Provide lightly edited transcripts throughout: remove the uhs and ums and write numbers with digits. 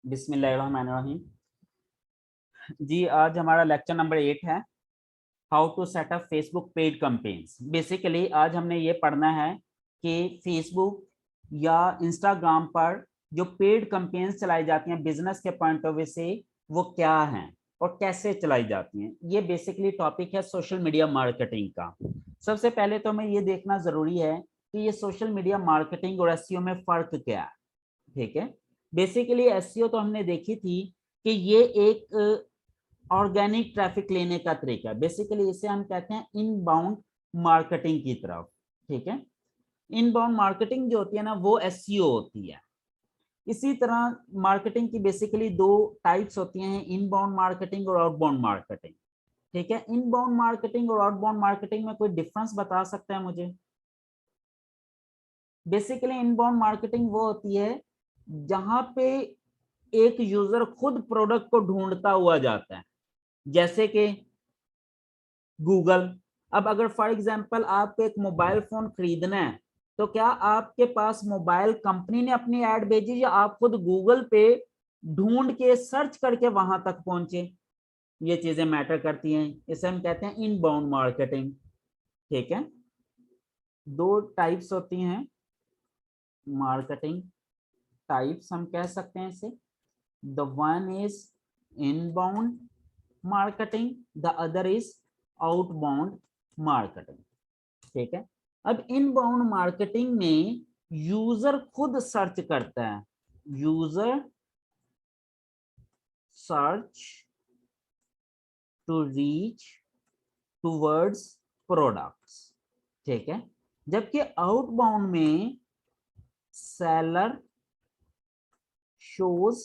बिस्मिल्लाहिर्रहमानिर्रहीम। जी, आज हमारा लेक्चर नंबर 8 है, how to set up Facebook paid campaigns. Basically आज हमने ये पढ़ना है कि फेसबुक या इंस्टाग्राम पर जो पेड कैंपेन्स चलाई जाती हैं बिजनेस के पॉइंट ऑफ व्यू से, वो क्या हैं और कैसे चलाई जाती हैं। ये बेसिकली टॉपिक है सोशल मीडिया मार्केटिंग का। सबसे पहले तो हमें ये देखना जरूरी है कि ये सोशल मीडिया मार्केटिंग और एसईओ में फर्क क्या है। ठीक है, बेसिकली एसईओ तो हमने देखी थी कि ये एक ऑर्गेनिक ट्रैफिक लेने का तरीका है। बेसिकली इसे हम कहते हैं इनबाउंड मार्केटिंग की तरफ। ठीक है, इनबाउंड मार्केटिंग जो होती है ना, वो एसईओ होती है। इसी तरह मार्केटिंग की बेसिकली दो टाइप्स होती हैं, इनबाउंड मार्केटिंग और आउटबाउंड मार्केटिंग। ठीक है, इनबाउंड मार्केटिंग और आउटबाउंड मार्केटिंग में कोई डिफरेंस बता सकता है मुझे? बेसिकली इनबाउंड मार्केटिंग वो होती है जहां पे एक यूजर खुद प्रोडक्ट को ढूंढता हुआ जाता है, जैसे कि गूगल। अब अगर फॉर एग्जांपल आपको एक मोबाइल फोन खरीदना है, तो क्या आपके पास मोबाइल कंपनी ने अपनी ऐड भेजी या आप खुद गूगल पे ढूंढ के सर्च करके वहां तक पहुंचे? ये चीजें मैटर करती हैं, इसे हम कहते हैं इनबाउंड मार्केटिंग। ठीक है, दो टाइप्स होती हैं मार्केटिंग टाइप्स, हम कह सकते हैं इसे। The one is inbound marketing, the other is outbound marketing. ठीक है, अब इनबाउंड मार्केटिंग में यूजर खुद सर्च करता है, user search to reach towards products. ठीक है, जबकि आउटबाउंड में seller shows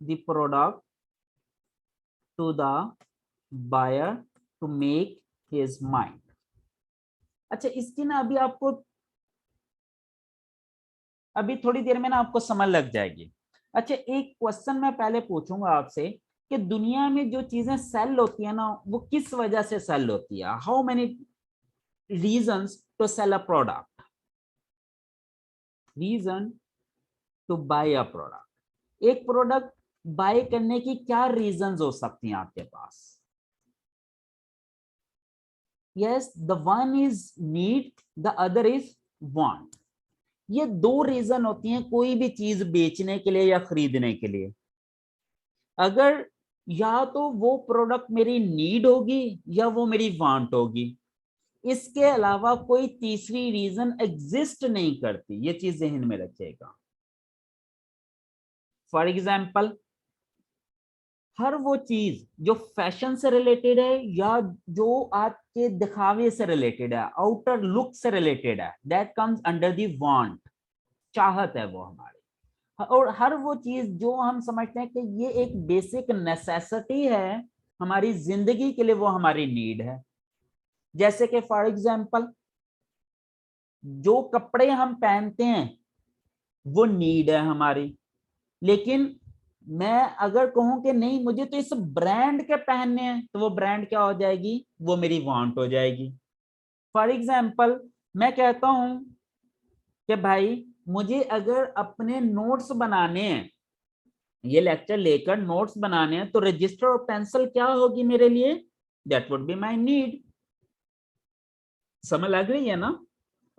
the product to the buyer to make his mind। अच्छा, इसकी ना अभी थोड़ी देर में ना आपको समझ लग जाएगी। अच्छा, एक क्वेश्चन मैं पहले पूछूंगा आपसे कि दुनिया में जो चीजें सेल होती है ना, वो किस वजह से सेल होती है? How many reasons to sell a product, reason to buy a product. एक प्रोडक्ट बाय करने की क्या रीजंस हो सकती हैं आपके पास? Yes, the one is need, the other is want. ये दो रीजन होती हैं कोई भी चीज बेचने के लिए या खरीदने के लिए। अगर या तो वो प्रोडक्ट मेरी नीड होगी या वो मेरी वांट होगी, इसके अलावा कोई तीसरी रीजन एग्जिस्ट नहीं करती। ये चीज जहन में रखिएगा। फॉर एग्जाम्पल, हर वो चीज जो फैशन से रिलेटेड है या जो आपके दिखावे से रिलेटेड है, आउटर लुक से रिलेटेड है, that comes under the want. चाहत है वो हमारी। और हर वो चीज जो हम समझते हैं कि ये एक बेसिक नेसेसिटी है हमारी जिंदगी के लिए, वो हमारी नीड है। जैसे कि फॉर एग्जाम्पल, जो कपड़े हम पहनते हैं वो नीड है हमारी, लेकिन मैं अगर कहूं कि नहीं मुझे तो इस ब्रांड के पहनने हैं, तो वो ब्रांड क्या हो जाएगी? वो मेरी वांट हो जाएगी। फॉर एग्जाम्पल, मैं कहता हूं कि भाई मुझे अगर अपने नोट्स बनाने हैं, ये लेक्चर लेकर नोट्स बनाने हैं, तो रजिस्टर और पेंसिल क्या होगी मेरे लिए? That would be my need. समझ लग रही है ना?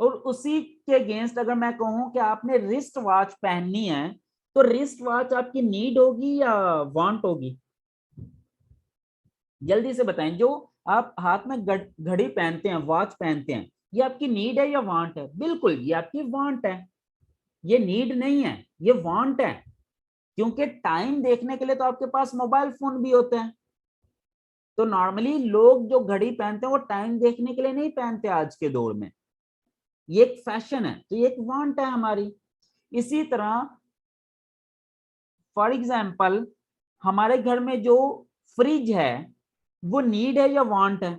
और उसी के अगेंस्ट अगर मैं कहूं कि आपने रिस्ट वॉच पहननी है, तो रिस्ट वॉच आपकी नीड होगी या वांट होगी? जल्दी से बताएं। जो आप हाथ में घड़ी पहनते हैं, वॉच पहनते हैं, ये आपकी नीड है या वांट है? बिल्कुल, ये आपकी वांट है। ये नीड नहीं है, ये वांट है। क्योंकि टाइम देखने के लिए तो आपके पास मोबाइल फोन भी होते हैं। तो नॉर्मली लोग जो घड़ी पहनते हैं वो टाइम देखने के लिए नहीं पहनते आज के दौर में। ये एक फैशन है, तो ये एक वांट है हमारी। इसी तरह फॉर एग्जाम्पल, हमारे घर में जो फ्रिज है वो नीड है या वांट है?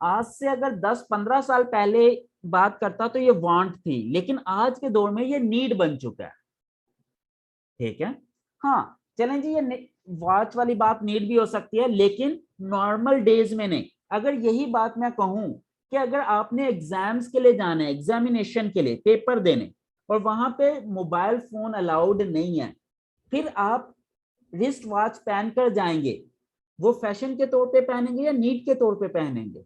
आज से अगर 10-15 साल पहले बात करता तो ये वांट थी, लेकिन आज के दौर में ये नीड बन चुका है। ठीक है, हाँ चलें जी, ये वॉच वाली बात नीड भी हो सकती है, लेकिन नॉर्मल डेज में नहीं। अगर यही बात मैं कहूं कि अगर आपने एग्जाम्स के लिए जाना है, एग्जामिनेशन के लिए पेपर देने, और वहां पे मोबाइल फोन अलाउड नहीं है, फिर आप रिस्ट वॉच पहन कर जाएंगे, वो फैशन के तौर पे पहनेंगे या नीड के तौर पे पहनेंगे?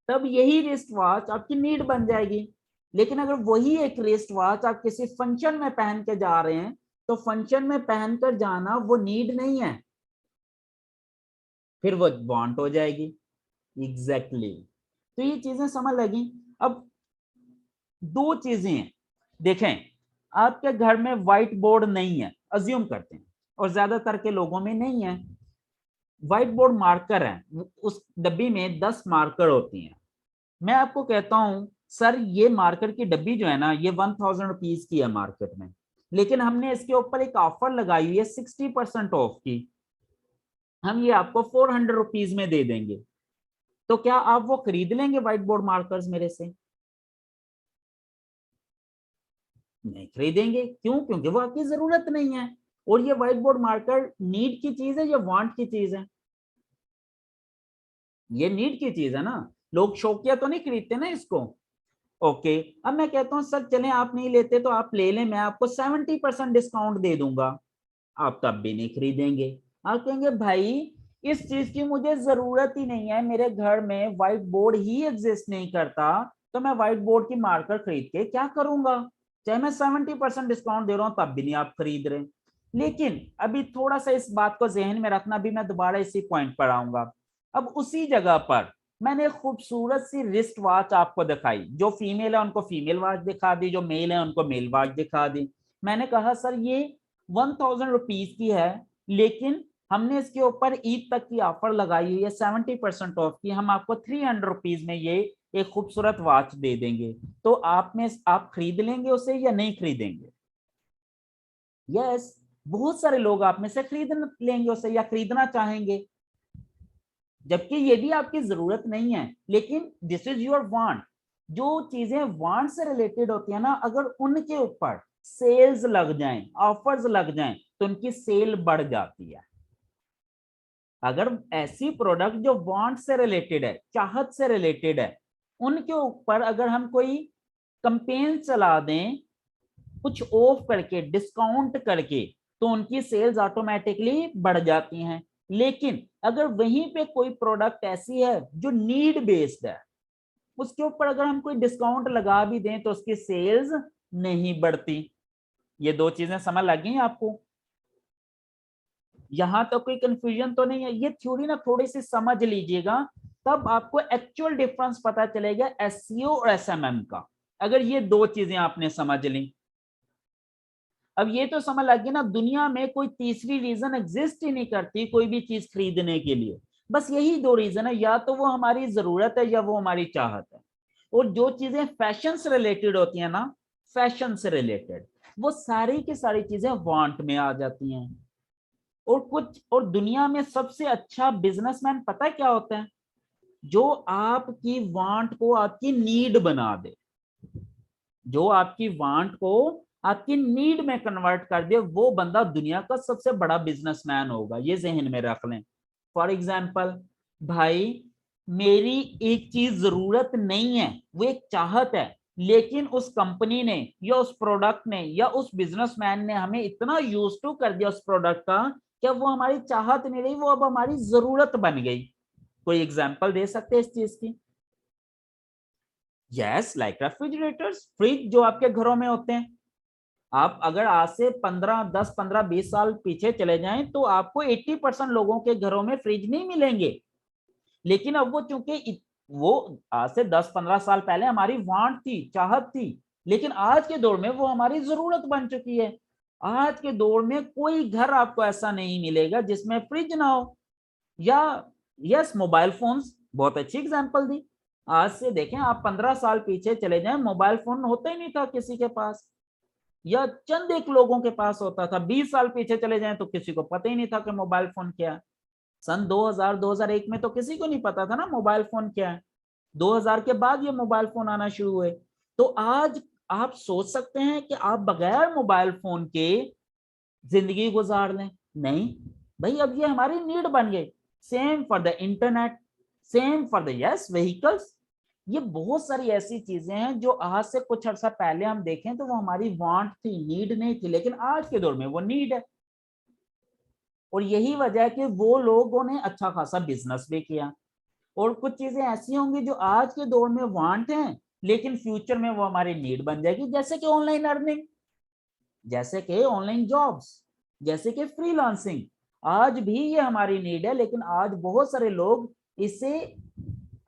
तब यही रिस्ट वॉच आपकी नीड बन जाएगी। लेकिन अगर वही एक रिस्ट वॉच आप किसी फंक्शन में पहन के जा रहे हैं, तो फंक्शन में पहनकर जाना वो नीड नहीं है, फिर वो वांट हो जाएगी। एग्जैक्टली तो ये चीजें समझ लगी। अब दो चीजें हैं, देखें, आपके घर में व्हाइट बोर्ड नहीं है, अज्यूम करते हैं, और ज्यादातर के लोगों में नहीं है। व्हाइट बोर्ड मार्कर है, उस डब्बी में 10 मार्कर होती हैं। मैं आपको कहता हूं सर ये मार्कर की डब्बी जो है ना, ये 1000 रुपीज की है मार्केट में, लेकिन हमने इसके ऊपर एक ऑफर लगाई हुई है 60% ऑफ की, हम ये आपको 400 रुपीज में दे देंगे। तो क्या आप वो खरीद लेंगे व्हाइट बोर्ड मार्कर्स मेरे से? नहीं खरीदेंगे। क्यों? क्योंकि वो आपकी जरूरत नहीं है। और ये व्हाइट बोर्ड मार्कर नीड की चीज है या वांट की चीज है? ये नीड की चीज है ना, लोग शौकिया तो नहीं खरीदते ना इसको। ओके, अब मैं कहता हूं सर चलें आप नहीं लेते तो आप ले लें, मैं आपको 70% डिस्काउंट दे दूंगा। आप तब भी नहीं खरीदेंगे। आप कहेंगे भाई इस चीज की मुझे जरूरत ही नहीं है, मेरे घर में व्हाइट बोर्ड ही एग्जिस्ट नहीं करता, तो मैं व्हाइट बोर्ड की मार्कर खरीद के क्या करूंगा? चाहे मैं 70% डिस्काउंट दे रहा हूं तब भी नहीं आप खरीद रहे। लेकिन अभी थोड़ा सा इस बात को जहन में रखना, अभी मैं दोबारा इसी पॉइंट पर आऊंगा। अब उसी जगह पर मैंने एक खूबसूरत सी रिस्ट वॉच आपको दिखाई, जो फीमेल है उनको फीमेल वॉच दिखा दी, जो मेल है उनको मेल वॉच दिखा दी। मैंने कहा सर ये 1000 रुपीज की है, लेकिन हमने इसके ऊपर ईद तक की ऑफर लगाई हुई है 70% ऑफ की, हम आपको 300 रुपीज में ये एक खूबसूरत वॉच दे देंगे। तो आप खरीद लेंगे उसे या नहीं खरीदेंगे? यस, बहुत सारे लोग आप में से खरीद लेंगे उसे या खरीदना चाहेंगे, जबकि ये भी आपकी जरूरत नहीं है, लेकिन दिस इज योर वांट। जो चीजें वांट से रिलेटेड होती है ना, अगर उनके ऊपर सेल्स लग जाएं, ऑफर्स लग जाएं, तो उनकी सेल बढ़ जाती है। अगर ऐसी प्रोडक्ट जो वांट से रिलेटेड है, चाहत से रिलेटेड है, उनके ऊपर अगर हम कोई कंपेन चला दें कुछ ऑफ करके, डिस्काउंट करके, तो उनकी सेल्स ऑटोमेटिकली बढ़ जाती हैं। लेकिन अगर वहीं पे कोई प्रोडक्ट ऐसी है जो नीड बेस्ड है, उसके ऊपर अगर हम कोई डिस्काउंट लगा भी दें तो उसकी सेल्स नहीं बढ़ती। ये दो चीजें समझ लग गई आपको? यहां तो कोई कंफ्यूजन तो नहीं है? ये थ्योरी ना थोड़ी सी समझ लीजिएगा, तब आपको एक्चुअल डिफरेंस पता चलेगा एसईओ और एसएमएम का, अगर ये दो चीजें आपने समझ ली। अब ये तो समझ लग गया ना, दुनिया में कोई तीसरी रीजन एग्जिस्ट ही नहीं करती कोई भी चीज खरीदने के लिए, बस यही दो रीजन है, या तो वो हमारी जरूरत है या वो हमारी चाहत है। और जो चीजें फैशन से रिलेटेड होती है ना, फैशन से रिलेटेड, वो सारी की सारी चीजें वांट में आ जाती हैं। और दुनिया में सबसे अच्छा बिजनेसमैन पता है क्या होता है? जो आपकी वांट को आपकी नीड बना दे, जो आपकी वांट को आपकी नीड में कन्वर्ट कर दे, वो बंदा दुनिया का सबसे बड़ा बिजनेसमैन होगा, ये जहन में रख लें। फॉर एग्जाम्पल, भाई मेरी एक चीज जरूरत नहीं है, वो एक चाहत है, लेकिन उस कंपनी ने या उस प्रोडक्ट ने या उस बिजनेसमैन ने हमें इतना यूज टू कर दिया उस प्रोडक्ट का, क्या वो हमारी चाहत नहीं रही, वो अब हमारी जरूरत बन गई। कोई एग्जाम्पल दे सकते हैं इस चीज की? यस, लाइक रेफ्रिजरेटर्स, फ्रिज जो आपके घरों में होते हैं। आप अगर आज से 10 15 20 साल पीछे चले जाएं तो आपको 80% लोगों के घरों में फ्रिज नहीं मिलेंगे। लेकिन अब वो चूंकि वो आज से 10 15 साल पहले हमारी वांट थी, चाहत थी, लेकिन आज के दौर में वो हमारी जरूरत बन चुकी है। आज के दौर में कोई घर आपको ऐसा नहीं मिलेगा जिसमें फ्रिज ना हो। या यस, मोबाइल फोन्स, बहुत अच्छी एग्जांपल दी। आज से देखें आप 15 साल पीछे चले जाएं, मोबाइल फोन होता ही नहीं था किसी के पास, या चंद एक लोगों के पास होता था। 20 साल पीछे चले जाएं तो किसी को पता ही नहीं था कि मोबाइल फोन क्या है। सन 2000 2001 में तो किसी को नहीं पता था ना मोबाइल फोन क्या है। 2000 के बाद ये मोबाइल फोन आना शुरू हुए। तो आज आप सोच सकते हैं कि आप बगैर मोबाइल फोन के जिंदगी गुजार लें? नहीं भाई, अब ये हमारी नीड बन गई। Same for the internet, same for the yes vehicles. ये बहुत सारी ऐसी चीजें हैं जो आज से कुछ अर्सा पहले हम देखें तो वो हमारी वांट थी, नीड नहीं थी, लेकिन आज के दौर में वो नीड है। और यही वजह है कि वो लोगों ने अच्छा खासा बिजनेस भी किया। और कुछ चीजें ऐसी होंगी जो आज के दौर में वांट हैं लेकिन फ्यूचर में वो हमारी नीड बन जाएगी, जैसे कि ऑनलाइन अर्निंग, जैसे कि ऑनलाइन जॉब्स, जैसे कि फ्रीलांसिंग। आज भी ये हमारी नीड है लेकिन आज बहुत सारे लोग इसे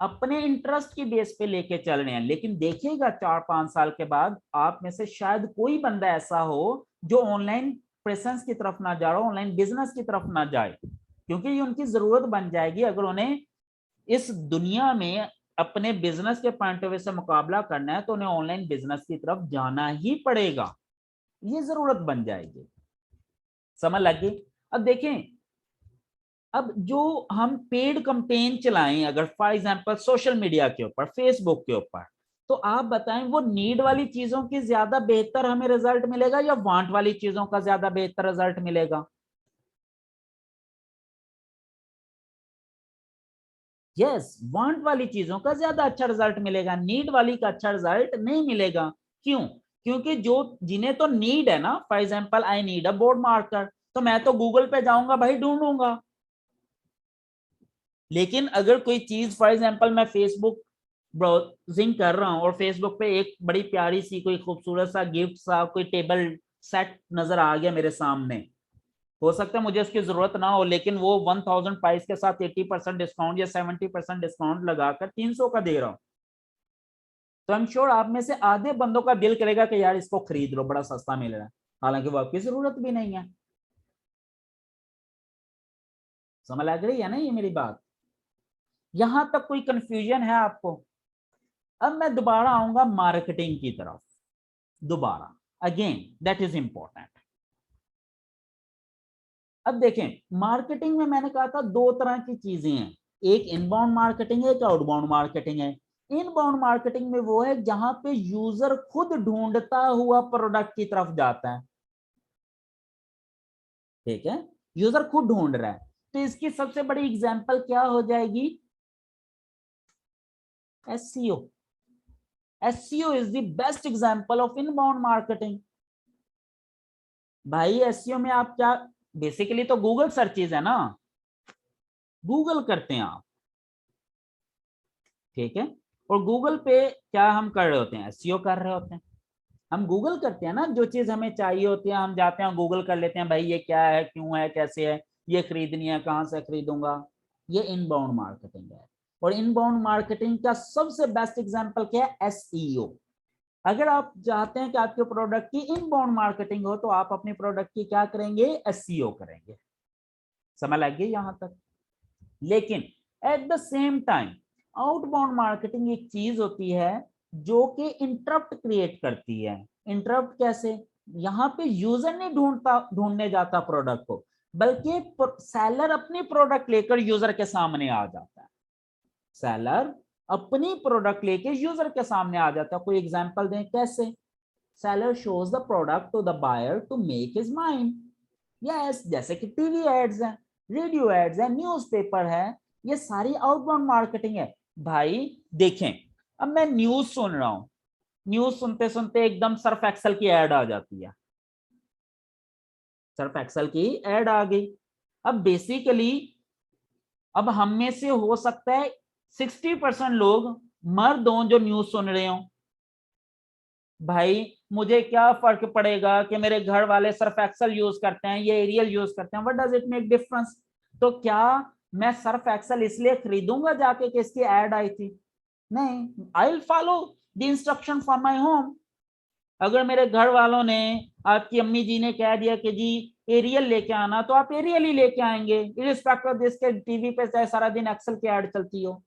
अपने इंटरेस्ट की बेस पे लेके चल रहे हैं। लेकिन देखिएगा 4-5 साल के बाद आप में से शायद कोई बंदा ऐसा हो जो ऑनलाइन प्रेजेंस की तरफ ना जा रहा हो, ऑनलाइन बिजनेस की तरफ ना जाए, क्योंकि ये उनकी जरूरत बन जाएगी। अगर उन्हें इस दुनिया में अपने बिजनेस के पॉइंट ऑफ व्यू से मुकाबला करना है तो उन्हें ऑनलाइन बिजनेस की तरफ जाना ही पड़ेगा, ये जरूरत बन जाएगी। समझ लगी? अब देखें, अब जो हम पेड कैंपेन चलाएं अगर फॉर एग्जांपल सोशल मीडिया के ऊपर, फेसबुक के ऊपर, तो आप बताएं वो नीड वाली चीजों की ज्यादा बेहतर हमें रिजल्ट मिलेगा या वांट वाली चीजों का ज्यादा बेहतर रिजल्ट मिलेगा? यस, वांट वाली चीजों का ज्यादा अच्छा रिजल्ट मिलेगा, नीड वाली का अच्छा रिजल्ट नहीं मिलेगा। क्यों? क्योंकि जो जिन्हें तो नीड है ना, for example I need a board marker, तो मैं तो गूगल पे जाऊंगा भाई, ढूंढूंगा। लेकिन अगर कोई चीज फॉर एग्जांपल मैं फेसबुक ब्राउजिंग कर रहा हूं और फेसबुक पे एक बड़ी प्यारी सी कोई खूबसूरत सा गिफ्ट सा कोई टेबल सेट नजर आ गया मेरे सामने, हो सकता है मुझे उसकी जरूरत ना हो लेकिन वो 1000 प्राइस के साथ 80% डिस्काउंट या 70% डिस्काउंट लगाकर 300 का दे रहा हूं, तो आई एम श्योर आप में से आधे बंदों का दिल करेगा कि यार इसको खरीद लो, बड़ा सस्ता मिल रहा है, हालांकि वो आपकी जरूरत भी नहीं है। समझ लग रही है ना ये मेरी बात? यहां तक कोई कंफ्यूजन है आपको? अब मैं दोबारा आऊंगा मार्केटिंग की तरफ, दोबारा अगेन दैट इज इंपॉर्टेंट। अब देखें, मार्केटिंग में मैंने कहा था दो तरह की चीजें हैं, एक इनबाउंड मार्केटिंग है, एक आउटबाउंड मार्केटिंग है। इनबाउंड मार्केटिंग में वो है जहां पे यूजर खुद ढूंढता हुआ प्रोडक्ट की तरफ जाता है, ठीक है, यूजर खुद ढूंढ रहा है। तो इसकी सबसे बड़ी एग्जांपल क्या हो जाएगी? SEO. SEO is the best example of inbound marketing. भाई एसईओ में आप क्या, बेसिकली तो गूगल सर्चेज है ना, गूगल करते हैं आप, ठीक है, और गूगल पे क्या हम कर रहे होते हैं? एसईओ कर रहे होते हैं। हम गूगल करते हैं ना, जो चीज हमें चाहिए होती है हम जाते हैं गूगल कर लेते हैं, भाई ये क्या है, क्यों है, कैसे है, ये खरीदनी है, कहां से खरीदूंगा। ये इनबाउंड मार्केटिंग है। और इनबाउंड मार्केटिंग का सबसे बेस्ट एग्जांपल क्या है? एसईओ। अगर आप चाहते हैं कि आपके प्रोडक्ट की इनबाउंड मार्केटिंग हो तो आप अपने प्रोडक्ट की क्या करेंगे? एसईओ करेंगे। समझ लगी यहां तक? लेकिन at the same time outbound marketing एक चीज होती है जो कि इंटरप्ट क्रिएट करती है। इंटरप्ट कैसे? यहां पे यूजर नहीं ढूंढने जाता प्रोडक्ट को, बल्कि सेलर अपनी प्रोडक्ट लेकर यूजर के सामने आ जाता है। सेलर अपनी प्रोडक्ट लेके यूजर के सामने आ जाता है। कोई एग्जांपल दें कैसे? Seller shows the product to the buyer to make his mind. Yes, जैसे कि टीवी एड्स हैं, रेडियो एड्स हैं, न्यूज़पेपर है, ये सारी आउटबाउंड मार्केटिंग है। भाई देखें, अब मैं न्यूज सुन रहा हूं, न्यूज सुनते सुनते एकदम सर्फ एक्सेल की एड आ जाती है, सर्फ एक्सेल की एड आ गई। अब बेसिकली अब हम में से हो सकता है 60% लोग मर्द हों जो न्यूज सुन रहे हो। भाई मुझे क्या फर्क पड़ेगा कि मेरे घर वाले सर्फ एक्सेल यूज करते हैं, ये एरियल यूज करते हैं, what does it make difference? तो क्या मैं सर्फ एक्सेल इसलिए खरीदूंगा जाके कि इसकी एड आई थी? नहीं, I will follow the instruction from my home. अगर मेरे घर वालों ने, आपकी अम्मी जी ने कह दिया कि जी एरियल लेके आना, तो आप एरियल ही लेके आएंगे, इरिस्पेक्टिव ऑफ दिस के टीवी पे चाहे सारा दिन एक्सेल की एड चलती हो।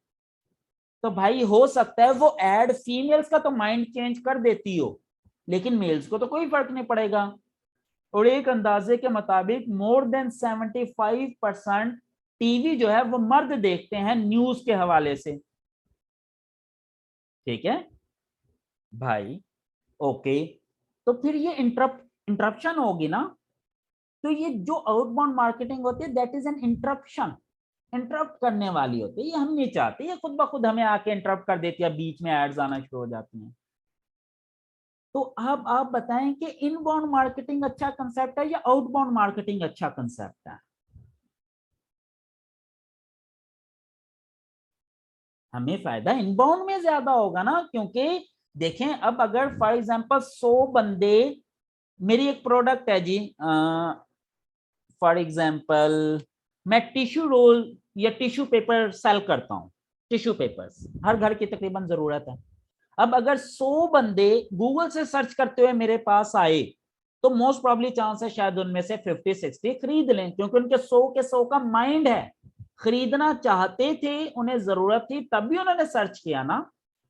तो भाई हो सकता है वो एड फीमेल्स का तो माइंड चेंज कर देती हो, लेकिन मेल्स को तो कोई फर्क नहीं पड़ेगा। और एक अंदाजे के मुताबिक मोर देन 75% टीवी जो है वो मर्द देखते हैं न्यूज के हवाले से, ठीक है भाई? ओके, तो फिर ये इंटरप्शन होगी ना। तो ये जो आउटबाउंड मार्केटिंग होती है that is an interruption. Interrupt करने वाली होती है, ये हम नहीं चाहते, ये खुद ब खुद हमें आके इंटरप्ट कर देती है, बीच में एड्स आना शुरू हो जाती हैं। तो अब आप बताएं कि इनबाउंड मार्केटिंग अच्छा कंसेप्ट है या आउटबाउंड मार्केटिंग अच्छा कंसेप्ट है? हमें फायदा इनबाउंड में ज्यादा होगा ना, क्योंकि देखें अब अगर फॉर एग्जांपल 100 बंदे, मेरी एक प्रोडक्ट है जी, फॉर एग्जांपल मैं टिश्यू रोल या टिश्यू पेपर सेल करता हूं, टिश्यू पेपर्स हर घर की तकरीबन जरूरत है। अब अगर 100 बंदे गूगल से सर्च करते हुए मेरे पास आए, तो मोस्ट प्रॉब्ली चांस है शायद उनमें से 50-60 खरीद लें, क्योंकि उनके 100 के 100 का माइंड है, खरीदना चाहते थे, उन्हें जरूरत थी, तभी उन्होंने सर्च किया ना,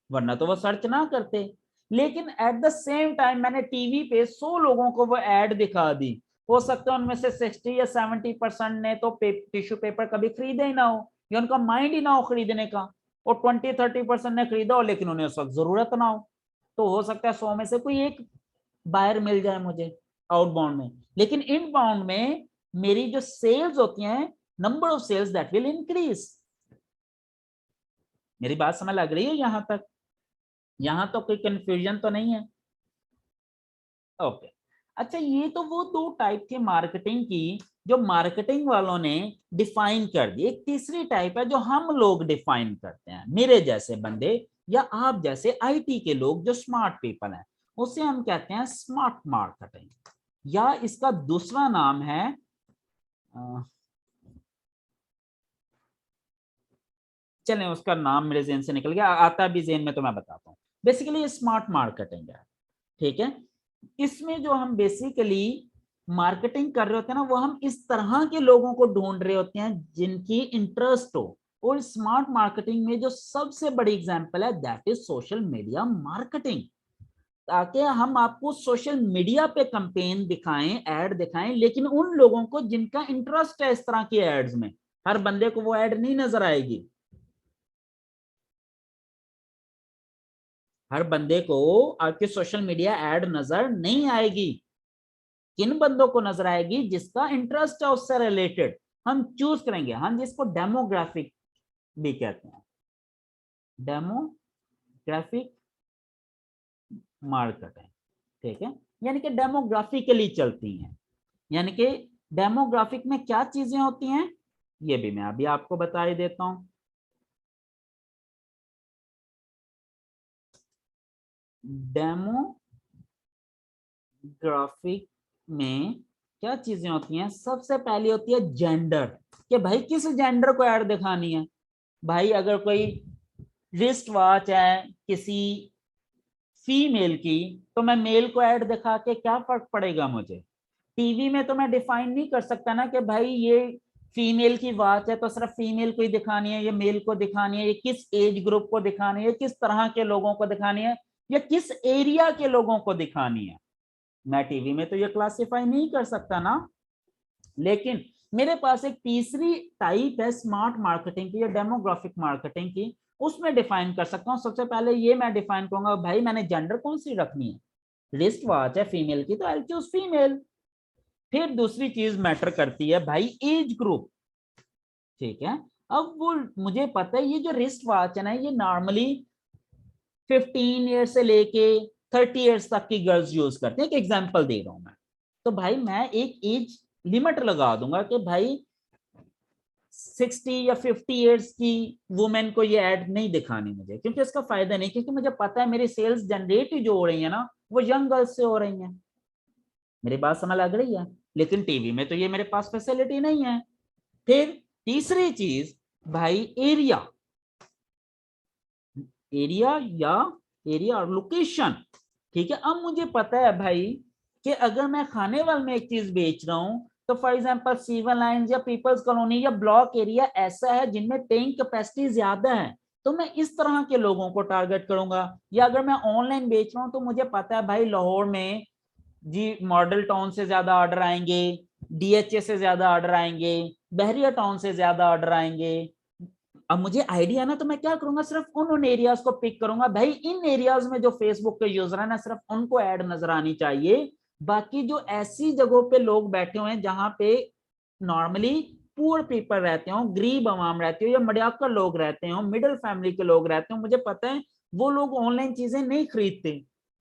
वरना तो वो सर्च ना करते। लेकिन एट द सेम टाइम मैंने टीवी पे 100 लोगों को वो एड दिखा दी, हो सकता है उनमें से 60 या 70% ने तो टिश्यू पेपर कभी खरीदे ही ना हो, या उनका माइंड ही ना हो खरीदने का, और 20-30% ने खरीदा हो लेकिन उन्हें उस वक्त जरूरत ना हो। तो हो सकता है 100 में से कोई एक बायर मिल जाए मुझे आउटबाउंड में। लेकिन इनबाउंड में मेरी जो सेल्स होती हैं, number of sales that will increase. मेरी बात समझ लग रही है यहां तक? यहां तो कोई कंफ्यूजन तो नहीं है? ओके। अच्छा, ये तो वो दो टाइप थी मार्केटिंग की जो मार्केटिंग वालों ने डिफाइन कर दी। एक तीसरी टाइप है जो हम लोग डिफाइन करते हैं, मेरे जैसे बंदे या आप जैसे आईटी के लोग जो स्मार्ट पीपल हैं, उसे हम कहते हैं स्मार्ट मार्केटिंग, या इसका दूसरा नाम है चलें उसका नाम मेरे जेहन से निकल गया, आता भी जेहन में तो मैं बताता हूँ। बेसिकली ये स्मार्ट मार्केटिंग है, ठीक है। इसमें जो हम बेसिकली मार्केटिंग कर रहे होते हैं ना, वो हम इस तरह के लोगों को ढूंढ रहे होते हैं जिनकी इंटरेस्ट हो। और स्मार्ट मार्केटिंग में जो सबसे बड़ी एग्जांपल है that is social media marketing, ताकि हम आपको सोशल मीडिया पे कैंपेन दिखाएं, ऐड दिखाएं, लेकिन उन लोगों को जिनका इंटरेस्ट है इस तरह की एड्स में। हर बंदे को वो ऐड नहीं नजर आएगी, हर बंदे को आपकी सोशल मीडिया ऐड नजर नहीं आएगी। किन बंदों को नजर आएगी? जिसका इंटरेस्ट है उससे रिलेटेड हम चूज करेंगे, हम जिसको डेमोग्राफिक भी कहते हैं, डेमोग्राफिक मार्केटिंग, ठीक है। यानी कि डेमोग्राफिकली चलती हैं। यानी कि डेमोग्राफिक में क्या चीजें होती हैं, ये भी मैं अभी आपको बता ही देता हूं। डेमोग्राफिक में क्या चीजें होती हैं? सबसे पहली होती है जेंडर, कि भाई किस जेंडर को ऐड दिखानी है। भाई अगर कोई रिस्ट वॉच है किसी फीमेल की, तो मैं मेल को ऐड दिखा के क्या फर्क पड़ेगा मुझे? टीवी में तो मैं डिफाइन नहीं कर सकता ना कि भाई ये फीमेल की वॉच है तो सिर्फ फीमेल को ही दिखानी है, ये मेल को दिखानी है, ये किस एज ग्रुप को दिखानी है, किस तरह के लोगों को दिखानी है, या किस एरिया के लोगों को दिखानी है। मैं टीवी में तो ये क्लासिफाई नहीं कर सकता ना। लेकिन मेरे पास एक तीसरी टाइप है स्मार्ट मार्केटिंग की या डेमोग्राफिक मार्केटिंग की, उसमें डिफाइन कर सकता हूं। सबसे पहले ये मैं डिफाइन करूंगा, भाई मैंने जेंडर कौन सी रखनी है, रिस्ट वॉच है फीमेल की तो आई चूज फीमेल। फिर दूसरी चीज मैटर करती है भाई एज ग्रुप, ठीक है। अब वो मुझे पता है ये जो रिस्ट वॉच है ना, ये नॉर्मली 15 ईयर्स से लेके 30 ईयर्स तक की गर्ल्स यूज करते हैं, एक एग्जांपल दे रहा हूं मैं। तो भाई मैं एक एज लिमिट लगा दूंगा कि भाई 60 या 50 ईयर्स की वुमेन को ये ऐड नहीं दिखानी मुझे, क्योंकि इसका फायदा नहीं, क्योंकि मुझे पता है मेरी सेल्स जनरेट ही जो हो रही है ना वो यंग गर्ल्स से हो रही हैं। मेरी बात समझ लग रही है? लेकिन टीवी में तो ये मेरे पास फैसिलिटी नहीं है। फिर तीसरी चीज भाई एरिया, एरिया या एरिया और लोकेशन, ठीक है। अब मुझे पता है भाई कि अगर मैं खाने वाले में एक चीज बेच रहा हूं, तो फॉर एग्जांपल सिविल लाइंस या पीपल्स कॉलोनी या ब्लॉक एरिया ऐसा है जिनमें पेइंग कैपेसिटी ज्यादा है, तो मैं इस तरह के लोगों को टारगेट करूंगा। या अगर मैं ऑनलाइन बेच रहा हूं तो मुझे पता है भाई लाहौर में जी मॉडल टाउन से ज्यादा ऑर्डर आएंगे, डीएचए से ज्यादा ऑर्डर आएंगे, बहरिया टाउन से ज्यादा ऑर्डर आएंगे। अब मुझे आइडिया ना, तो मैं क्या करूंगा, सिर्फ उन एरियाज को पिक करूंगा। भाई इन एरियाज में जो फेसबुक के यूजर है ना, सिर्फ उनको ऐड नजर आनी चाहिए। बाकी जो ऐसी जगहों पे लोग बैठे हुए हैं जहां पे नॉर्मली पुअर पीपल रहते हो, गरीब आवाम रहती हो, या मडियाकर लोग रहते हो, मिडिल फैमिली के लोग रहते हो, मुझे पता है वो लोग ऑनलाइन चीजें नहीं खरीदते,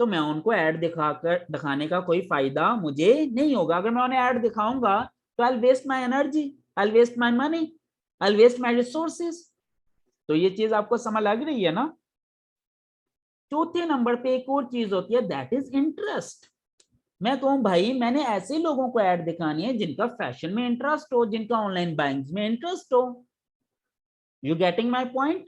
तो मैं उनको ऐड दिखाने का कोई फायदा मुझे नहीं होगा। अगर मैं उन्हें ऐड दिखाऊंगा तो I waste my energy, I waste my money, I waste my resources. तो ये चीज आपको समझ लग रही है ना। चौथे नंबर पे एक और चीज होती है, दैट इज इंटरेस्ट। मैं कहूं भाई मैंने ऐसे लोगों को ऐड दिखानी है जिनका फैशन में इंटरेस्ट हो, जिनका ऑनलाइन बैंक में इंटरेस्ट हो। You getting my point.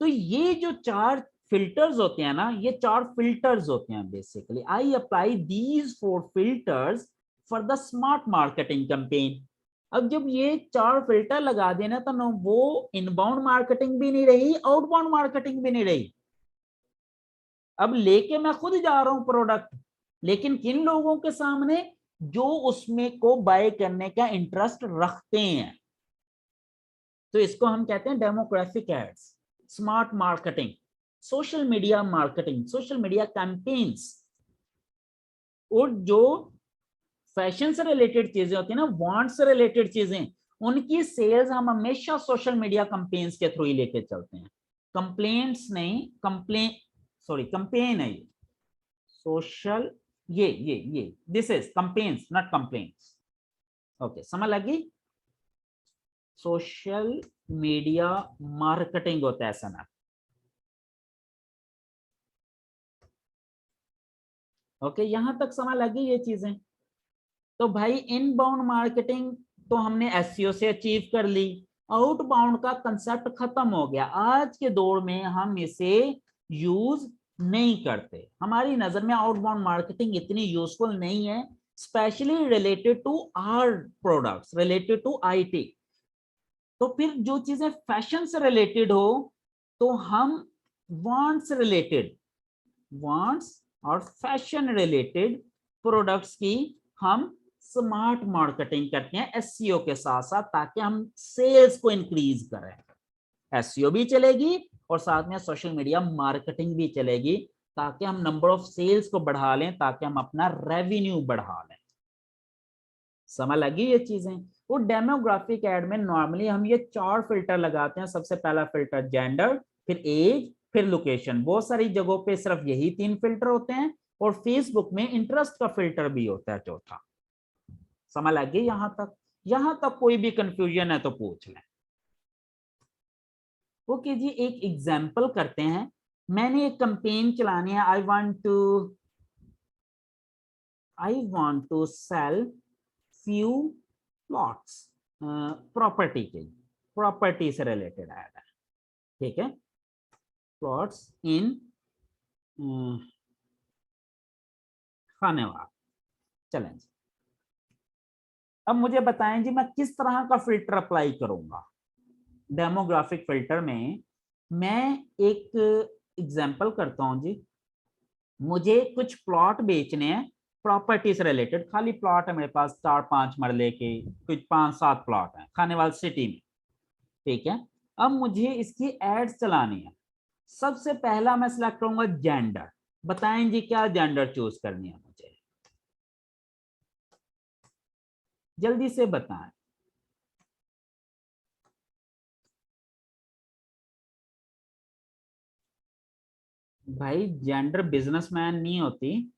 तो ये जो चार फिल्टर्स होते हैं ना, ये चार फिल्टर्स होते हैं basically. I apply these 4 filters for the smart marketing campaign. अब जब ये चार फिल्टर लगा देना तो ना वो इनबाउंड मार्केटिंग भी नहीं रही, आउटबाउंड मार्केटिंग भी नहीं रही। अब लेके मैं खुद जा रहा हूं प्रोडक्ट, लेकिन किन लोगों के सामने, जो उसमें को बाय करने का इंटरेस्ट रखते हैं। तो इसको हम कहते हैं demographic ads, smart marketing, social media marketing, social media campaigns. और जो फैशन से रिलेटेड चीजें होती है ना, वांट से रिलेटेड चीजें, उनकी सेल्स हम हमेशा सोशल मीडिया कैंपेन्स के थ्रू ही लेके चलते हैं। कंप्लेंट्स नहीं, कंपेन है ये सोशल, ये this is companies not complaints. Okay, समझ लगी। सोशल मीडिया मार्केटिंग होता है ऐसा ना। ओके, यहां तक समझ लगी ये चीजें। तो भाई इनबाउंड मार्केटिंग तो हमने एसईओ से अचीव कर ली, आउटबाउंड का कंसेप्ट खत्म हो गया। आज के दौर में हम इसे यूज नहीं करते, हमारी नजर में आउटबाउंड मार्केटिंग इतनी यूजफुल नहीं है, specially related to our products, related to IT. तो फिर जो चीजें फैशन से रिलेटेड हो तो हम वांट्स रिलेटेड, वांट्स और फैशन रिलेटेड प्रोडक्ट्स की हम स्मार्ट मार्केटिंग करते हैं एसईओ के साथ साथ, ताकि हम सेल्स को इंक्रीज करें। एसईओ भी चलेगी और साथ में सोशल मीडिया मार्केटिंग भी चलेगी, ताकि हम नंबर ऑफ सेल्स को बढ़ा लें, ताकि हम अपना रेवेन्यू बढ़ा लें। समझ लगी ये चीजें। वो डेमोग्राफिक एड में नॉर्मली हम ये 4 फिल्टर लगाते हैं। सबसे पहला फिल्टर जेंडर, फिर एज, फिर लोकेशन। बहुत सारी जगहों पे सिर्फ यही 3 फिल्टर होते हैं, और फेसबुक में इंटरेस्ट का फिल्टर भी होता है चौथा। समझ लगी यहां तक। यहां तक कोई भी कंफ्यूजन है तो पूछ लें। ओके जी, एक एग्जांपल करते हैं। मैंने एक कैंपेन चलानी है, I want to sell few plots, property के, प्रॉपर्टी से रिलेटेड ऐड है, ठीक है। Plots in Khanewal. चलें जी, अब मुझे बताएं जी मैं किस तरह का फिल्टर अप्लाई करूंगा। डेमोग्राफिक फिल्टर में मैं एक एग्जांपल करता हूं जी। मुझे कुछ प्लॉट बेचने हैं प्रॉपर्टी से रिलेटेड, खाली प्लॉट है मेरे पास 4-5 मरले के, कुछ 5-7 प्लॉट हैं खानेवाल सिटी में, ठीक है। अब मुझे इसकी एड्स चलानी है। सबसे पहला मैं सिलेक्ट करूंगा जेंडर। बताएं जी क्या जेंडर चूज करनी है मुझे, जल्दी से बताएं। भाई जेंडर बिजनेसमैन नहीं होती,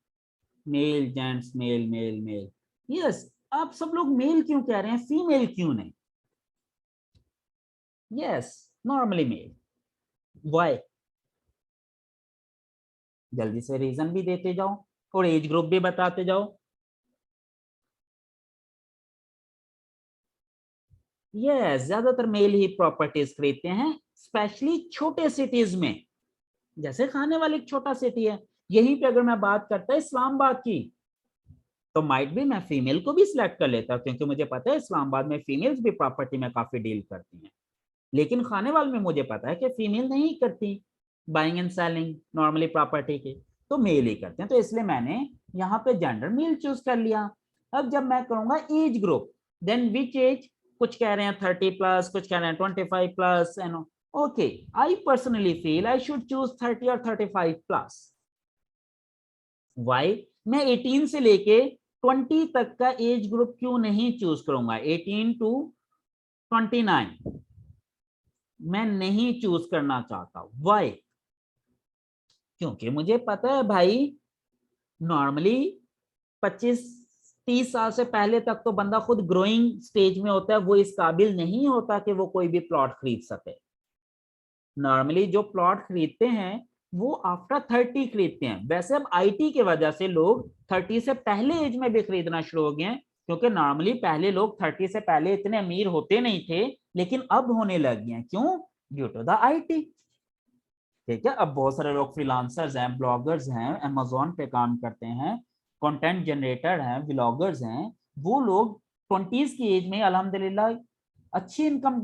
male gents, male male male. Yes, आप सब लोग मेल क्यों कह रहे हैं, फीमेल क्यों नहीं? Yes, normally male. वाई? जल्दी से रीजन भी देते जाओ और एज ग्रुप भी बताते जाओ। यस, ज्यादातर मेल ही प्रॉपर्टीज खरीदते हैं, स्पेशली छोटे सिटीज में। जैसे खाने वाली एक छोटा सिटी है, यहीं पे अगर मैं बात करता है इस्लामाबाद की, तो माइट भी मैं फीमेल को भी सिलेक्ट कर लेता, क्योंकि मुझे पता है इस्लामाबाद में फीमेल्स भी प्रॉपर्टी में काफी डील करती हैं। लेकिन खाने वाले में मुझे पता है कि फीमेल नहीं करती buying and selling normally property की, तो मेल ही करते हैं। तो इसलिए मैंने यहाँ पे जेंडर मेल चूज कर लिया। अब जब मैं करूंगा age group, then which age, कुछ कह रहे हैं 30+, कुछ कह रहे हैं 25+, एनो। Okay, I personally feel I should choose 30 और 35+। वाई? मैं 18 से लेके 20 तक का एज ग्रुप क्यों नहीं चूज करूंगा? 18 to 29 मैं नहीं चूज करना चाहता। वाई? क्योंकि मुझे पता है भाई, नॉर्मली 25-30 साल से पहले तक तो बंदा खुद ग्रोइंग स्टेज में होता है, वो इस काबिल नहीं होता कि वो कोई भी प्लॉट खरीद सके। नॉर्मली जो प्लॉट खरीदते हैं वो आफ्टर 30 खरीदते हैं। वैसे अब आईटी की वजह से लोग 30 से पहले एज में भी खरीदना शुरू हो गए हैं, क्योंकि नॉर्मली पहले लोग 30 से पहले इतने अमीर होते नहीं थे, लेकिन अब होने लग गए हैं। क्यों? Due to the IT. ठीक है, अब बहुत सारे लोग फ्रीलांसर्स हैं, ब्लॉगर्स हैं, अमेजोन पे काम करते हैं, कंटेंट जनरेटर हैं, व्लॉगर्स हैं। वो लोग 20s की एज में अल्हम्दुलिल्लाह अच्छी इनकम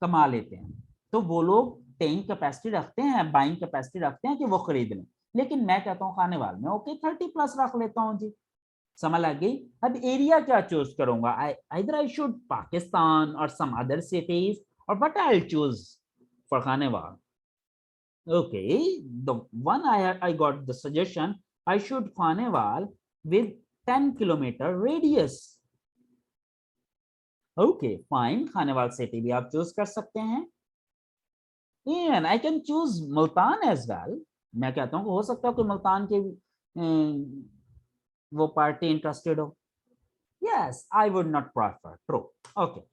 कमा लेते हैं। तो वो लोग पेइंग कैपेसिटी रखते हैं, बाइंग कैपेसिटी रखते हैं कि वो खरीद लें। लेकिन मैं कहता हूँ खाने वाले में ओके 30+ रख लेता हूँ जी। समझ लग गई? अब एरिया क्या चूज करूंगा? आइदर आई शुड पाकिस्तान और सम अदर सिटीज, और what I choose for Khanewal? Okay, the one I got the suggestion, I should Khaneval with 10 kilometer radius. Okay, fine, Khaneval city भी आप चूज कर सकते हैं। And I can choose Multan as well. मैं कहता हूँ हो सकता है कि मुल्तान के वो पार्टी इंटरेस्टेड हो। Yes, I would not prefer. True. Okay.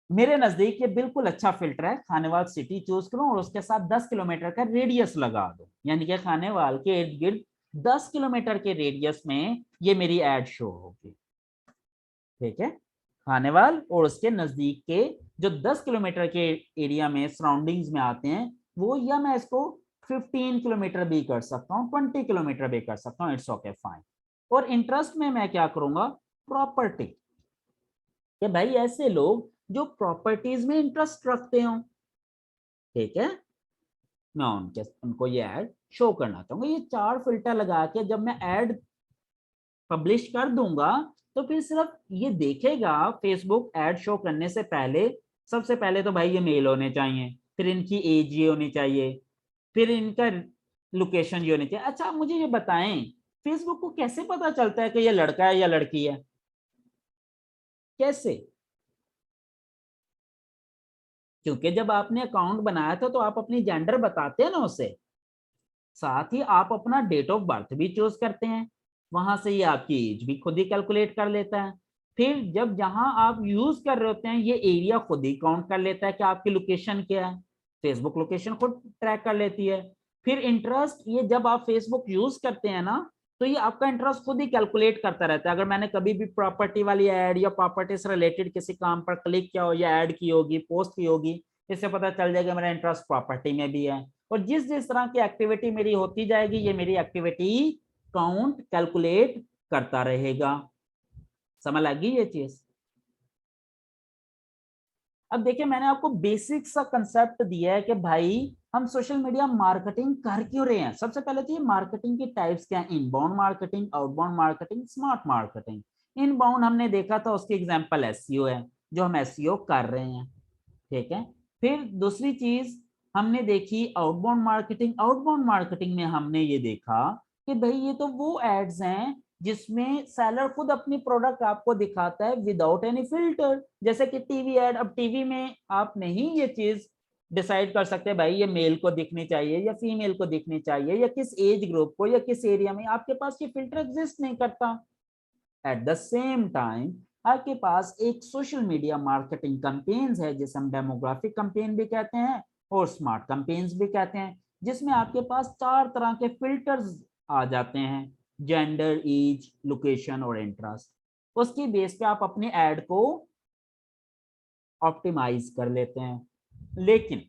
मेरे नजदीक ये बिल्कुल अच्छा फिल्टर है, खानेवाल सिटी चूज करूं और उसके साथ 10 किलोमीटर का रेडियस लगा दूं, यानी कि खानेवाल के इर्द गिर्द 10 किलोमीटर के रेडियस में ये मेरी एड शो होगी। ठीक है, खानेवाल और उसके नजदीक के जो 10 किलोमीटर के एरिया में सराउंडिंग्स में आते हैं वो, या मैं इसको 15 किलोमीटर भी कर सकता हूँ, 20 किलोमीटर भी कर सकता हूँ, इट्स ओके फाइन। और इंटरेस्ट में मैं क्या करूंगा? प्रॉपर्टी। कि भाई ऐसे लोग जो प्रॉपर्टीज में इंटरेस्ट रखते हो, ठीक है, मैं उनको ये ऐड शो करना चाहूंगा। ये 4 फिल्टर लगा के जब मैं ऐड पब्लिश कर दूंगा तो फिर सिर्फ ये देखेगा फेसबुक ऐड शो करने से पहले। सबसे पहले तो भाई ये मेल होने चाहिए, फिर इनकी एज ये होनी चाहिए, फिर इनका लोकेशन ये होनी चाहिए। अच्छा मुझे ये बताएं, फेसबुक को कैसे पता चलता है कि ये लड़का है या लड़की है? कैसे? क्योंकि जब आपने अकाउंट बनाया था तो आप अपनी जेंडर बताते हैं ना उसे, साथ ही आप अपना डेट ऑफ बर्थ भी चूज करते हैं, वहां से ये आपकी एज भी खुद ही कैलकुलेट कर लेता है। फिर जब जहां आप यूज कर रहे होते हैं ये एरिया खुद ही काउंट कर लेता है कि आपकी लोकेशन क्या है, फेसबुक लोकेशन खुद ट्रैक कर लेती है। फिर इंटरेस्ट, ये जब आप फेसबुक यूज करते हैं ना तो ये आपका इंटरेस्ट खुद ही कैलकुलेट करता रहता है। अगर मैंने कभी भी प्रॉपर्टी वाली एड या प्रॉपर्टी से रिलेटेड किसी काम पर क्लिक किया हो या एड की होगी, पोस्ट की होगी, इससे पता चल जाएगा मेरा इंटरेस्ट प्रॉपर्टी में भी है। और जिस जिस तरह की एक्टिविटी मेरी होती जाएगी ये मेरी एक्टिविटी काउंट कैलकुलेट करता रहेगा। समझ लगी ये चीज? अब देखिए मैंने आपको बेसिक सा कंसेप्ट दिया है कि भाई हम सोशल मीडिया मार्केटिंग कर क्यों रहे हैं। सबसे पहले तो ये मार्केटिंग की टाइप्स क्या है: inbound marketing, outbound marketing, smart marketing. Inbound हमने देखा था, उसकी एग्जांपल एसईओ है, जो हम एसईओ कर रहे हैं। ठीक है, फिर दूसरी चीज हमने देखी आउटबाउंड मार्केटिंग। आउटबाउंड मार्केटिंग में हमने ये देखा कि भाई ये तो वो एड्स हैं जिसमें सेलर खुद अपनी प्रोडक्ट आपको दिखाता है विदाउट एनी फिल्टर, जैसे कि टीवी एड। अब टीवी में आप नहीं ये चीज डिसाइड कर सकते भाई ये मेल को दिखनी चाहिए या फीमेल को दिखनी चाहिए या किस एज ग्रुप को या किस एरिया में, आपके पास ये फिल्टर एग्जिस्ट नहीं करता। एट द सेम टाइम आपके पास एक सोशल मीडिया मार्केटिंग कैंपेन्स है जिसे हम डेमोग्राफिक कैंपेन भी कहते हैं और स्मार्ट कैंपेन्स भी कहते हैं, जिसमें आपके पास 4 तरह के फिल्टर्स आ जाते हैं: जेंडर, एज, लोकेशन और इंटरेस्ट। उसकी बेस पे आप अपने ऐड को ऑप्टिमाइज कर लेते हैं। लेकिन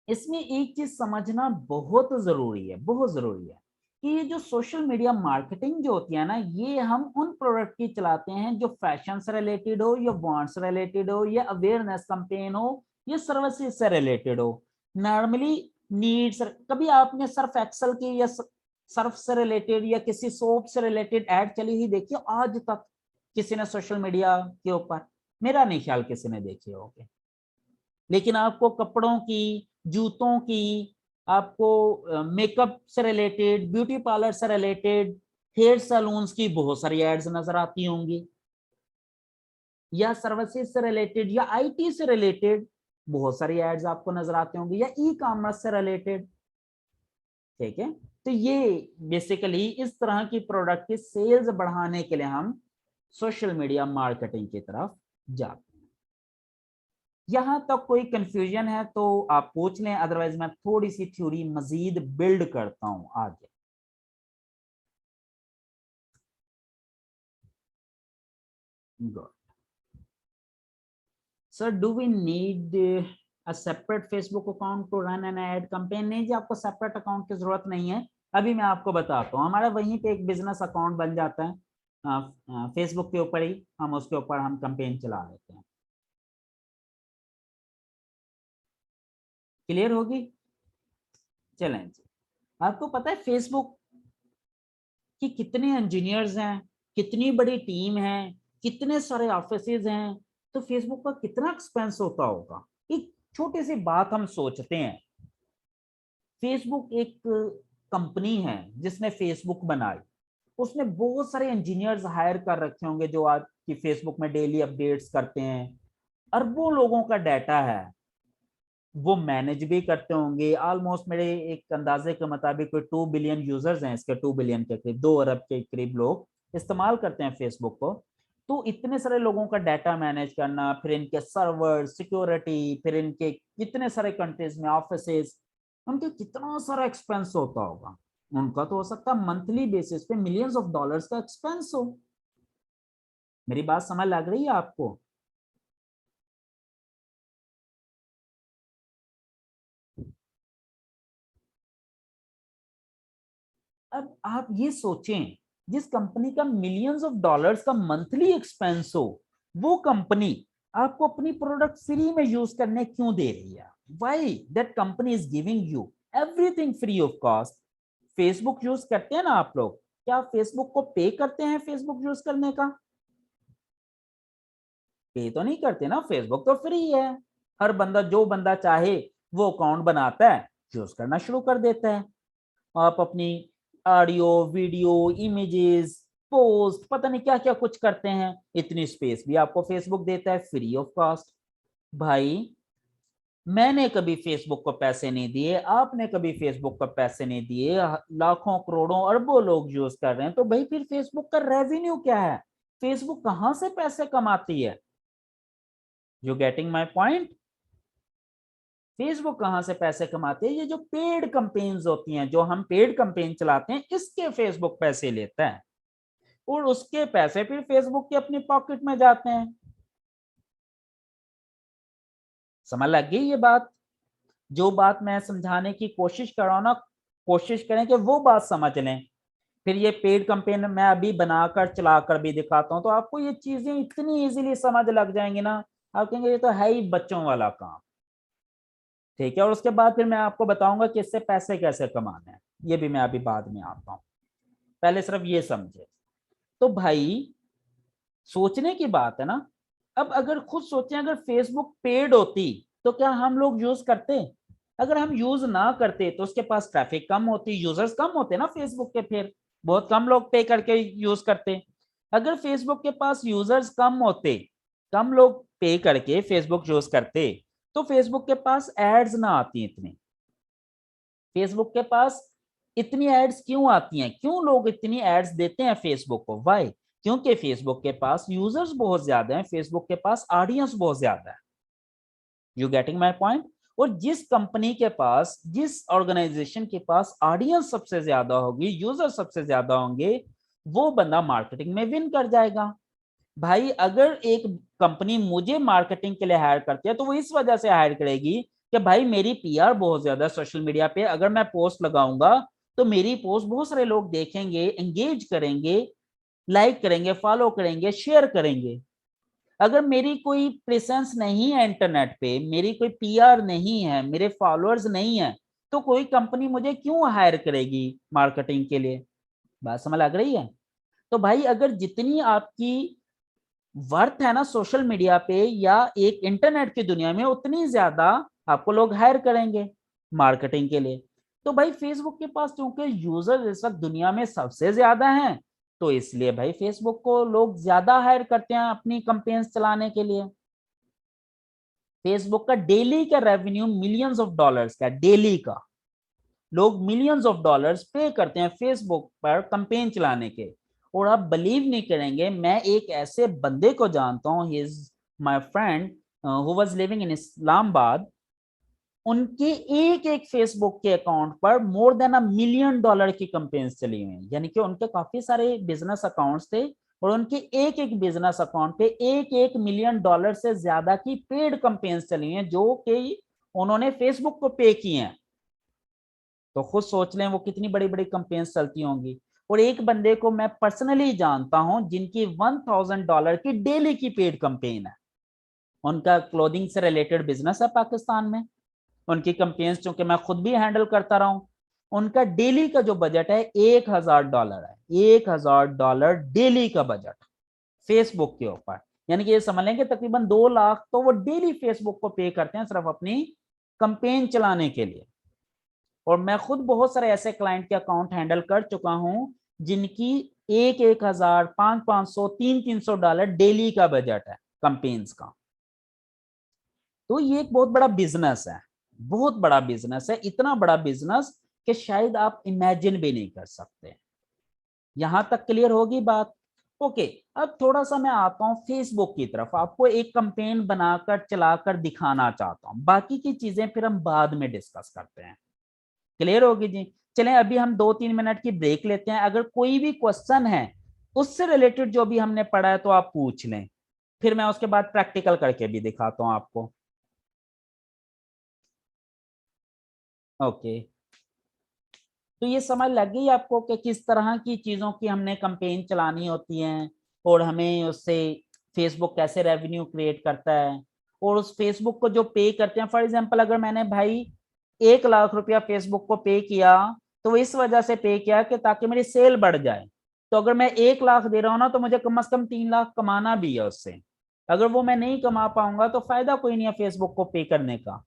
इसमें एक चीज समझना बहुत जरूरी है, बहुत जरूरी है, कि ये जो सोशल मीडिया मार्केटिंग जो होती है ना, ये हम उन प्रोडक्ट की चलाते हैं जो फैशन से रिलेटेड हो या वांट से रिलेटेड हो या अवेयरनेस कैंपेन हो या सर्विसेज से रिलेटेड हो। नॉर्मली नीड्स, कभी आपने सर्फ एक्सेल की या सर्फ से रिलेटेड या किसी सोप से रिलेटेड एड चली हुई देखी आज तक किसी ने सोशल मीडिया के ऊपर? मेरा नहीं ख्याल किसी ने देखी होगी। लेकिन आपको कपड़ों की, जूतों की, आपको मेकअप से रिलेटेड, ब्यूटी पार्लर से रिलेटेड, हेयर सैलून्स की बहुत सारी एड्स नजर आती होंगी। या सर्विसेज से रिलेटेड या आईटी से रिलेटेड बहुत सारी एड्स आपको नजर आते होंगे, या ई कॉमर्स से रिलेटेड। ठीक है, तो ये बेसिकली इस तरह की प्रोडक्ट की सेल्स बढ़ाने के लिए हम सोशल मीडिया मार्केटिंग की तरफ जाते हैं। यहां तक कोई कंफ्यूजन है तो आप पूछ लें, अदरवाइज मैं थोड़ी सी थ्योरी मजीद बिल्ड करता हूं आगे। Good sir, do we need a separate Facebook account to run an ad campaign? नहीं जी, आपको सेपरेट अकाउंट की जरूरत नहीं है। अभी मैं आपको बताता हूँ, हमारा वहीं पे एक बिजनेस अकाउंट बन जाता है फेसबुक के ऊपर ही, हम उसके ऊपर हम कैंपेन चला लेते हैं। क्लियर होगी? चलें जी, आपको पता है फेसबुक कि कितने इंजीनियर्स हैं, कितनी बड़ी टीम है, कितने सारे ऑफिसेज हैं, तो फेसबुक का कितना एक्सपेंस होता होगा। एक छोटी सी बात हम सोचते हैं, फेसबुक एक कंपनी है जिसने फेसबुक बनाई, उसने बहुत सारे इंजीनियर्स हायर कर रखे होंगे जो आज की फेसबुक में डेली अपडेट्स करते हैं, अरबों लोगों का डाटा है, वो मैनेज भी करते होंगे। ऑलमोस्ट मेरे एक अंदाजे के मुताबिक कोई 2 बिलियन यूजर्स हैं इसके, 2 बिलियन के करीब, 2 अरब के करीब लोग इस्तेमाल करते हैं फेसबुक को। तो इतने सारे लोगों का डाटा मैनेज करना, फिर इनके सर्वर सिक्योरिटी, फिर इनके कितने सारे कंट्रीज में ऑफिसेस, उनके कितना सारा एक्सपेंस होता होगा। उनका तो हो सकता है मंथली बेसिस पे मिलियंस ऑफ डॉलर्स का एक्सपेंस हो। मेरी बात समझ लग रही है आपको? अब आप ये सोचें, जिस कंपनी का मिलियंस ऑफ डॉलर्स का मंथली एक्सपेंस हो, वो कंपनी आपको अपनी प्रोडक्ट फ्री में यूज करने क्यों दे रही है? Why that company is giving you everything free of cost. Facebook use करते हैं ना आप लोग, क्या फेसबुक को पे करते हैं फेसबुक यूज करने का? पे तो नहीं करते ना, फेसबुक तो फ्री है। हर बंदा, जो बंदा चाहे वो अकाउंट बनाता है, यूज करना शुरू कर देता है। आप अपनी ऑडियो, वीडियो, इमेजेस, पोस्ट, पता नहीं क्या क्या कुछ करते हैं, इतनी स्पेस भी आपको फेसबुक देता है फ्री ऑफ कॉस्ट। भाई, मैंने कभी फेसबुक को पैसे नहीं दिए, आपने कभी फेसबुक को पैसे नहीं दिए, लाखों करोड़ों अरबों लोग यूज कर रहे हैं, तो भाई फिर फेसबुक का रेवेन्यू क्या है? फेसबुक कहां से पैसे कमाती है? You getting my point? Facebook कहां से पैसे कमाते हैं? ये जो पेड कंपेन्स होती हैं, जो हम पेड कंपेन चलाते हैं, इसके फेसबुक पैसे लेता है, और उसके पैसे फिर फेसबुक की अपनी पॉकेट में जाते हैं। समझ लग गई ये बात? जो बात मैं समझाने की कोशिश कर रहा हूं ना, कोशिश करें कि वो बात समझ लें। फिर ये पेड कंपेन मैं अभी बनाकर चलाकर भी दिखाता हूं, तो आपको ये चीजें इतनी इजीली समझ लग जाएंगी ना, आप कहेंगे ये तो है ही बच्चों वाला काम। ठीक है, और उसके बाद फिर मैं आपको बताऊंगा कि इससे पैसे कैसे कमाने हैं, ये भी मैं अभी बाद में आता हूँ। पहले सिर्फ ये समझे। तो भाई, सोचने की बात है ना। अब अगर खुद सोचें, अगर फेसबुक पेड होती तो क्या हम लोग यूज करते? अगर हम यूज ना करते तो उसके पास ट्रैफिक कम होती, यूजर्स कम होते ना फेसबुक के, फिर बहुत कम लोग पे करके यूज करते। अगर फेसबुक के पास यूजर्स कम होते, कम लोग पे करके फेसबुक यूज करते, तो फेसबुक के पास एड्स ना आती इतनी। फेसबुक के पास इतनी एड्स क्यों आती हैं, क्यों लोग इतनी एड्स देते हैं फेसबुक को? वाई? क्योंकि फेसबुक के पास यूजर्स बहुत ज्यादा हैं, फेसबुक के पास ऑडियंस बहुत ज्यादा है। You getting my point? और जिस कंपनी के पास, जिस ऑर्गेनाइजेशन के पास ऑडियंस सबसे ज्यादा होगी, यूजर सबसे ज्यादा होंगे, वो बंदा मार्केटिंग में विन कर जाएगा। भाई, अगर एक कंपनी मुझे मार्केटिंग के लिए हायर करती है, तो वो इस वजह से हायर करेगी कि भाई मेरी पीआर बहुत ज्यादा सोशल मीडिया पे, अगर मैं पोस्ट लगाऊंगा तो मेरी पोस्ट बहुत सारे लोग देखेंगे, एंगेज करेंगे, लाइक करेंगे, फॉलो करेंगे, शेयर करेंगे। अगर मेरी कोई प्रेजेंस नहीं है इंटरनेट पे, मेरी कोई पीआर नहीं है, मेरे फॉलोअर्स नहीं है, तो कोई कंपनी मुझे क्यों हायर करेगी मार्केटिंग के लिए? बात समझ लग रही है? तो भाई, अगर जितनी आपकी वर्थ है ना सोशल मीडिया पे या एक इंटरनेट की दुनिया में, उतनी ज्यादा आपको लोग हायर करेंगे मार्केटिंग के लिए। तो भाई, फेसबुक के पास क्योंकि यूजर इस वक्त दुनिया में सबसे ज्यादा हैं, तो इसलिए भाई फेसबुक को लोग ज्यादा हायर करते हैं अपनी कंपेन्स चलाने के लिए। फेसबुक का डेली का रेवेन्यू मिलियंस ऑफ डॉलर्स का, डेली का। लोग मिलियंस ऑफ डॉलर्स पे करते हैं फेसबुक पर कंपेन चलाने के। और आप बिलीव नहीं करेंगे, मैं एक ऐसे बंदे को जानता हूँ, he is my friend who was living in Islamabad. उनके एक एक फेसबुक के अकाउंट पर मोर देन $1 मिलियन की कंपेन्स चली हुई हैं। यानी कि उनके काफी सारे बिजनेस अकाउंट्स थे और उनके एक एक बिजनेस अकाउंट पे $1 मिलियन से ज्यादा की पेड कंपेन्स चली हैं, जो कि उन्होंने फेसबुक को पे किए हैं। तो खुद सोच लें वो कितनी बड़ी बड़ी कंपेन्स चलती होंगी। और एक बंदे को मैं पर्सनली जानता हूं जिनकी $1000 की डेली की पेड कंपेन है। उनका क्लोथिंग से रिलेटेड बिजनेस है पाकिस्तान में। उनकी कंपेन्स चूंकि मैं खुद भी हैंडल करता रहा हूं, उनका डेली का जो बजट है $1000 है। $1000 डेली का बजट फेसबुक के ऊपर। यानी कि ये समझ लें कि तकरीबन 2 लाख तो वो डेली फेसबुक को पे करते हैं सिर्फ अपनी कंपेन चलाने के लिए। और मैं खुद बहुत सारे ऐसे क्लाइंट के अकाउंट हैंडल कर चुका हूं जिनकी 1,000, 500, $300 डेली का बजट है कंपेन्स का। तो ये एक बहुत बड़ा बिजनेस है, बहुत बड़ा बिजनेस है। इतना बड़ा बिजनेस कि शायद आप इमेजिन भी नहीं कर सकते। यहां तक क्लियर होगी बात? ओके, अब थोड़ा सा मैं आता हूं फेसबुक की तरफ। आपको एक कंपेन बनाकर चलाकर दिखाना चाहता हूं, बाकी की चीजें फिर हम बाद में डिस्कस करते हैं। क्लियर होगी जी? चलें अभी हम 2-3 मिनट की ब्रेक लेते हैं। अगर कोई भी क्वेश्चन है उससे रिलेटेड जो भी हमने पढ़ा है तो आप पूछ लें, फिर मैं उसके बाद प्रैक्टिकल करके भी दिखाता हूं आपको। ओके, तो ये समझ लग गई आपको कि किस तरह की चीजों की हमने कंपेन चलानी होती है और हमें उससे फेसबुक कैसे रेवेन्यू क्रिएट करता है। और उस फेसबुक को जो पे करते हैं, फॉर एग्जांपल अगर मैंने भाई 1 लाख रुपया फेसबुक को पे किया, तो वो इस वजह से पे किया कि ताकि मेरी सेल बढ़ जाए। तो अगर मैं 1 लाख दे रहा हूँ ना, तो मुझे कम से कम 3 लाख कमाना भी है उससे। अगर वो मैं नहीं कमा पाऊंगा तो फायदा कोई नहीं है फेसबुक को पे करने का।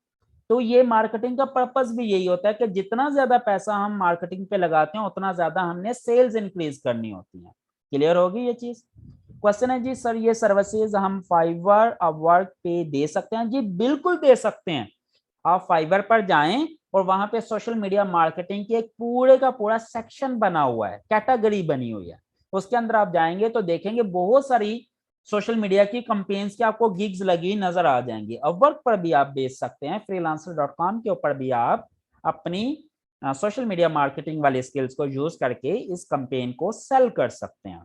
तो ये मार्केटिंग का पर्पस भी यही होता है कि जितना ज्यादा पैसा हम मार्केटिंग पे लगाते हैं उतना ज्यादा हमने सेल्स इंक्रीज करनी होती है। क्लियर होगी ये चीज? क्वेश्चन है जी सर, ये सर्विसेज हम फाइवर अपवर्क पे दे सकते हैं? जी बिल्कुल दे सकते हैं। आप फाइवर पर जाएं और वहां पे सोशल मीडिया मार्केटिंग की एक पूरे का पूरा सेक्शन बना हुआ है, कैटेगरी बनी हुई है। उसके अंदर आप जाएंगे तो देखेंगे बहुत सारी सोशल मीडिया की कंपेन्स की आपको गिग्स लगी नजर आ जाएंगी। अपवर्क पर भी आप बेच सकते हैं, freelancer.com के ऊपर भी आप अपनी सोशल मीडिया मार्केटिंग वाले स्किल्स को यूज करके इस कंपेन को सेल कर सकते हैं।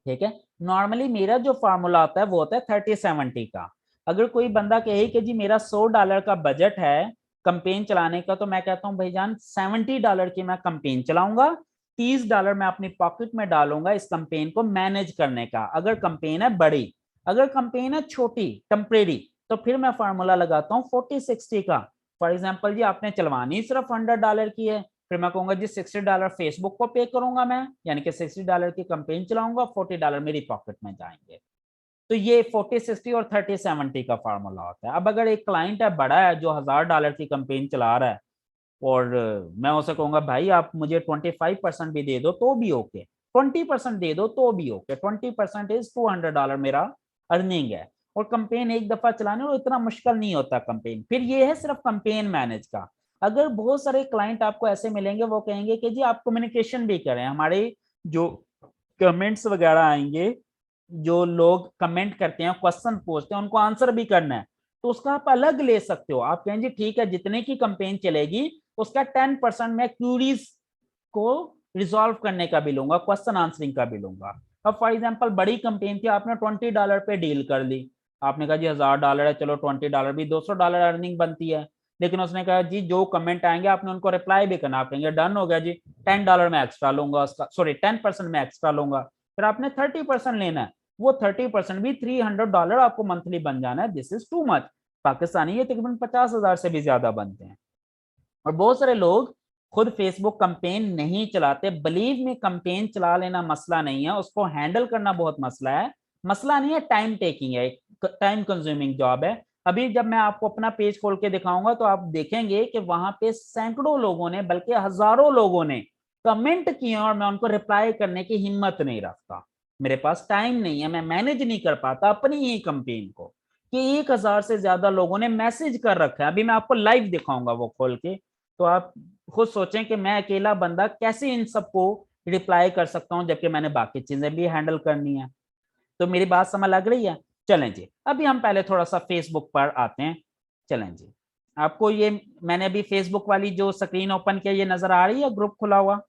ठीक है, नॉर्मली मेरा जो फार्मूला होता है वो होता है 30-70 का। अगर कोई बंदा कहे कि जी मेरा $100 का बजट है कंपेन चलाने का, तो मैं कहता हूँ भाईजान $70 की मैं कंपेन चलाऊंगा, $30 मैं अपनी पॉकेट में डालूंगा इस कंपेन को मैनेज करने का, अगर कंपेन है बड़ी। अगर कंपेन है छोटी टेम्परेरी, तो फिर मैं फार्मूला लगाता हूँ 40-60 का। फॉर एग्जाम्पल जी आपने चलवानी सिर्फ $100 की है, फिर मैं कहूंगा जी $60 फेसबुक को पे करूंगा मैं, यानी कि $60 की कंपेन चलाऊंगा, $40 मेरी पॉकेट में जाएंगे। तो ये 40-60 और 30-70 का फार्मूला होता है। अब अगर एक क्लाइंट है बड़ा है जो $1000 की कंपेन चला रहा है, और मैं उसे कहूंगा भाई आप मुझे 25% भी दे दो तो भी ओके, 20% दे दो तो भी ओके, 20% इज $200 मेरा अर्निंग है। और कंपेन एक दफा चलाने और इतना मुश्किल नहीं होता कंपेन। फिर ये है सिर्फ कंपेन मैनेज का। अगर बहुत सारे क्लाइंट आपको ऐसे मिलेंगे वो कहेंगे कि जी आप कम्युनिकेशन भी करें, हमारे जो कमेंट्स वगैरह आएंगे, जो लोग कमेंट करते हैं क्वेश्चन पूछते हैं उनको आंसर भी करना है, तो उसका आप अलग ले सकते हो। आप कहें जी ठीक है जितने की कंपेन चलेगी उसका 10% मैं क्यूरीज को रिजॉल्व करने का भी लूंगा, क्वेश्चन आंसरिंग का भी लूंगा। अब फॉर एग्जांपल बड़ी कंपेन थी, आपने $20 पे डील कर ली, आपने कहा जी $1000 है, चलो $20 भी $200 अर्निंग बनती है। लेकिन उसने कहा जी जो कमेंट आएंगे आपने उनको रिप्लाई भी करना, आप कहेंगे डन हो गया जी, $10 में एक्स्ट्रा लूंगा उसका, सॉरी 10% में एक्स्ट्रा लूंगा। फिर आपने 30% लेना है, वो 30% भी $300 आपको मंथली बन जाना है। This is too much. Pakistani ये तकरीबन 50,000 से भी ज्यादा बनते हैं। और बहुत सारे लोग खुद फेसबुक कंपेन नहीं चलाते। बिलीव में कंपेन चला लेना मसला नहीं है, उसको हैंडल करना बहुत मसला है। मसला नहीं है, टाइम टेकिंग है, टाइम कंज्यूमिंग जॉब है। अभी जब मैं आपको अपना पेज खोल के दिखाऊंगा तो आप देखेंगे कि वहां पे सैकड़ों लोगों ने, बल्कि हजारों लोगों ने कमेंट किए और मैं उनको रिप्लाई करने की हिम्मत नहीं रखता, मेरे पास टाइम नहीं है, मैं मैनेज नहीं कर पाता अपनी ही कंपेन को, कि 1000 से ज्यादा लोगों ने मैसेज कर रखा है। अभी मैं आपको लाइव दिखाऊंगा वो खोल के, तो आप खुद सोचें कि मैं अकेला बंदा कैसे इन सबको रिप्लाई कर सकता हूं, जबकि मैंने बाकी चीजें भी हैंडल करनी है। तो मेरी बात समझ लग रही है? चलें जी, अभी हम पहले थोड़ा सा फेसबुक पर आते हैं। चलें जी, आपको ये मैंने अभी फेसबुक वाली जो स्क्रीन ओपन किया, ये नजर आ रही है ग्रुप खुला हुआ?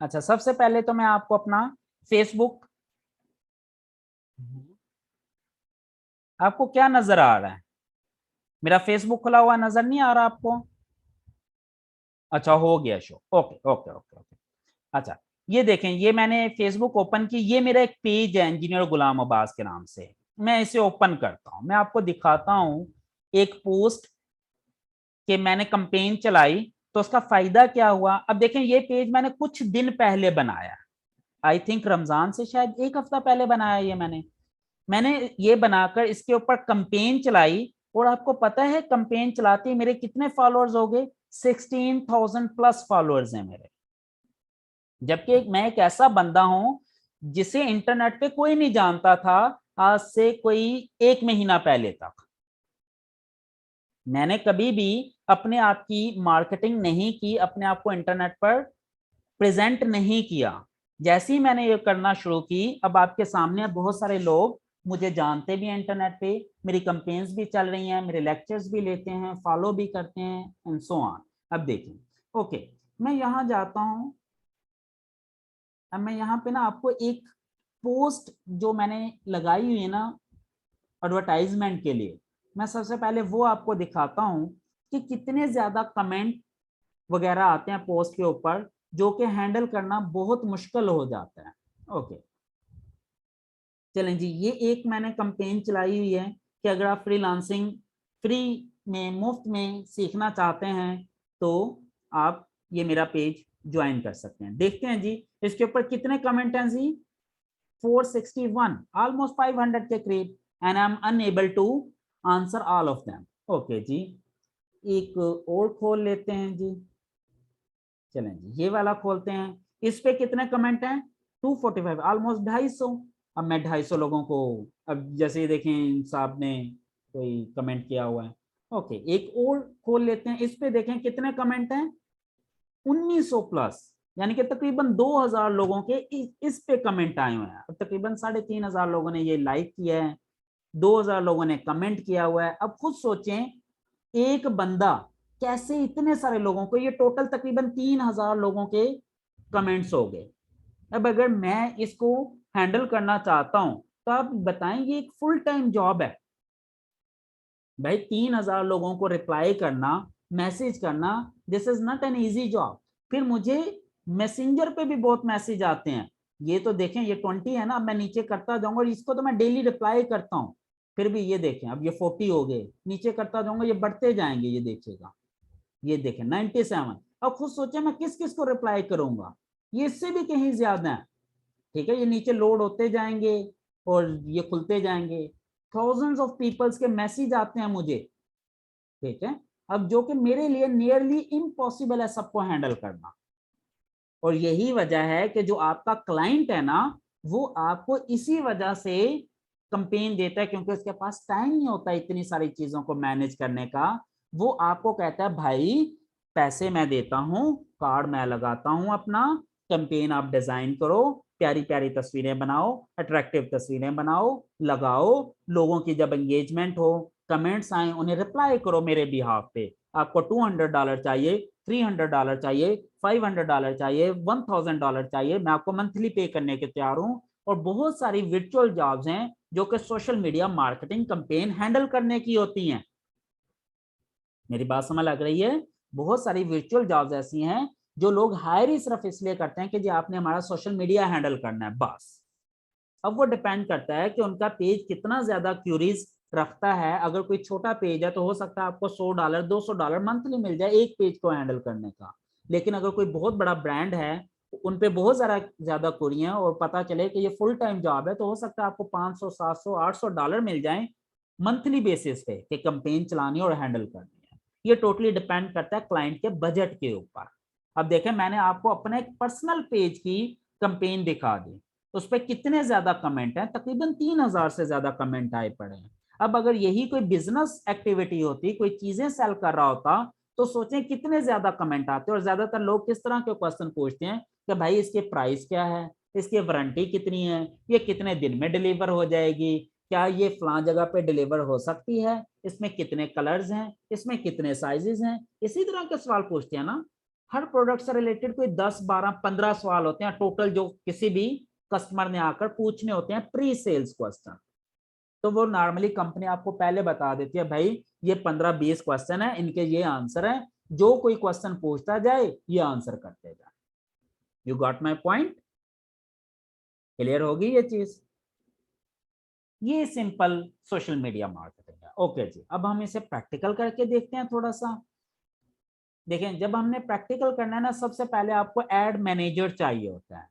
अच्छा, सबसे पहले तो मैं आपको अपना फेसबुक, आपको क्या नजर आ रहा है? मेरा फेसबुक खुला हुआ नजर नहीं आ रहा आपको? अच्छा, हो गया show, okay okay okay okay. अच्छा, ये देखें, ये मैंने फेसबुक ओपन की, ये मेरा एक पेज है इंजीनियर गुलाम अब्बास के नाम से। मैं इसे ओपन करता हूं, मैं आपको दिखाता हूं एक पोस्ट कि मैंने कंपेन चलाई तो उसका फायदा क्या हुआ। अब देखें, ये पेज मैंने कुछ दिन पहले बनाया, आई थिंक रमजान से शायद एक हफ्ता पहले बनाया ये मैंने ये बनाकर इसके ऊपर कंपेन चलाई, और आपको पता है कंपेन चलाते ही मेरे कितने फॉलोअर्स हो गए? 16,000 प्लस फॉलोअर्स हैं मेरे। जबकि मैं एक ऐसा बंदा हूं जिसे इंटरनेट पे कोई नहीं जानता था आज से कोई 1 महीना पहले तक। मैंने कभी भी अपने आप की मार्केटिंग नहीं की, अपने आप को इंटरनेट पर प्रेजेंट नहीं किया। जैसे ही मैंने ये करना शुरू की, अब आपके सामने बहुत सारे लोग मुझे जानते भी हैं इंटरनेट पे, मेरी कंपेन्स भी चल रही हैं, मेरे लेक्चर्स भी लेते हैं, फॉलो भी करते हैं एंड सो ऑन। अब देखिए, ओके, मैं यहाँ जाता हूँ। अब मैं यहाँ पे ना आपको एक पोस्ट जो मैंने लगाई हुई है ना एडवर्टाइजमेंट के लिए, मैं सबसे पहले वो आपको दिखाता हूँ कि कितने ज्यादा कमेंट वगैरह आते हैं पोस्ट के ऊपर, जो कि हैंडल करना बहुत मुश्किल हो जाता है। ओके, चलें जी, ये एक मैंने कंपेन चलाई हुई है कि अगर आप फ्रीलांसिंग फ्री में मुफ्त में सीखना चाहते हैं तो आप ये मेरा पेज ज्वाइन कर सकते हैं। देखते हैं जी इसके ऊपर कितने कमेंट हैं जी। 461, ऑलमोस्ट 500 के करीब, and I am unable to answer all of them. Okay जी, एक और खोल लेते हैं जी। चलें जी, ये वाला खोलते हैं। इस पे कितने कमेंट हैं? 245, ऑलमोस्ट 250। अब मैं 250 लोगों को, अब जैसे देखें साहब ने कोई कमेंट किया हुआ है। ओके, एक और खोल लेते हैं। इस पे देखें कितने कमेंट हैं? 1900 प्लस, यानी कि तकरीबन 2000 लोगों के इस पे कमेंट आए हुए हैं। अब तकरीबन 3500 लोगों ने ये लाइक किया है, 2000 लोगों ने कमेंट किया हुआ है। अब खुद सोचें, एक बंदा कैसे इतने सारे लोगों को, ये टोटल तकरीबन 3000 लोगों के कमेंट्स हो गए। अब अगर मैं इसको हैंडल करना चाहता हूं तो आप बताएं, ये एक फुल टाइम जॉब है भाई। 3000 लोगों को रिप्लाई करना, मैसेज करना, this is not an easy job. फिर मुझे मैसेंजर पे भी बहुत मैसेज आते हैं। ये तो देखें, ये 20 है ना, अब मैं नीचे करता जाऊंगा, और इसको तो मैं डेली रिप्लाई करता हूँ, फिर भी ये देखें अब ये 40 हो गए। नीचे करता जाऊंगा, ये बढ़ते जाएंगे, ये देखिएगा, ये देखें 97। अब खुद सोचे मैं किस किस को रिप्लाई करूंगा, ये इससे भी कहीं ज्यादा है। ठीक है, ये नीचे लोड होते जाएंगे और ये खुलते जाएंगे। थाउजेंड्स ऑफ पीपल्स के मैसेज आते हैं मुझे। ठीक है, अब जो कि मेरे लिए नियरली इम्पॉसिबल है सबको हैंडल करना। और यही वजह है कि जो आपका क्लाइंट है ना, वो आपको इसी वजह से कंपेन देता है, क्योंकि उसके पास टाइम नहीं होता इतनी सारी चीजों को मैनेज करने का। वो आपको कहता है भाई पैसे मैं देता हूं, कार्ड मैं लगाता हूं अपना, कैंपेन आप डिजाइन करो, प्यारी प्यारी तस्वीरें बनाओ, अट्रैक्टिव तस्वीरें बनाओ, लगाओ, लोगों की जब एंगेजमेंट हो, कमेंट्स आए, उन्हें रिप्लाई करो मेरे बिहाफ पे। आपको $200 चाहिए, $300 चाहिए, $500 चाहिए, $1000 चाहिए, मैं आपको मंथली पे करने के तैयार हूं। और बहुत सारी वर्चुअल जॉब्स हैं जो कि social media marketing campaign handle करने की होती हैं। मेरी बात समझ लग रही है? बहुत सारी वर्चुअल जॉब्स ऐसी हैं जो लोग हायर ही सिर्फ इसलिए करते हैं कि जी आपने हमारा सोशल मीडिया हैंडल करना है, बस। अब वो डिपेंड करता है कि उनका पेज कितना ज्यादा क्यूरीज रखता है। अगर कोई छोटा पेज है तो हो सकता है आपको $100 $200 मंथली मिल जाए एक पेज को हैंडल करने का। लेकिन अगर कोई बहुत बड़ा ब्रांड है उन पे बहुत ज्यादा क्वेरी हैं और पता चले कि ये फुल टाइम जॉब है, तो हो सकता है आपको 500 700 800 डॉलर मिल जाए मंथली बेसिस पे कि कैंपेन चलानी और हैंडल करनी है। ये टोटली डिपेंड करता है क्लाइंट के बजट के ऊपर। अब देखें, मैंने आपको अपने एक पर्सनल पेज की कैंपेन दिखा दी, उस पर कितने ज्यादा कमेंट हैं, तकरीबन 3000 से ज्यादा कमेंट आए पड़े हैं। अब अगर यही कोई बिजनेस एक्टिविटी होती, कोई चीजें सेल कर रहा होता, तो सोचें कितने ज्यादा कमेंट आते। और ज्यादातर लोग किस तरह के क्वेश्चन पूछते हैं कि भाई इसके प्राइस क्या है, इसकी वारंटी कितनी है, ये कितने दिन में डिलीवर हो जाएगी, क्या ये फलां जगह पे डिलीवर हो सकती है, इसमें कितने कलर्स हैं, इसमें कितने साइजेस हैं। इसी तरह के सवाल पूछते हैं ना। हर प्रोडक्ट से रिलेटेड कोई 10 12 15 सवाल होते हैं टोटल, जो किसी भी कस्टमर ने आकर पूछने होते हैं, प्री सेल्स क्वेश्चन। तो वो नॉर्मली कंपनी आपको पहले बता देती है, भाई ये 15-20 क्वेश्चन है, इनके ये आंसर है, जो कोई क्वेश्चन पूछता जाए ये आंसर करते जाए। You got my point? Clear होगी ये चीज? ये सिंपल सोशल मीडिया मार्केटिंग है। ओके जी, अब हम इसे प्रैक्टिकल करके देखते हैं थोड़ा सा। देखें, जब हमने प्रैक्टिकल करना है ना, सबसे पहले आपको एड मैनेजर चाहिए होता है।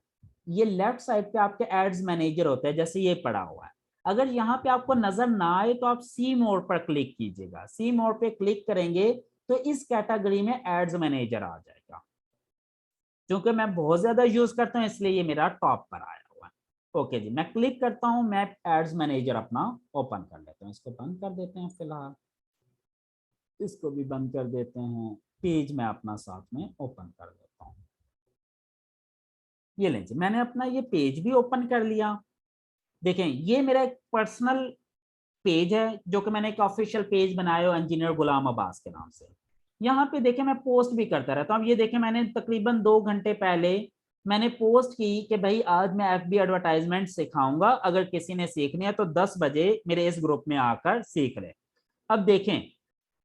ये लेफ्ट साइड पे आपके एड्स मैनेजर होते हैं, जैसे ये पड़ा हुआ है। अगर यहाँ पे आपको नजर ना आए तो आप सी मोड पर क्लिक कीजिएगा। सी मोड पे क्लिक करेंगे तो इस कैटेगरी में एड्स मैनेजर आ जाएगा। क्योंकि मैं बहुत ज्यादा यूज करता हूँ इसलिए ये मेरा टॉप पर आया हुआ है। ओके जी, मैं क्लिक करता हूँ, मैं एड्स मैनेजर अपना ओपन कर लेता हूँ। इसको बंद कर देते हैं फिलहाल, इसको भी बंद कर देते हैं। पेज में अपना साथ में ओपन कर देता हूँ। ये लीजिए, मैंने अपना ये पेज भी ओपन कर लिया। देखें, ये मेरा एक पर्सनल पेज है, जो कि मैंने एक ऑफिशियल पेज बनाया है इंजीनियर गुलाम अब्बास के नाम से। यहाँ पे देखें, मैं पोस्ट भी करता रहता हूँ। अब ये देखें, मैंने तकरीबन 2 घंटे पहले मैंने पोस्ट की कि भाई आज मैं एफबी एडवर्टाइजमेंट सिखाऊंगा, अगर किसी ने सीखनी है तो 10 बजे मेरे इस ग्रुप में आकर सीख ले। अब देखें,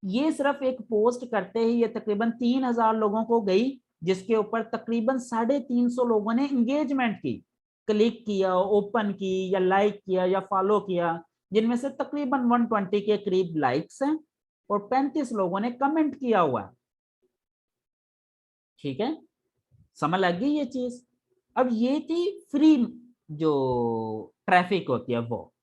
ये सिर्फ एक पोस्ट करते ही ये तकरीबन 3000 लोगों को गई, जिसके ऊपर तकरीबन 350 लोगों ने एंगेजमेंट की, क्लिक किया, ओपन की, या लाइक किया या फॉलो किया, जिनमें से तकरीबन 120 के करीब लाइक्स हैं और 35 लोगों ने कमेंट किया हुआ है। ठीक है, समझ लग गई ये चीज? अब ये थी फ्री जो ट्रैफिक होती है, वो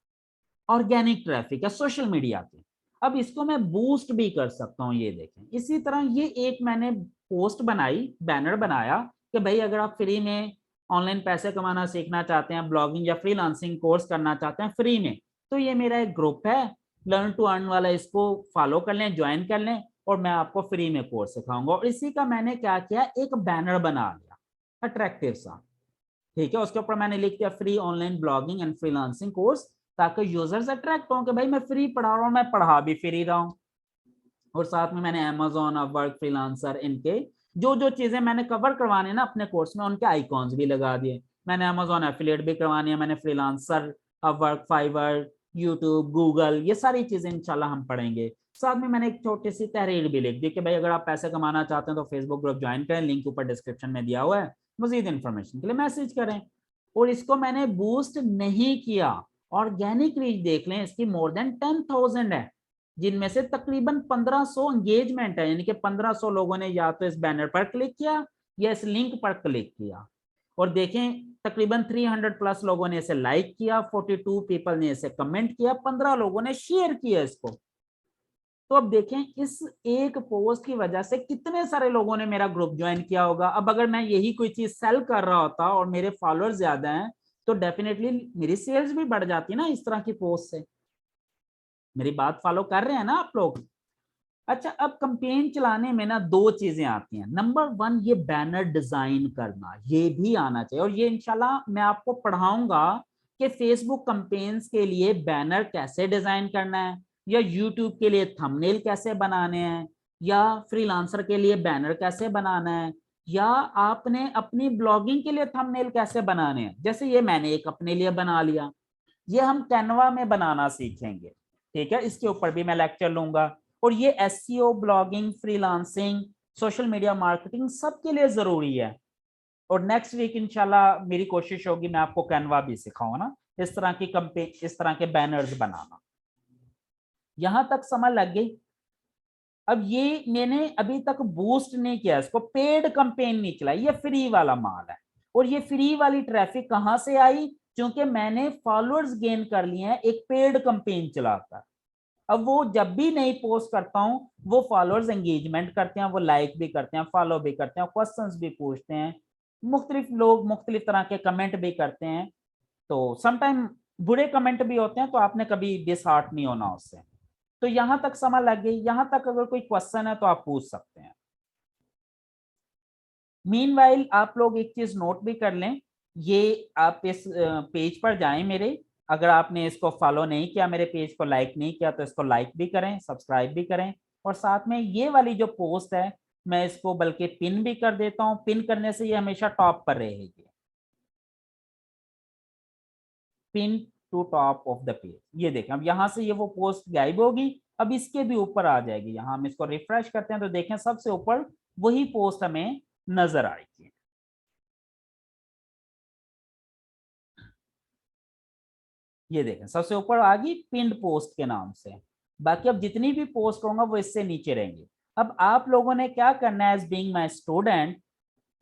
ऑर्गेनिक ट्रैफिक है सोशल मीडिया की। अब इसको मैं बूस्ट भी कर सकता हूँ, ये देखें। इसी तरह ये एक मैंने पोस्ट बनाई, बैनर बनाया कि भाई अगर आप फ्री में ऑनलाइन पैसे कमाना सीखना चाहते हैं, ब्लॉगिंग या फ्रीलांसिंग कोर्स करना चाहते हैं फ्री में, तो ये मेरा एक ग्रुप है लर्न टू अर्न वाला, इसको फॉलो कर लें, ज्वाइन कर लें, और मैं आपको फ्री में कोर्स सिखाऊंगा। और इसी का मैंने क्या किया, एक बैनर बना लिया अट्रैक्टिव सा। ठीक है, उसके ऊपर मैंने लिख दिया free online blogging and freelancing course, ताकि यूजर्स अट्रैक्ट हों कि भाई मैं फ्री पढ़ा रहा हूँ, मैं पढ़ा भी फ्री रहा हूँ। और साथ में मैंने अमेजोन, अपवर्क, फ्रीलांसर, इनके जो जो चीजें मैंने कवर करवाने ना अपने कोर्स में, उनके आइकॉन्स भी लगा दिए। मैंने अमेजोन एफिलिएट भी करवानी है, मैंने freelancer, Upwork, Fiverr, YouTube, Google, ये सारी चीजें इंशाल्लाह हम पढ़ेंगे। साथ में मैंने एक छोटी सी तहरीर भी लिख दी कि भाई अगर आप पैसे कमाना चाहते हैं तो फेसबुक ग्रुप ज्वाइन करें, लिंक ऊपर डिस्क्रिप्शन में दिया हुआ है, मजीद इन्फॉर्मेशन के लिए मैसेज करें। और इसको मैंने बूस्ट नहीं किया। ऑर्गेनिक रीच देख लें, इसकी मोर देन 10,000 है, जिनमें से तकरीबन 1500 एंगेजमेंट है, यानी कि 1500 लोगों ने या तो इस बैनर पर क्लिक किया या इस लिंक पर क्लिक किया। और देखें, तकरीबन 300 प्लस लोगों ने इसे लाइक किया, 42 पीपल ने इसे कमेंट किया, 15 लोगों ने शेयर किया इसको। तो अब देखें, इस एक पोस्ट की वजह से कितने सारे लोगों ने मेरा ग्रुप ज्वाइन किया होगा। अब अगर मैं यही कोई चीज सेल कर रहा होता और मेरे फॉलोअर्स ज्यादा हैं, तो डेफिनेटली मेरी सेल्स भी बढ़ जाती ना इस तरह की पोस्ट से। मेरी बात फॉलो कर रहे हैं ना आप लोग? अच्छा, अब कैंपेन चलाने में ना 2 चीजें आती हैं। नंबर 1, ये बैनर डिजाइन करना, ये भी आना चाहिए, और ये इंशाल्लाह मैं आपको पढ़ाऊंगा कि फेसबुक कैंपेन्स के लिए बैनर कैसे डिजाइन करना है, या यूट्यूब के लिए थंबनेल कैसे बनाने हैं, या फ्रीलांसर के लिए बैनर कैसे बनाना है, या आपने अपनी ब्लॉगिंग के लिए थंबनेल कैसे बनाने हैं। जैसे ये मैंने एक अपने लिए बना लिया, ये हम कैनवा में बनाना सीखेंगे। ठीक है, इसके ऊपर भी मैं लेक्चर लूंगा। और ये SEO, blogging, freelancing, social media marketing सबके लिए जरूरी है। और नेक्स्ट वीक इंशाल्लाह मेरी कोशिश होगी मैं आपको कैनवा भी सिखाऊं ना, इस तरह की कंपेन, इस तरह के बैनर्स बनाना। यहां तक समझ लग गई? अब ये मैंने अभी तक बूस्ट नहीं किया, इसको पेड कंपेन नहीं चलाई, ये फ्री वाला माल है। और ये फ्री वाली ट्रैफिक कहां से आई, क्योंकि मैंने फॉलोअर्स गेन कर लिए हैं एक पेड कैंपेन चलाकर। अब वो जब भी नई पोस्ट करता हूं वो फॉलोअर्स एंगेजमेंट करते हैं, वो लाइक भी करते हैं, फॉलो भी करते हैं, क्वेश्चंस भी पूछते हैं, मुख्तलिफ लोग मुख्तलिफ तरह के कमेंट भी करते हैं। तो समटाइम बुरे कमेंट भी होते हैं, तो आपने कभी डिसहार्ट नहीं होना उससे। तो यहां तक समझ लग गई, यहां तक अगर कोई क्वेश्चन है तो आप पूछ सकते हैं। मीनवाइल आप लोग एक चीज नोट भी कर लें, ये आप इस पेज पर जाएं मेरे, अगर आपने इसको फॉलो नहीं किया, मेरे पेज को लाइक नहीं किया, तो इसको लाइक भी करें, सब्सक्राइब भी करें, और साथ में ये वाली जो पोस्ट है मैं इसको बल्कि पिन भी कर देता हूं। पिन करने से ये हमेशा टॉप पर रहेगी, pin to top of the page. ये देखें, अब यहां से ये वो पोस्ट गायब होगी, अब इसके भी ऊपर आ जाएगी। यहां हम इसको रिफ्रेश करते हैं तो देखें सबसे ऊपर वही पोस्ट हमें नजर आएगी। ये देखें सबसे ऊपर आ गई पिंड पोस्ट के नाम से। बाकी अब जितनी भी पोस्ट होंगे वो इससे नीचे रहेंगे। अब आप लोगों ने क्या करना है, एज बीइंग माय स्टूडेंट,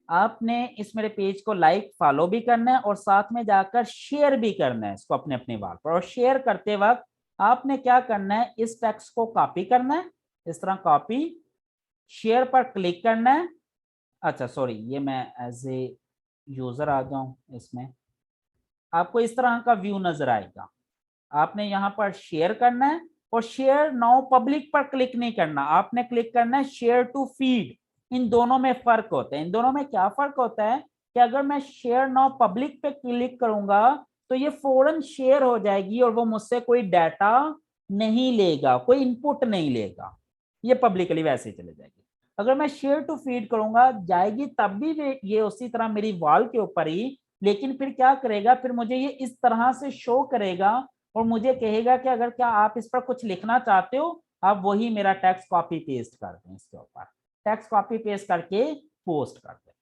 आपने इस मेरे पेज को लाइक फॉलो भी करना है और साथ में जाकर शेयर भी करना है इसको अपने अपने वाल पर। और शेयर करते वक्त आपने क्या करना है, इस टेक्स्ट को कॉपी करना है, इस तरह कॉपी, शेयर पर क्लिक करना है। अच्छा सॉरी, ये मैं एज ए यूजर आ जाऊं, इसमें आपको इस तरह का व्यू नजर आएगा। आपने यहाँ पर शेयर करना है और शेयर नाउ पब्लिक पर क्लिक नहीं करना, आपने क्लिक करना है शेयर टू फीड। इन दोनों में फर्क होता है। इन दोनों में क्या फर्क होता है कि अगर मैं शेयर नाउ पब्लिक पे क्लिक करूंगा तो ये फौरन शेयर हो जाएगी और वो मुझसे कोई डाटा नहीं लेगा, कोई इनपुट नहीं लेगा, ये पब्लिकली वैसे ही चले जाएगी। अगर मैं शेयर टू फीड करूंगा जाएगी तब भी ये उसी तरह मेरी वॉल के ऊपर ही, लेकिन फिर क्या करेगा, फिर मुझे ये इस तरह से शो करेगा और मुझे कहेगा कि अगर क्या आप इस पर कुछ लिखना चाहते हो, आप वही मेरा टेक्स्ट कॉपी पेस्ट कर दें, इसके ऊपर टेक्स्ट कॉपी पेस्ट करके पोस्ट कर दें।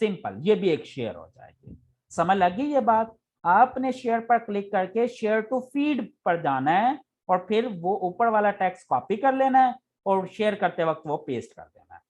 सिंपल, ये भी एक शेयर हो जाएगी। समझ लग गई ये बात। आपने शेयर पर क्लिक करके शेयर टू फीड पर जाना है और फिर वो ऊपर वाला टेक्स्ट कॉपी कर लेना है और शेयर करते वक्त वो पेस्ट कर देना है।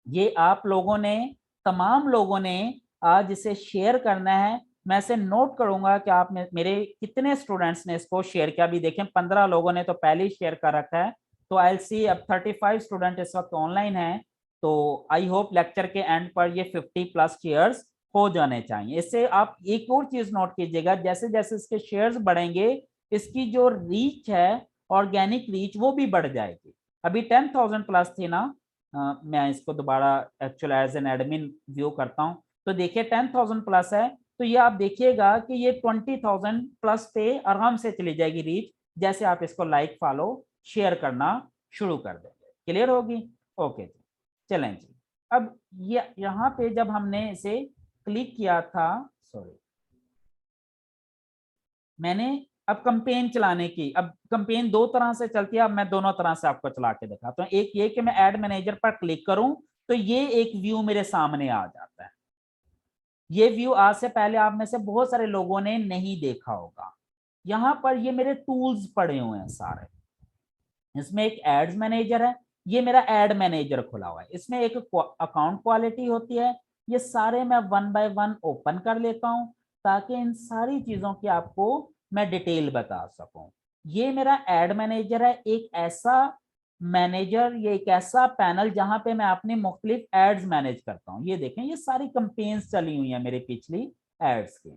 ये आप लोगों ने, तमाम लोगों ने आज इसे शेयर करना है। मैं इसे नोट करूंगा कि आप मेरे कितने स्टूडेंट्स ने इसको शेयर किया। भी देखें 15 लोगों ने तो पहले ही शेयर कर रखा है, तो आई सी अब 35 स्टूडेंट इस वक्त ऑनलाइन हैं। तो आई होप लेक्चर के एंड पर ये 50 प्लस शेयर्स हो जाने चाहिए। इससे आप एक और चीज नोट कीजिएगा, जैसे जैसे इसके शेयर्स बढ़ेंगे इसकी जो रीच है, ऑर्गेनिक रीच, वो भी बढ़ जाएगी। अभी 10,000 प्लस थी ना, मैं इसको दोबारा actual as an admin view करता हूं, तो देखिए 10,000 प्लस है। तो ये आप देखिएगा कि ये 20,000 प्लस पे आराम से चली जाएगी रीच, जैसे आप इसको लाइक फॉलो शेयर करना शुरू कर देंगे। क्लियर होगी? ओके जी, चलें जी। अब ये यहाँ पे जब हमने इसे क्लिक किया था, सॉरी, मैंने अब कंपेन चलाने की, अब कंपेन दो तरह से चलती है, अब मैं दोनों तरह से आपको चला के दिखाता हूँ। एक ये कि मैं ऐड मैनेजर पर क्लिक करूं तो ये एक व्यू मेरे सामने आ जाता है। ये व्यू आज से पहले आप में से बहुत सारे लोगों ने नहीं देखा होगा। यहाँ पर ये मेरे टूल्स पड़े हुए हैं सारे। इसमें एक एड्स मैनेजर है, ये मेरा एड मैनेजर खुला हुआ है। इसमें एक अकाउंट क्वालिटी होती है, ये सारे मैं वन बाय वन ओपन कर लेता हूं ताकि इन सारी चीजों की आपको मैं डिटेल बता सकूं। ये मेरा एड मैनेजर है, एक ऐसा मैनेजर, ये एक ऐसा पैनल जहां पे मैं अपनी मुख्तलिफ एड्स मैनेज करता हूं। ये देखें ये सारी कंपेन्स चली हुई है मेरी पिछली एड्स की,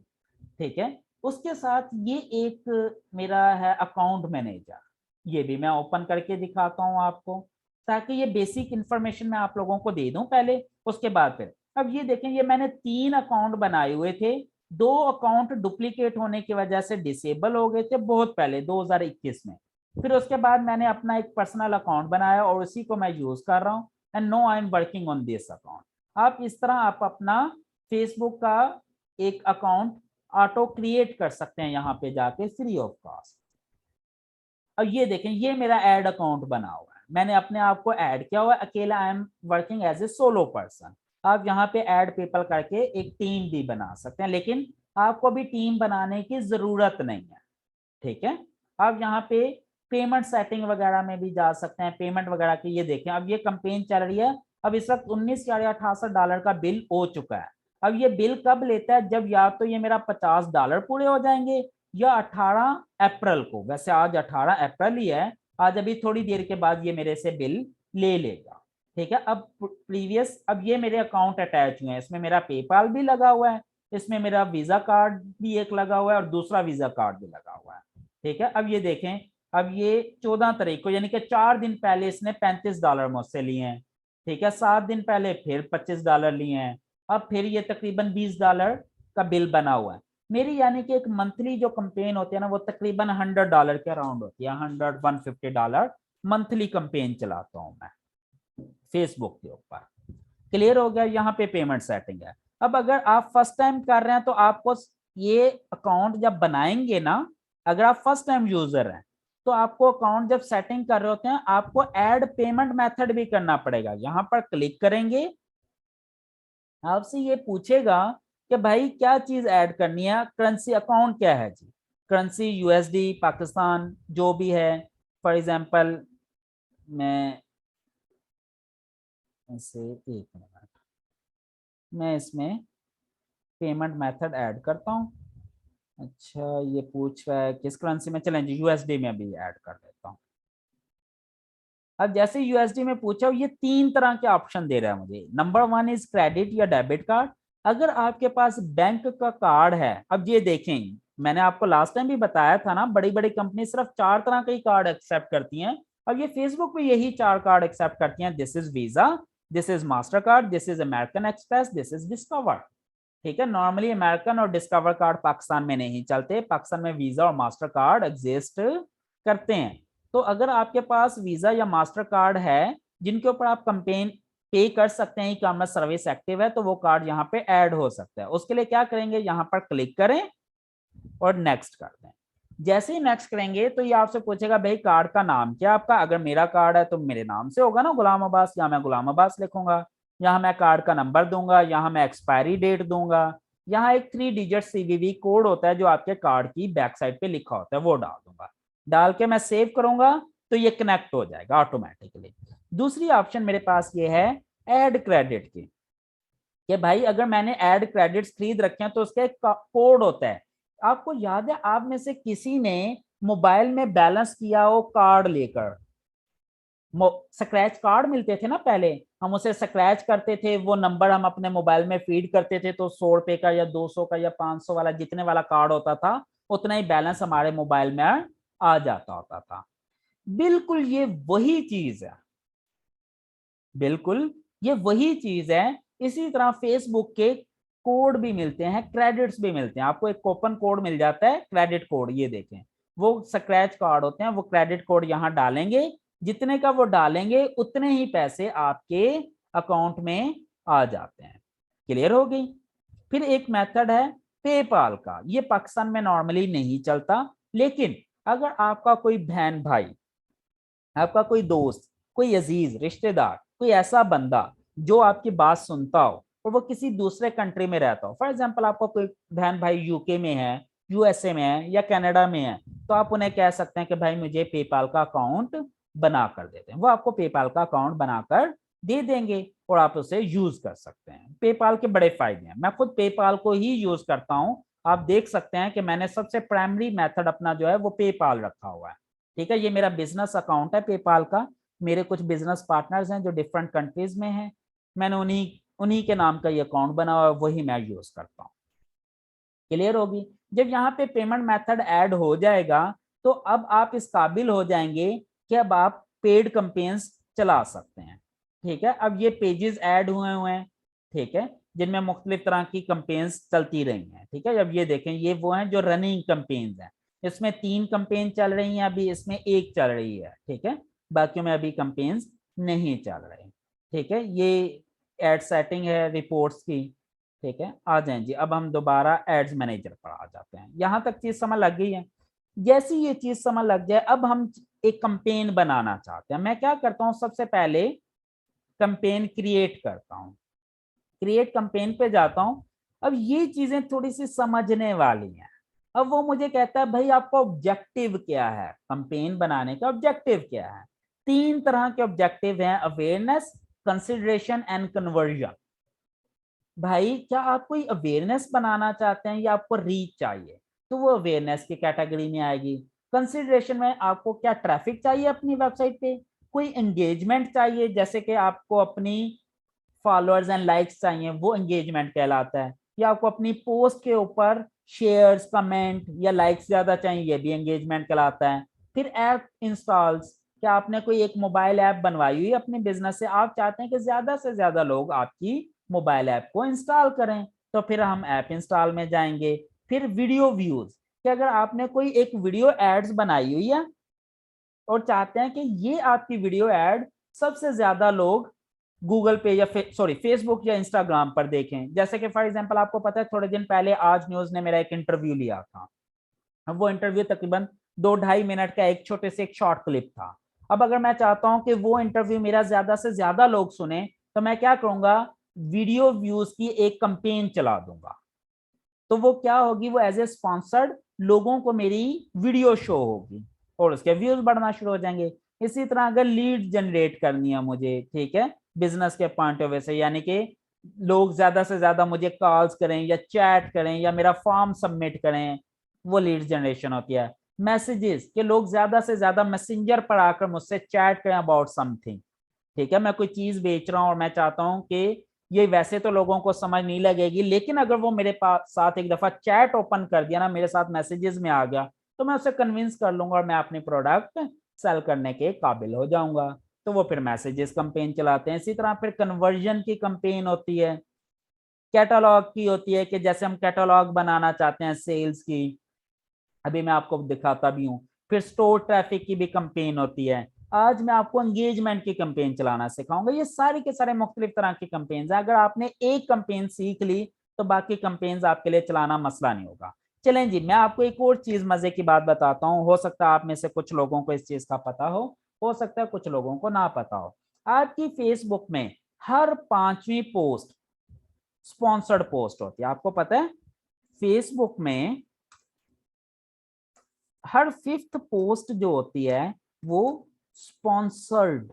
ठीक है। उसके साथ ये एक मेरा है अकाउंट मैनेजर, ये भी मैं ओपन करके दिखाता हूं आपको ताकि ये बेसिक इंफॉर्मेशन मैं आप लोगों को दे दूं पहले, उसके बाद फिर। अब ये देखें ये मैंने 3 अकाउंट बनाए हुए थे, 2 अकाउंट डुप्लीकेट होने की वजह से डिसेबल हो गए थे बहुत पहले 2021 में। फिर उसके बाद मैंने अपना एक पर्सनल अकाउंट बनाया और उसी को मैं यूज कर रहा हूँ, and no I am working on this account. आप इस तरह आप अपना फेसबुक का एक अकाउंट ऑटो क्रिएट कर सकते हैं यहाँ पे जाके फ्री ऑफ कॉस्ट। अब ये देखें ये मेरा एड अकाउंट बना हुआ है, मैंने अपने आप को ऐड किया हुआ है अकेला, I am working as a solo person. आप यहाँ पे ऐड पीपल करके एक टीम भी बना सकते हैं, लेकिन आपको भी टीम बनाने की जरूरत नहीं है, ठीक है। आप यहाँ पे पेमेंट सेटिंग वगैरह में भी जा सकते हैं, पेमेंट वगैरह की। ये देखें अब ये कंपेन चल रही है, अब इस वक्त $19 या $68 का बिल हो चुका है। अब ये बिल कब लेता है, जब या तो ये मेरा $50 पूरे हो जाएंगे या 18 अप्रैल को। वैसे आज 18 अप्रैल ही है, आज अभी थोड़ी देर के बाद ये मेरे से बिल ले लेगा। ठीक है, अब प्रीवियस, अब ये मेरे अकाउंट अटैच हुए हैं, इसमें मेरा पेपाल भी लगा हुआ है, इसमें मेरा वीजा कार्ड भी एक लगा हुआ है और दूसरा वीजा कार्ड भी लगा हुआ है। ठीक है, अब ये देखें, अब ये 14 तारीख को यानी कि 4 दिन पहले इसने $35 मुझसे लिए हैं। ठीक है, 7 दिन पहले फिर $25 लिए हैं, अब फिर ये तकरीबन $20 का बिल बना हुआ है मेरी। यानी कि एक मंथली जो कंपेन होती है ना, वो तकरीबन $100 के अराउंड होती है, $100-150 मंथली कंपेन चलाता हूं मैं फेसबुक के ऊपर। क्लियर हो गया, यहाँ पे पेमेंट सेटिंग है। अब अगर आप फर्स्ट टाइम कर रहे हैं तो आपको ये अकाउंट जब बनाएंगे ना, अगर आप फर्स्ट टाइम यूजर हैं तो आपको अकाउंट जब सेटिंग कर रहे होते हैं, आपको ऐड पेमेंट मेथड भी करना पड़ेगा। यहां पर क्लिक करेंगे, आपसे ये पूछेगा कि भाई क्या चीज ऐड करनी है, करेंसी अकाउंट क्या है जी, करेंसी यूएसडी पाकिस्तान जो भी है। फॉर एग्जांपल मैं इसे, एक मिनट, मैं इसमें पेमेंट मेथड ऐड करता हूँ। अच्छा, ये पूछ रहा है किस करेंसी में, चलें जी यूएसडी में भी ऐड कर देता हूँ। अब जैसे यूएसडी में पूछा, ये 3 तरह के ऑप्शन दे रहा है मुझे। नंबर 1 इज क्रेडिट या डेबिट कार्ड। अगर आपके पास बैंक का कार्ड है, अब ये देखें, मैंने आपको लास्ट टाइम भी बताया था ना, बड़ी बड़ी कंपनी सिर्फ 4 तरह के ही कार्ड एक्सेप्ट करती हैं, और ये फेसबुक भी यही 4 कार्ड एक्सेप्ट करती हैं। This is visa, this is master card, this is American express, this is discover. ठीक है, नॉर्मली अमेरिकन और डिस्कवर कार्ड पाकिस्तान में नहीं चलते, पाकिस्तान में वीजा और मास्टर कार्ड एग्जिस्ट करते हैं। तो अगर आपके पास वीजा या मास्टर कार्ड है जिनके ऊपर आप कंपेन पे कर सकते हैं, ई कॉमर्स सर्विस एक्टिव है, तो वो कार्ड यहाँ पे ऐड हो सकता है। उसके लिए क्या करेंगे, यहाँ पर क्लिक करें और नेक्स्ट कर दें। जैसे ही नेक्स्ट करेंगे तो ये आपसे पूछेगा भाई कार्ड का नाम क्या आपका। अगर मेरा कार्ड है तो मेरे नाम से होगा ना, गुलाम अब्बास, या मैं गुलाम अब्बास लिखूंगा। यहाँ मैं कार्ड का नंबर दूंगा, यहाँ मैं एक्सपायरी डेट दूंगा, यहाँ एक 3 डिजिट सीवीवी कोड होता है जो आपके कार्ड की बैक साइड पे लिखा होता है, वो डाल दूंगा। डाल के मैं सेव करूंगा तो ये कनेक्ट हो जाएगा ऑटोमेटिकली। दूसरी ऑप्शन मेरे पास ये है ऐड क्रेडिट की, कि भाई अगर मैंने ऐड क्रेडिट्स खरीद रखे हैं तो उसका एक कोड होता है। आपको याद है, आप में से किसी ने मोबाइल में बैलेंस किया हो कार्ड लेकर, स्क्रैच कार्ड मिलते थे ना पहले, हम उसे स्क्रैच करते थे, वो नंबर हम अपने मोबाइल में फीड करते थे, तो 100 रुपए का या 200 का या 500 वाला जितने वाला कार्ड होता था, उतना ही बैलेंस हमारे मोबाइल में आ जाता होता था। बिल्कुल ये वही चीज है, बिल्कुल ये वही चीज है। इसी तरह फेसबुक के कोड भी मिलते हैं, क्रेडिट्स भी मिलते हैं। आपको एक कूपन कोड मिल जाता है, क्रेडिट कोड, ये देखें, वो स्क्रैच कार्ड होते हैं, वो क्रेडिट कोड यहाँ डालेंगे, जितने का वो डालेंगे उतने ही पैसे आपके अकाउंट में आ जाते हैं। क्लियर हो गई। फिर एक मेथड है पेपाल का, ये पाकिस्तान में नॉर्मली नहीं चलता, लेकिन अगर आपका कोई बहन भाई, आपका कोई दोस्त, कोई अजीज रिश्तेदार, कोई ऐसा बंदा जो आपकी बात सुनता हो और वो किसी दूसरे कंट्री में रहता हो, फॉर एग्जांपल आपको कोई बहन भाई यूके में है, यूएसए में है या कनाडा में है, तो आप उन्हें कह सकते हैं कि भाई मुझे पेपाल का अकाउंट बना कर देते हैं, वो आपको पेपाल का अकाउंट बनाकर दे देंगे और आप उसे यूज कर सकते हैं। पेपाल के बड़े फायदे हैं, मैं खुद पेपाल को ही यूज करता हूं। आप देख सकते हैं कि मैंने सबसे प्राइमरी मेथड अपना जो है वो पेपाल रखा हुआ है। ठीक है, ये मेरा बिजनेस अकाउंट है पेपाल का। मेरे कुछ बिजनेस पार्टनर्स हैं जो डिफरेंट कंट्रीज में हैं, मैंने उन्हीं उन्हीं के नाम का ये अकाउंट बना हुआ है, वही मैं यूज करता हूँ। क्लियर होगी। जब यहाँ पे पेमेंट मेथड ऐड हो जाएगा तो अब आप इस काबिल हो जाएंगे कि अब आप पेड कंपेन्स चला सकते हैं। ठीक है, अब ये पेजेस ऐड हुए हैं, ठीक है, जिनमें मुख्तलिफ तरह की कंपेन्स चलती रही हैं। ठीक है, अब ये देखें, ये वो हैं जो रनिंग कंपेन्स हैं, इसमें 3 कंपेन चल रही हैं, अभी इसमें 1 चल रही है। ठीक है, बाकियों में अभी कंपेन्स नहीं चल रहे। ठीक है, ये एड सेटिंग है रिपोर्ट्स की। ठीक है, आ जाएं जी, अब हम दोबारा एड्स मैनेजर पर आ जाते हैं। यहां तक चीज समझ लग गई है। जैसी ये चीज समझ लग जाए, अब हम एक कंपेन बनाना चाहते हैं। मैं क्या करता हूं, सबसे पहले कंपेन क्रिएट करता हूं, क्रिएट कंपेन पे जाता हूं। अब ये चीजें थोड़ी सी समझने वाली हैं। अब वो मुझे कहता है भाई आपका ऑब्जेक्टिव क्या है, कंपेन बनाने का ऑब्जेक्टिव क्या है। 3 तरह के ऑब्जेक्टिव हैं, अवेयरनेस, कंसिडरेशन एंड कन्वर्जन। भाई क्या आप कोई अवेयरनेस बनाना चाहते हैं या आपको रीच चाहिए, तो वो अवेयरनेस की कैटेगरी में आएगी। कंसिडरेशन में आपको क्या ट्रैफिक चाहिए अपनी वेबसाइट पे, कोई एंगेजमेंट चाहिए, जैसे कि आपको अपनी फॉलोअर्स एंड लाइक्स चाहिए, वो एंगेजमेंट कहलाता है। या आपको अपनी पोस्ट के ऊपर शेयर्स कमेंट या लाइक्स ज्यादा चाहिए, ये भी एंगेजमेंट कहलाता है। फिर ऐप इंस्टॉल्स, क्या आपने कोई एक मोबाइल ऐप बनवाई हुई अपने बिजनेस से, आप चाहते हैं कि ज्यादा से ज्यादा लोग आपकी मोबाइल ऐप को इंस्टॉल करें, तो फिर हम ऐप इंस्टॉल में जाएंगे। फिर वीडियो व्यूज, कि अगर आपने कोई एक वीडियो एड्स बनाई हुई है और चाहते हैं कि ये आपकी वीडियो एड सबसे ज्यादा लोग गूगल पे या सॉरी फेसबुक या इंस्टाग्राम पर देखें। जैसे कि फॉर एग्जांपल आपको पता है थोड़े दिन पहले आज न्यूज ने मेरा एक इंटरव्यू लिया था। अब वो इंटरव्यू तकरीबन 2-2.5 मिनट का एक छोटे से एक शॉर्ट क्लिप था। अब अगर मैं चाहता हूं कि वो इंटरव्यू मेरा ज्यादा से ज्यादा लोग सुने, तो मैं क्या करूंगा, वीडियो व्यूज की एक कंपेन चला दूंगा। तो वो क्या होगी, वो एज ए स्पॉन्सर्ड लोगों को मेरी वीडियो शो होगी और उसके व्यूज बढ़ना शुरू हो जाएंगे। इसी तरह अगर लीड जनरेट करनी है मुझे, ठीक है, बिजनेस के पॉइंट ऑफ व्यू से, यानी कि लोग ज्यादा से ज्यादा मुझे कॉल्स करें या चैट करें या मेरा फॉर्म सबमिट करें, वो लीड जनरेशन होती है। मैसेजेस, के लोग ज्यादा से ज्यादा मैसेंजर पर आकर मुझसे चैट करें अबाउट समथिंग, ठीक है, मैं कोई चीज बेच रहा हूं और मैं चाहता हूं कि ये वैसे तो लोगों को समझ नहीं लगेगी, लेकिन अगर वो मेरे पास साथ एक दफा चैट ओपन कर दिया ना, मेरे साथ मैसेजेस में आ गया, तो मैं उसे कन्विंस कर लूंगा और मैं अपनी प्रोडक्ट सेल करने के काबिल हो जाऊंगा। तो वो फिर मैसेजेस कंपेन चलाते हैं। इसी तरह फिर कन्वर्जन की कंपेन होती है, कैटलॉग की होती है, कि जैसे हम कैटलॉग बनाना चाहते हैं सेल्स की, अभी मैं आपको दिखाता भी हूँ। फिर स्टोर ट्रैफिक की भी कंपेन होती है। आज मैं आपको एंगेजमेंट की कंपेन चलाना सिखाऊंगा। ये सारी के सारे मुख्तलिफ तरह की कंपेन्स हैं। अगर आपने एक कंपेन सीख ली तो बाकी कंपेन्स आपके लिए चलाना मसला नहीं होगा। चलें जी, मैं आपको एक और चीज मजे की बात बताता हूँ, हो सकता है आप में से कुछ लोगों को इस चीज का पता हो सकता है कुछ लोगों को ना पता हो। आपकी फेसबुक में हर 5वीं पोस्ट स्पॉन्सर्ड पोस्ट होती है, आपको पता है? फेसबुक में हर 5th पोस्ट जो होती है वो स्पॉन्सर्ड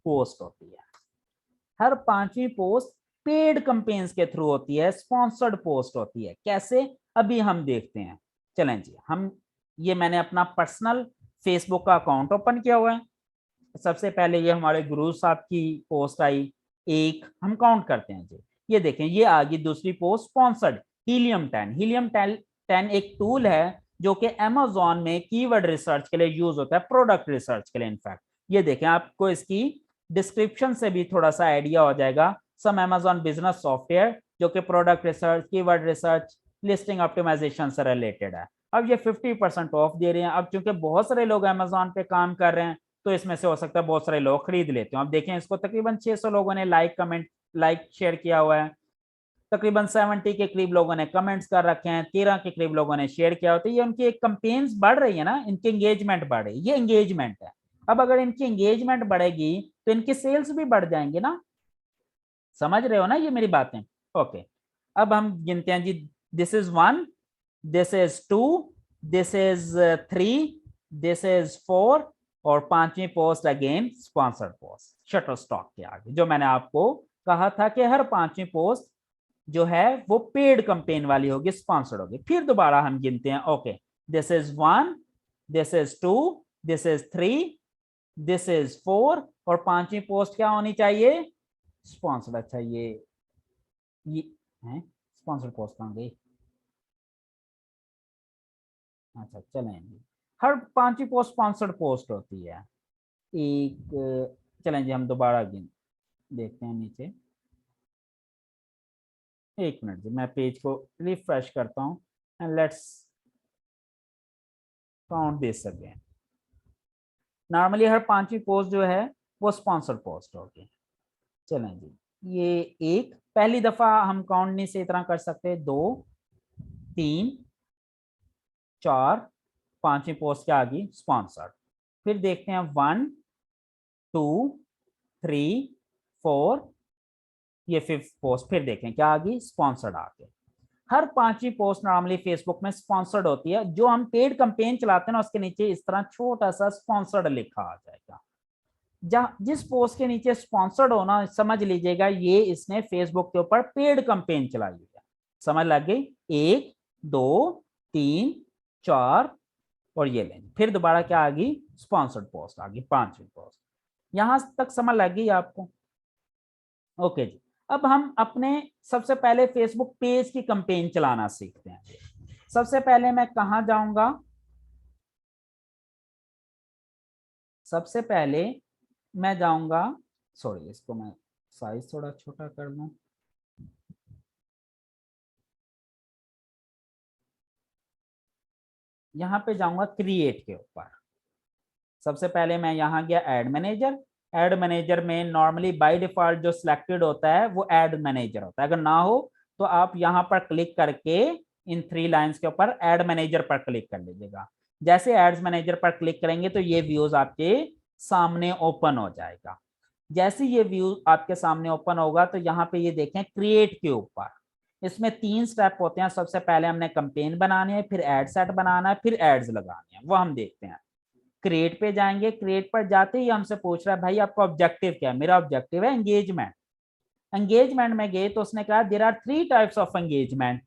पोस्ट होती है। हर 5वीं पोस्ट पेड कंपेन्स के थ्रू होती है, स्पॉन्सर्ड पोस्ट होती है। कैसे, अभी हम देखते हैं। चलें जी, हम ये मैंने अपना पर्सनल फेसबुक का अकाउंट ओपन किया हुआ है। सबसे पहले ये हमारे गुरु साहब की पोस्ट आई, एक हम काउंट करते हैं जी। ये देखें, ये आ गई दूसरी पोस्ट स्पॉन्सर्ड, हीलियम 10। हीलियम 10 एक टूल है जो कि अमेजोन में कीवर्ड रिसर्च के लिए यूज होता है, प्रोडक्ट रिसर्च के लिए इनफैक्ट। ये देखें, आपको इसकी डिस्क्रिप्शन से भी थोड़ा सा आइडिया हो जाएगा। सम अमेजोन बिजनेस सॉफ्टवेयर जो कि product research, keyword research, listing optimisation से रिलेटेड है। अब ये 50% ऑफ दे रहे हैं। अब चूंकि बहुत सारे लोग अमेजोन पे काम कर रहे हैं, तो इसमें से हो सकता है बहुत सारे लोग खरीद लेते हो। अब देखें, इसको तकरीबन 600 लोगों ने लाइक शेयर किया हुआ है। तकरीबन 70 के करीब लोगों ने कमेंट्स कर रखे हैं, 13 के करीब लोगों ने शेयर किया होता है। ये उनकी एक कंपेन्स बढ़ रही है ना, इनकी एंगेजमेंट बढ़ रही है, ये एंगेजमेंट है। अब अगर इनकी एंगेजमेंट बढ़ेगी तो इनकी सेल्स भी बढ़ जाएंगे ना। समझ रहे हो ना ये मेरी बातें? ओके, अब हम गिनते हैं जी। This is 1, this is 2, this is 3, this is 4, और 5वीं post again sponsored post Shutterstock के आगे, जो मैंने आपको कहा था कि हर 5वीं पोस्ट जो है वो पेड कंपेन वाली होगी, स्पॉन्सर्ड होगी। फिर दोबारा हम गिनते हैं। Okay, this is 1, this is 2, this is 3, this is 4, और 5वीं पोस्ट क्या होनी चाहिए? स्पॉन्सर्ड। अच्छा, ये है स्पॉन्सर्ड पोस्ट कहाँ गई? अच्छा चलें जी, हर 5वीं पोस्ट स्पॉन्सर्ड पोस्ट होती है एक। चलें जी, हम दोबारा देखते हैं नीचे। एक मिनट जी, मैं पेज को रिफ्रेश करता हूँ and let's count this again. Normally हर 5वीं पोस्ट जो है वो स्पॉन्सर्ड पोस्ट होगी। चलें जी, ये एक पहली दफा हम काउंट नहीं से इतना कर सकते, 2, 3, 4, 5वीं पोस्ट क्या आ गई? स्पॉन्सर्ड। फिर देखते हैं 1, 2, 3, 4, ये 5th पोस्ट। फिर देखें क्या आ गई? स्पॉन्सर्ड आ गई। हर 5वीं पोस्ट नॉर्मली फेसबुक में स्पॉन्सर्ड होती है। जो हम पेड कंपेन चलाते हैं ना, उसके नीचे इस तरह छोटा सा स्पॉन्सर्ड लिखा आ जाएगा। जिस पोस्ट के नीचे स्पॉन्सर्ड होना, समझ लीजिएगा ये इसने फेसबुक के ऊपर पेड कैंपेन चलाई हुई है। समझ लग गई? 1 2 3 4 और ये लेंगे, फिर दोबारा क्या आ गई? स्पॉन्सर्ड पोस्ट आ गई, 5वीं पोस्ट। यहां तक समझ लग गई आपको? ओके जी। अब हम अपने सबसे पहले फेसबुक पेज की कैंपेन चलाना सीखते हैं। सबसे पहले मैं कहां जाऊंगा? सबसे पहले मैं जाऊंगा, सॉरी इसको मैं साइज थोड़ा छोटा कर दूं। यहां पे जाऊंगा क्रिएट के ऊपर। सबसे पहले मैं यहां गया एड मैनेजर। एड मैनेजर में नॉर्मली बाय डिफॉल्ट जो सिलेक्टेड होता है वो एड मैनेजर होता है। अगर ना हो तो आप यहां पर क्लिक करके इन 3 लाइंस के ऊपर एड मैनेजर पर क्लिक कर लीजिएगा। जैसे एड्स मैनेजर पर क्लिक करेंगे तो ये व्यूज आपके सामने ओपन हो जाएगा। जैसे ये व्यू आपके सामने ओपन होगा तो यहाँ पे ये देखें क्रिएट के ऊपर इसमें 3 स्टेप होते हैं। सबसे पहले हमने कैंपेन बनानी है, फिर एड सेट बनाना है, फिर एड्स लगानी है। वो हम देखते हैं। क्रिएट पे जाएंगे। क्रिएट पर जाते ही हमसे पूछ रहा है भाई आपका ऑब्जेक्टिव क्या है? मेरा ऑब्जेक्टिव है एंगेजमेंट। एंगेजमेंट में गए तो उसने कहा there are 3 types of engagement.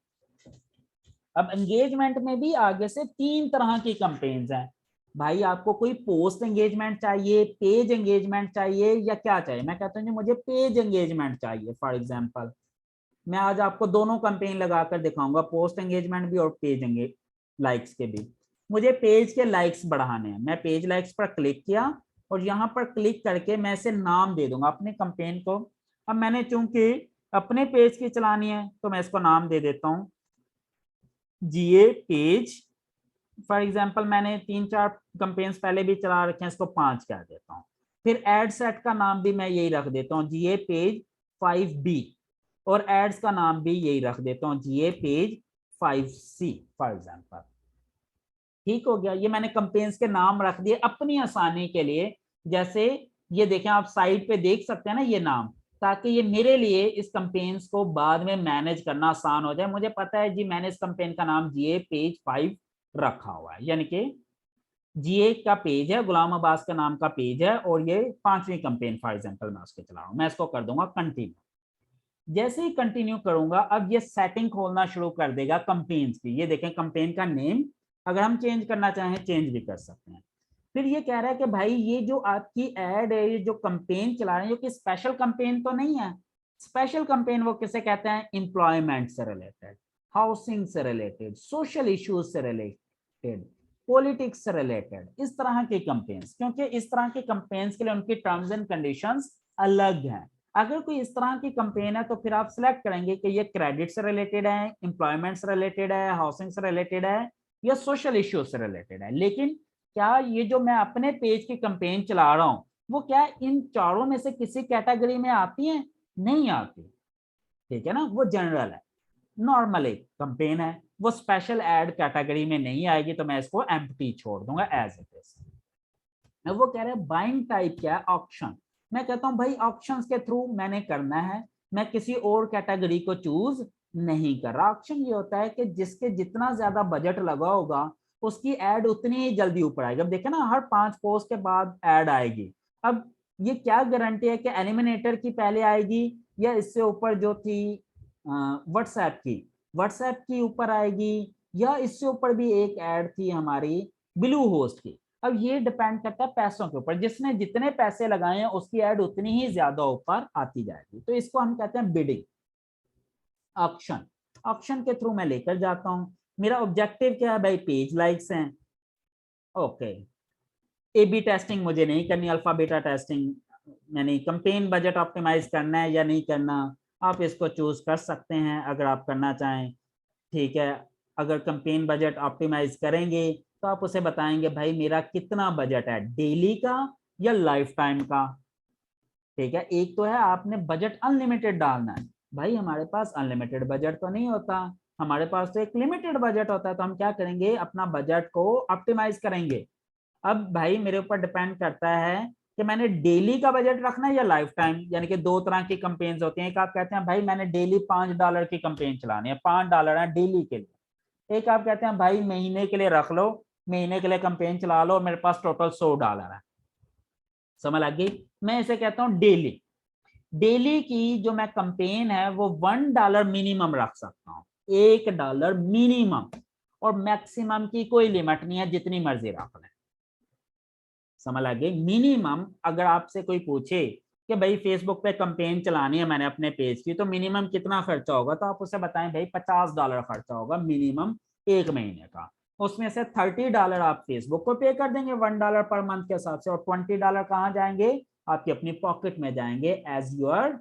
अब एंगेजमेंट में भी आगे से 3 तरह की कैंपेन्स हैं। भाई आपको कोई पोस्ट एंगेजमेंट चाहिए, पेज एंगेजमेंट चाहिए, या क्या चाहिए? मैं कहता हूँ जी मुझे पेज एंगेजमेंट चाहिए। फॉर एग्जांपल मैं आज आपको दोनों कैंपेन लगाकर दिखाऊंगा, पोस्ट एंगेजमेंट भी और पेज एंगेज लाइक्स के भी। मुझे पेज के लाइक्स बढ़ाने हैं। मैं पेज लाइक्स पर क्लिक किया और यहाँ पर क्लिक करके मैं इसे नाम दे दूंगा अपने कैंपेन को। अब मैंने चूंकि अपने पेज की चलानी है तो मैं इसको नाम दे देता हूँ जीए पेज। फॉर एग्जाम्पल मैंने 3-4 कैंपेन्स पहले भी चला रखे हैं, इसको 5 कर देता हूँ। फिर एड सेट का नाम भी मैं यही रख देता हूँ जीए पेज 5B, और एड्स का नाम भी यही रख देता हूँ जीए पेज 5C फॉर एग्जाम्पल। ठीक हो गया। ये मैंने कैंपेन्स के नाम रख दिए अपनी आसानी के लिए। जैसे ये देखें आप साइड पे देख सकते हैं ना ये नाम, ताकि ये मेरे लिए इस कैंपेन्स को बाद में मैनेज करना आसान हो जाए। मुझे पता है जी मैंने इस कैंपेन का नाम जीए पेज 5 रखा हुआ है, यानी कि जीए का पेज है, गुलाम अब्बास का नाम का पेज है, और ये 5वीं कैंपेन फॉर एग्जांपल मैं उसके चला रहा हूं। मैं इसको कर दूंगा कंटिन्यू। जैसे ही कंटिन्यू करूंगा अब ये सेटिंग खोलना शुरू कर देगा कैंपेन्स की। ये देखें कैंपेन का नेम अगर हम चेंज करना चाहें चेंज भी कर सकते हैं। फिर ये कह रहा है कि भाई ये जो आपकी एड है, ये जो कैंपेन चला रहे हैं, जो कि स्पेशल कैंपेन तो नहीं है। स्पेशल कैंपेन वो किसे कहते हैं? एम्प्लॉयमेंट से रिलेटेड, हाउसिंग से रिलेटेड, सोशल इश्यूज से रिलेटेड, पॉलिटिक्स से रिलेटेड, इस तरह के कैंपेन्स। क्योंकि इस तरह के कैंपेन्स के लिए उनकी टर्म्स एंड कंडीशंस अलग हैं। अगर कोई इस तरह की कैंपेन है तो फिर आप सिलेक्ट करेंगे कि ये क्रेडिट से रिलेटेड है, एम्प्लॉयमेंट से रिलेटेड है, हाउसिंग से रिलेटेड है, या सोशल इश्यूज से रिलेटेड है। लेकिन क्या ये जो मैं अपने पेज की कैंपेन चला रहा हूं वो क्या इन चारों में से किसी कैटेगरी में आती है? नहीं आती। ठीक है ना, वो जनरल है, नॉर्मल एक कैंपेन है, वो स्पेशल एड कैटेगरी में नहीं आएगी, तो मैं इसको एम्प्टी छोड़ दूंगा एज इट इज। वो कह रहे हैं बाइंग टाइप क्या है? ऑप्शन। मैं कहता हूं भाई ऑप्शंस के थ्रू मैंने करना है, मैं किसी और कैटेगरी को चूज नहीं कर रहा। ऑप्शन ये होता है कि जिसके जितना ज्यादा बजट लगा होगा उसकी एड उतनी ही जल्दी ऊपर आएगी। अब देखे ना हर 5 पोस्ट के बाद एड आएगी। अब ये क्या गारंटी है कि एलिमिनेटर की पहले आएगी या इससे ऊपर जो थी व्हाट्सएप की ऊपर आएगी, या इससे ऊपर भी एक ऐड थी हमारी ब्लू होस्ट की। अब ये डिपेंड करता है पैसों के ऊपर, जिसने जितने पैसे लगाए हैं उसकी ऐड उतनी ही ज्यादा ऊपर आती जाएगी। तो इसको हम कहते हैं बिडिंग ऑप्शन। ऑप्शन के थ्रू मैं लेकर जाता हूं। मेरा ऑब्जेक्टिव क्या है भाई? पेज लाइक्स हैं। ओके, ए बी टेस्टिंग मुझे नहीं करनी, अल्फा बीटा टेस्टिंग यानी कंपेन बजट ऑप्टिमाइज करना है या नहीं करना, आप इसको चूज कर सकते हैं अगर आप करना चाहें। ठीक है, अगर कंपेन बजट ऑप्टिमाइज करेंगे तो आप उसे बताएंगे भाई मेरा कितना बजट है, डेली का या लाइफ टाइम का। ठीक है, एक तो है आपने बजट अनलिमिटेड डालना है। भाई हमारे पास अनलिमिटेड बजट तो नहीं होता, हमारे पास तो एक लिमिटेड बजट होता है। तो हम क्या करेंगे? अपना बजट को ऑप्टिमाइज करेंगे। अब भाई मेरे ऊपर डिपेंड करता है कि मैंने डेली का बजट रखना है या लाइफ टाइम। यानी कि 2 तरह की कंपेन्स होती हैं। एक आप कहते हैं भाई मैंने डेली $5 की कंपेन चलानी है, $5 है डेली के लिए। एक आप कहते हैं भाई महीने के लिए रख लो, महीने के लिए कंपेन चला लो, मेरे पास टोटल $100 है। समझ लग गई। मैं इसे कहता हूं डेली। डेली की जो मैं कंपेन है वो $1 मिनिमम रख सकता हूं, $1 मिनिमम, और मैक्सिमम की कोई लिमिट नहीं है, जितनी मर्जी रख लें। समझ लग गई। मिनिमम अगर आपसे कोई पूछे कि भाई फेसबुक पे कंपेन चलानी है मैंने अपने पेज की, तो मिनिमम कितना खर्चा होगा, तो आप उसे बताएं भाई $50 खर्चा होगा मिनिमम एक महीने का। उसमें से $30 आप फेसबुक को पे कर देंगे $1 पर मंथ के हिसाब से, और $20 कहाँ जाएंगे, आपकी अपनी पॉकेट में जाएंगे एज योर,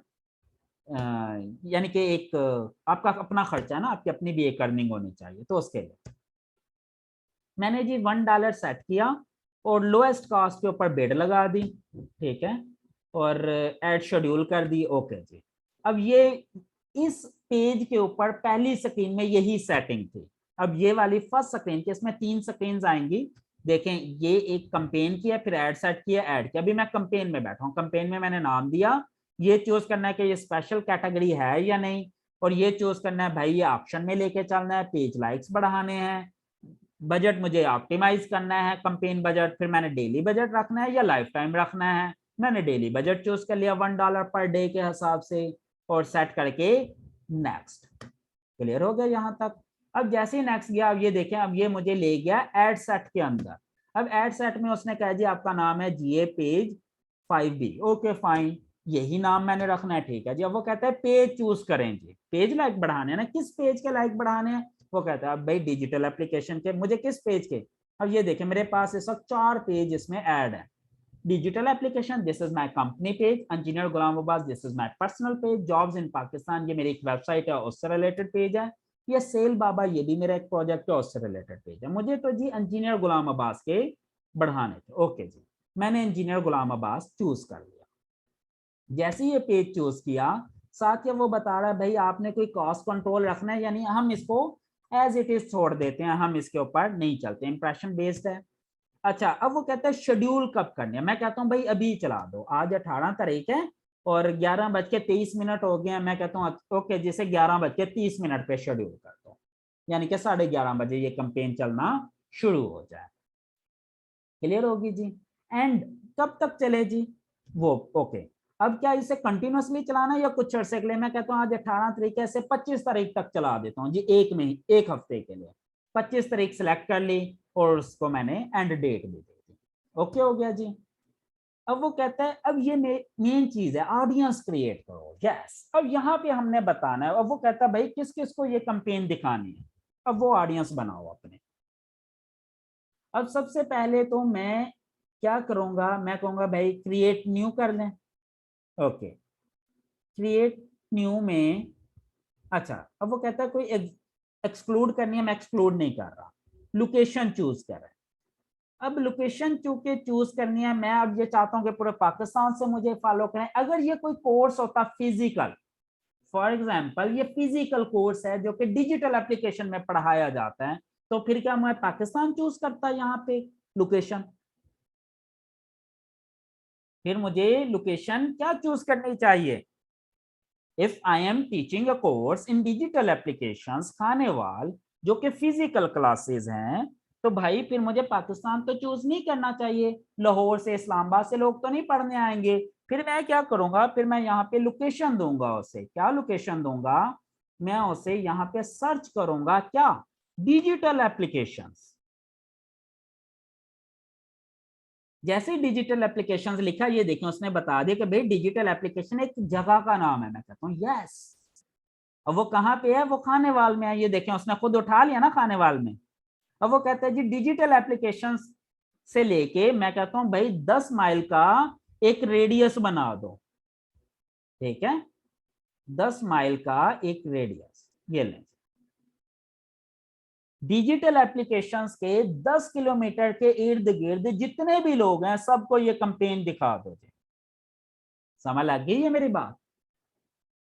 यानी कि एक आपका अपना खर्चा है ना, आपकी अपनी भी एक अर्निंग होनी चाहिए, तो उसके लिए मैंने जी $1 सेट किया और लोएस्ट कॉस्ट के ऊपर बिड लगा दी, ठीक है, और ऐड शेड्यूल कर दी, ओके जी। अब ये इस पेज के ऊपर पहली स्क्रीन में यही सेटिंग थी। अब ये वाली फर्स्ट स्क्रीन की, इसमें 3 स्क्रीन आएंगी, देखें ये एक कंपेन की है, फिर ऐड सेट किया, ऐड किया। अभी मैं कंपेन में बैठा हूँ, कंपेन में मैंने नाम दिया, ये चूज करना है कि ये स्पेशल कैटेगरी है या नहीं, और ये चूज करना है भाई ये ऑप्शन में लेके चलना है, पेज लाइक्स बढ़ाने हैं, बजट मुझे ऑप्टिमाइज करना है, कंपेन बजट, फिर मैंने डेली बजट रखना है या लाइफ टाइम रखना है। मैंने डेली बजट चूज कर लिया $1 पर डे के हिसाब से, और सेट करके नेक्स्ट। क्लियर हो गया यहाँ तक। अब जैसे ही नेक्स्ट गया, अब ये देखें, अब ये मुझे ले गया एड सेट के अंदर। अब एड सेट में उसने कहा जी आपका नाम है GA page 5B, okay fine, यही नाम मैंने रखना है, ठीक है जी। अब वो कहता है पेज चूज करें जी, पेज लाइक बढ़ाने हैं ना, किस पेज के लाइक बढ़ाने हैं, वो कहता है अब भाई डिजिटल एप्लीकेशन के, मुझे किस पेज के। अब ये देखें मेरे पास इस वक्त 4 पेज इसमें ऐड है। Digital application, this is my company page, engineer Ghulam Abbas, this is my personal page, jobs in Pakistan, ये मेरी एक वेबसाइट है उससे रिलेटेड पेज है, ये सेल बाबा, ये भी मेरा एक प्रोजेक्ट है उससे रिलेटेड पेज है। मुझे तो जी इंजीनियर गुलाम अब्बास के बढ़ाने थे, ओके जी, मैंने इंजीनियर गुलाम अब्बास चूज कर लिया। जैसे ये पेज चूज किया, साथ ही वो बता रहा है भाई आपने कोई कॉस्ट कंट्रोल रखना है या नहीं, हम इसको एज इट इज छोड़ देते हैं, हम इसके ऊपर नहीं चलते, इंप्रेशन बेस्ड है। अच्छा, अब वो कहता है शेड्यूल कब करनी है, मैं कहता हूँ भाई अभी चला दो, आज 18 तारीख है और 11:23 हो गए हैं, मैं कहता हूँ ओके जिसे 11:30 पे शेड्यूल कर दो, यानी कि 11:30 ये कंपेन चलना शुरू हो जाए। क्लियर होगी जी। एंड कब तक चले जी वो, ओके। अब क्या इसे कंटिन्यूअसली चलाना है या कुछ अरसे के लिए, मैं कहता हूँ आज 18 तारीख से 25 तारीख तक चला देता हूँ जी, एक हफ्ते के लिए। 25 तारीख सेलेक्ट कर ली और उसको मैंने एंड डेट भी दे दी, ओके हो गया जी। अब वो कहता है अब ये मेन चीज है, ऑडियंस क्रिएट करो, यस। अब यहाँ पे हमने बताना है, अब वो कहता है भाई किस किस को ये कंपेन दिखानी है, अब वो ऑडियंस बनाओ अपने। अब सबसे पहले तो मैं क्या करूंगा, मैं कहूंगा भाई क्रिएट न्यू कर लें, ओके। क्रिएट न्यू में, अच्छा अब वो कहता है कोई एक्सक्लूड करनी है, मैं एक्सक्लूड नहीं कर रहा, लोकेशन चूज कर रहा है। अब लोकेशन चूंकि चूज करनी है, मैं अब ये चाहता हूं कि पूरे पाकिस्तान से मुझे फॉलो करें। अगर ये कोई कोर्स होता फिजिकल, फॉर एग्जाम्पल ये फिजिकल कोर्स है जो कि डिजिटल एप्लीकेशन में पढ़ाया जाता है, तो फिर क्या मैं पाकिस्तान चूज करता यहाँ पे लोकेशन, फिर मुझे लोकेशन क्या चूज करनी चाहिए। If I am teaching a course in digital applications Khanewal, जो कि फिजिकल क्लासेस हैं, तो भाई फिर मुझे पाकिस्तान तो चूज नहीं करना चाहिए, लाहौर से इस्लामाबाद से लोग तो नहीं पढ़ने आएंगे। फिर मैं क्या करूंगा, फिर मैं यहाँ पे लोकेशन दूंगा, उसे क्या लोकेशन दूंगा, मैं उसे यहाँ पे सर्च करूंगा क्या, डिजिटल एप्लीकेशंस। जैसे ही डिजिटल एप्लीकेशंस लिखा, ये देखें उसने बता दिया कि भाई डिजिटल एप्लीकेशन एक जगह का नाम है, मैं कहता हूँ यस। अब वो कहाँ पे है, वो खानेवाल में है, ये देखें उसने खुद उठा लिया ना खानेवाल में। अब वो कहता है जी डिजिटल एप्लीकेशन से लेके, मैं कहता हूं भाई 10 माइल का एक रेडियस बना दो, ठीक है, 10 माइल का एक रेडियस, ये लें। डिजिटल एप्लीकेशंस के 10 किलोमीटर के इर्द गिर्द जितने भी लोग हैं सबको ये कंपेन दिखा दो जी। समझ लग गई है मेरी बात।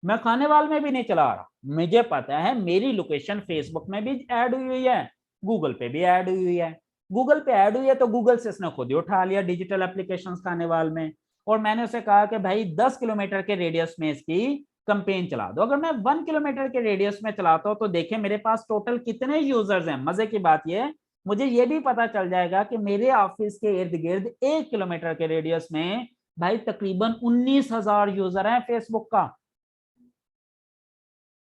मैं खानेवाल में भी नहीं चला रहा, मुझे पता है मेरी लोकेशन फेसबुक में भी ऐड हुई है, गूगल पे भी ऐड हुई है। गूगल पे ऐड हुई है तो गूगल से इसने खुद ही उठा लिया डिजिटल एप्लीकेशन खानेवाल में, और मैंने उसे कहा कि भाई 10 किलोमीटर के रेडियस में इसकी कंपेन चला दो। अगर मैं 1 किलोमीटर के रेडियस में चलाता हूं तो देखें मेरे पास टोटल कितने यूजर्स हैं। मजे की बात यह, मुझे ये भी पता चल जाएगा कि मेरे ऑफिस के इर्द गिर्द 1 किलोमीटर के रेडियस में भाई तकरीबन 19,000 यूजर हैं फेसबुक का,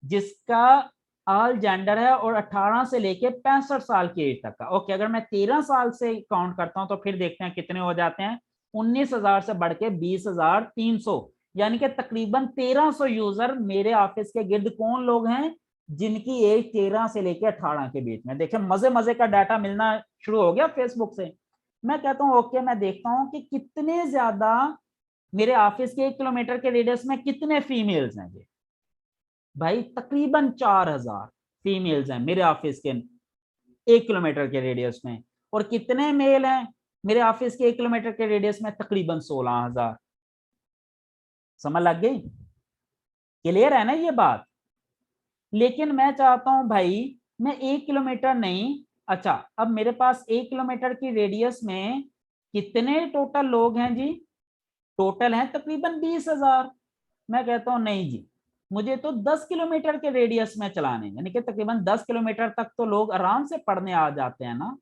जिसका ऑल जेंडर है और 18 से लेके 65 साल की एज तक का। ओके, अगर मैं 13 साल से काउंट करता हूं तो फिर देखते हैं कितने हो जाते हैं। 19,000 से बढ़ के 20,300, यानी कि तकरीबन 1,300 यूजर मेरे ऑफिस के गिर्द कौन लोग हैं जिनकी एज 13 से लेके 18 के बीच में। देखिए मजे मजे का डाटा मिलना शुरू हो गया फेसबुक से। मैं कहता हूं ओके, मैं देखता हूं कि कितने ज्यादा मेरे ऑफिस के 1 किलोमीटर के रेडियस में कितने फीमेल्स हैं। ये भाई तकरीबन 4,000 फीमेल्स हैं मेरे ऑफिस के 1 किलोमीटर के रेडियस में, और कितने मेल हैं मेरे ऑफिस के 1 किलोमीटर के रेडियस में, तकरीबन 16,000। समझ लग गई? क्लियर है ना ये बात? लेकिन मैं चाहता हूं भाई मैं 1 किलोमीटर नहीं, अच्छा अब मेरे पास 1 किलोमीटर की रेडियस में कितने टोटल लोग हैं जी? टोटल है तकरीबन 20,000। मैं कहता हूं नहीं जी, मुझे तो 10 किलोमीटर के रेडियस में चलाने, यानी कि तकरीबन 10 किलोमीटर तक तो लोग आराम से पढ़ने आ जाते हैं ना।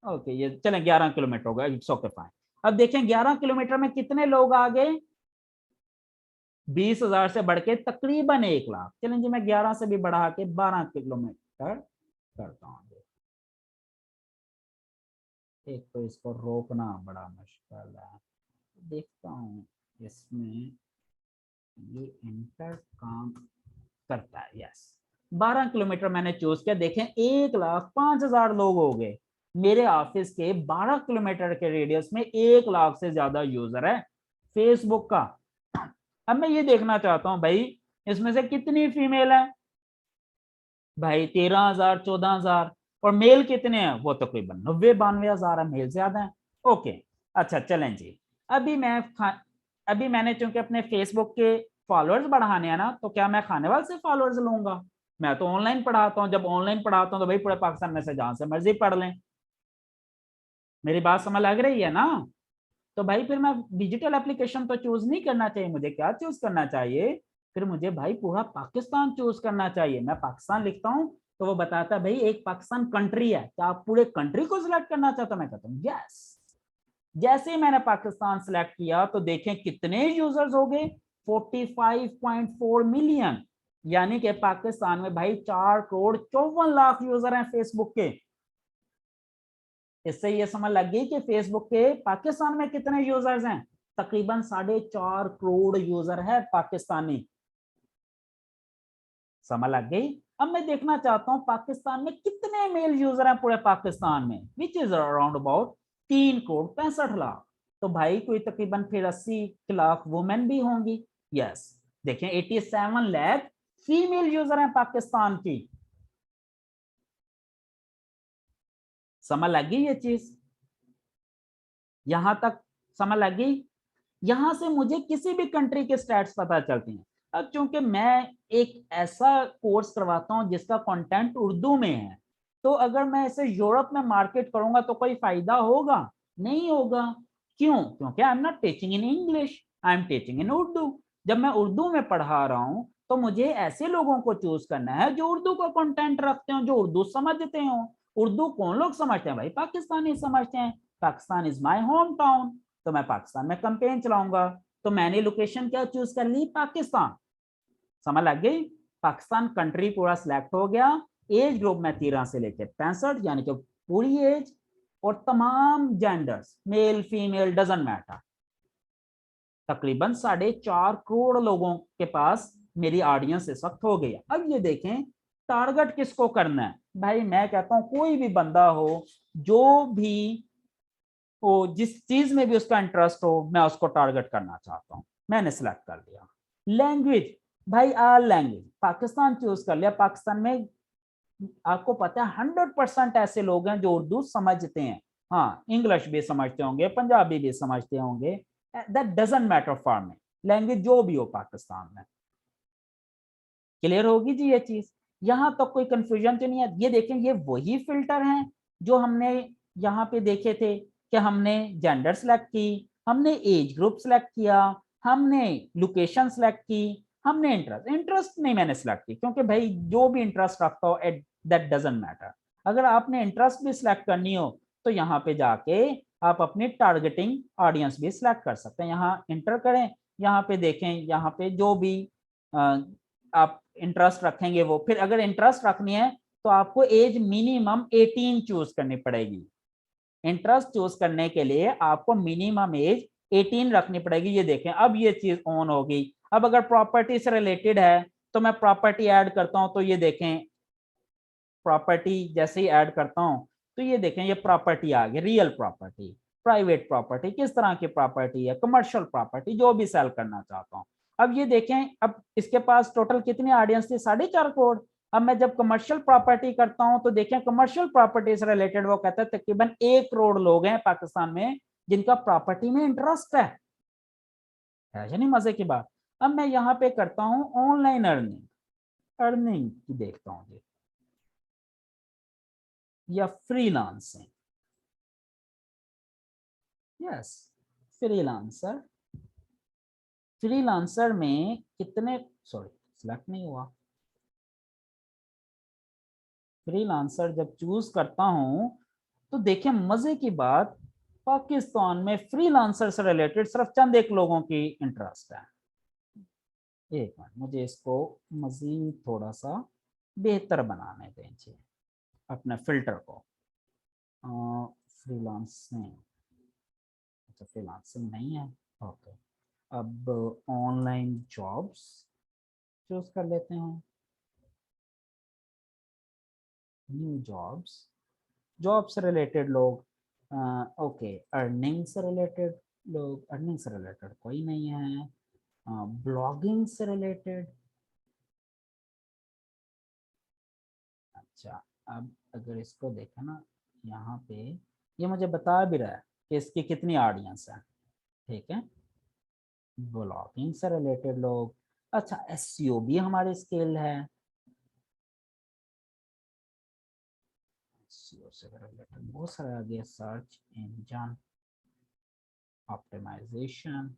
ओके, ये चलें 11 किलोमीटर होगा, इट्स ओके फाइन। अब देखें 11 किलोमीटर में कितने लोग आ गए? 20,000 से बढ़ के तकरीबन 1 लाख। चलें जी, मैं 11 से भी बढ़ा के 12 किलोमीटर करता हूँ। एक तो इसको रोकना बड़ा मुश्किल है, देखता हूँ इसमें ये इंटर काम करता है। यस, 12 किलोमीटर मैंने चूज किया। देखें 1,05,000 लोग हो गए मेरे ऑफिस के 12 किलोमीटर के रेडियस में, 1 लाख से ज्यादा यूजर है फेसबुक का। अब मैं ये देखना चाहता हूं भाई इसमें से कितनी फीमेल है। भाई 13,000 14,000, और मेल कितने हैं? वो तकरीबन 90-92,000 है, मेल ज्यादा है। ओके, अच्छा चलें जी। अभी अभी मैंने चूंकि अपने फेसबुक के फॉलोअर्स बढ़ाने हैं ना, तो क्या मैं खानेवाल से फॉलोअर्स लूंगा? मैं तो ऑनलाइन पढ़ाता हूँ, जब ऑनलाइन पढ़ाता हूँ तो भाई पूरे पाकिस्तान में से जहां से मर्जी पढ़ लें। मेरी बात समझ लग रही है ना? तो भाई फिर मैं डिजिटल एप्लीकेशन तो चूज नहीं करना चाहिए, मुझे क्या चूज करना चाहिए? फिर मुझे भाई पूरा पाकिस्तान चूज करना चाहिए। मैं पाकिस्तान लिखता हूँ तो वो बताता है भाई एक पाकिस्तान कंट्री है, क्या आप पूरे कंट्री को सिलेक्ट करना चाहते हो? मैं कहता हूँ यस। जैसे ही मैंने पाकिस्तान सिलेक्ट किया तो देखें कितने यूजर्स हो गए, 45.4 मिलियन, यानी कि पाकिस्तान में भाई 4,54,00,000 यूजर हैं फेसबुक के। इससे ये समझ लग गई कि फेसबुक के पाकिस्तान में कितने यूजर्स हैं। तकरीबन 4.5 करोड़ यूजर है पाकिस्तानी। समझ लग गई? अब मैं देखना चाहता हूं पाकिस्तान में कितने मेल यूजर हैं पूरे पाकिस्तान में, विच इज अराउंड अबाउट 3,65,00,000। तो भाई कोई तकरीबन फिर 80 लाख वुमेन भी होंगी। यस, देखें 87 लाख फीमेल यूजर हैं पाकिस्तान की। समझ लग गई ये चीज? यहां तक समझ लग गई? यहां से मुझे किसी भी कंट्री के स्टैट्स पता चलती हैं। अब चूंकि मैं एक ऐसा कोर्स करवाता हूं जिसका कंटेंट उर्दू में है, तो अगर मैं इसे यूरोप में मार्केट करूंगा तो कोई फायदा होगा? नहीं होगा। क्यों? क्योंकि I am not teaching in English, I am teaching in Urdu. जब मैं उर्दू में पढ़ा रहा हूं तो मुझे ऐसे लोगों को चूज करना है जो उर्दू का कंटेंट रखते हो, जो उर्दू समझते हो। उर्दू कौन लोग समझते हैं भाई? पाकिस्तानी समझते हैं। Pakistan is my home town, तो मैं पाकिस्तान में कंपेन चलाऊंगा। तो मैंने लोकेशन क्या चूज कर ली? पाकिस्तान। समझ लग गई? पाकिस्तान कंट्री पूरा सिलेक्ट हो गया। एज ग्रुप में 13 से लेकर 65, यानी कि पूरी एज, और तमाम genders male female doesn't matter. तकरीबन 4.5 करोड़ लोगों के पास मेरी ऑडियंस इस वक्त हो गई। अब ये देखें टारगेट किसको करना है। भाई मैं कहता हूं कोई भी बंदा हो जो भी वो जिस चीज में भी उसका इंटरेस्ट हो, मैं उसको टारगेट करना चाहता हूं। मैंने सिलेक्ट कर लिया। लैंग्वेज, भाई ऑल लैंग्वेज पाकिस्तान चूज कर लिया। पाकिस्तान में आपको पता है 100% ऐसे लोग हैं जो उर्दू समझते हैं। हाँ, इंग्लिश भी समझते होंगे, पंजाबी भी समझते होंगे, that doesn't matter for me, language जो भी हो पाकिस्तान में। क्लियर होगी जी ये चीज? यहां तक कोई कंफ्यूजन तो नहीं है? ये देखें ये वही फिल्टर हैं जो हमने यहाँ पे देखे थे कि हमने जेंडर सेलेक्ट की, हमने एज ग्रुप सेलेक्ट किया, हमने लोकेशन सेलेक्ट की, हमने इंटरेस्ट नहीं मैंने सेलेक्ट की, क्योंकि भाई जो भी इंटरेस्ट रखता हो दैट डजंट मैटर। अगर आपने इंटरेस्ट भी सिलेक्ट करनी हो तो यहाँ पे जाके आप अपनी टारगेटिंग ऑडियंस भी सिलेक्ट कर सकते हैं। यहाँ इंटर करें, यहाँ पे देखें, यहाँ पे जो भी आप इंटरेस्ट रखेंगे वो, फिर अगर इंटरेस्ट रखनी है तो आपको एज मिनिमम 18 चूज करनी पड़ेगी। इंटरेस्ट चूज करने के लिए आपको मिनिमम एज 18 रखनी पड़ेगी। ये देखें अब ये चीज ऑन हो गई। अब अगर प्रॉपर्टी से रिलेटेड है तो मैं प्रॉपर्टी ऐड करता हूं, तो ये देखें प्रॉपर्टी जैसे ही ऐड करता हूं तो ये देखें ये प्रॉपर्टी आ गई, रियल प्रॉपर्टी, प्राइवेट प्रॉपर्टी, किस तरह की प्रॉपर्टी है, कमर्शियल प्रॉपर्टी, जो भी सेल करना चाहता हूं। अब ये देखें अब इसके पास टोटल कितनी ऑडियंस थी, 4.5 करोड़। अब मैं जब कमर्शियल प्रॉपर्टी करता हूं तो देखें कमर्शियल प्रॉपर्टी से रिलेटेड वो कहता है तकरीबन 1 करोड़ लोग हैं पाकिस्तान में जिनका प्रॉपर्टी में इंटरेस्ट है नहीं मजे की बात। अब मैं यहाँ पे करता हूं ऑनलाइन अर्निंग, अर्निंग की देखता हूँ या फ्रीलांसिंग, यस फ्रीलांसर। फ्रीलांसर में कितने, सॉरी सिलेक्ट नहीं हुआ, फ्रीलांसर जब चूज करता हूं तो देखें मजे की बात, पाकिस्तान में फ्रीलांसर से रिलेटेड सिर्फ चंद एक लोगों की इंटरेस्ट है। एक मिनट मुझे इसको मजीद थोड़ा सा बेहतर बनाने दीजिए अपने फिल्टर को। फ्रीलांसिंग, अच्छा फ्रीलांसिंग नहीं है, ओके। अब ऑनलाइन जॉब्स चूज कर लेते हैं, न्यू जॉब्स, जॉब से रिलेटेड लोग, ओके अर्निंग से रिलेटेड लोग, अर्निंग से रिलेटेड कोई नहीं है, ब्लॉगिंग से रिलेटेड, अच्छा। अब अगर इसको देखें ना यहाँ पे ये मुझे बता भी रहा है कि इसकी कितनी ऑडियंस है, ठीक है। ब्लॉगिंग से रिलेटेड लोग, अच्छा एसईओ भी हमारे स्केल है, एसईओ से रिलेटेड बहुत सारे आ गया, सर्च इंजन ऑप्टिमाइजेशन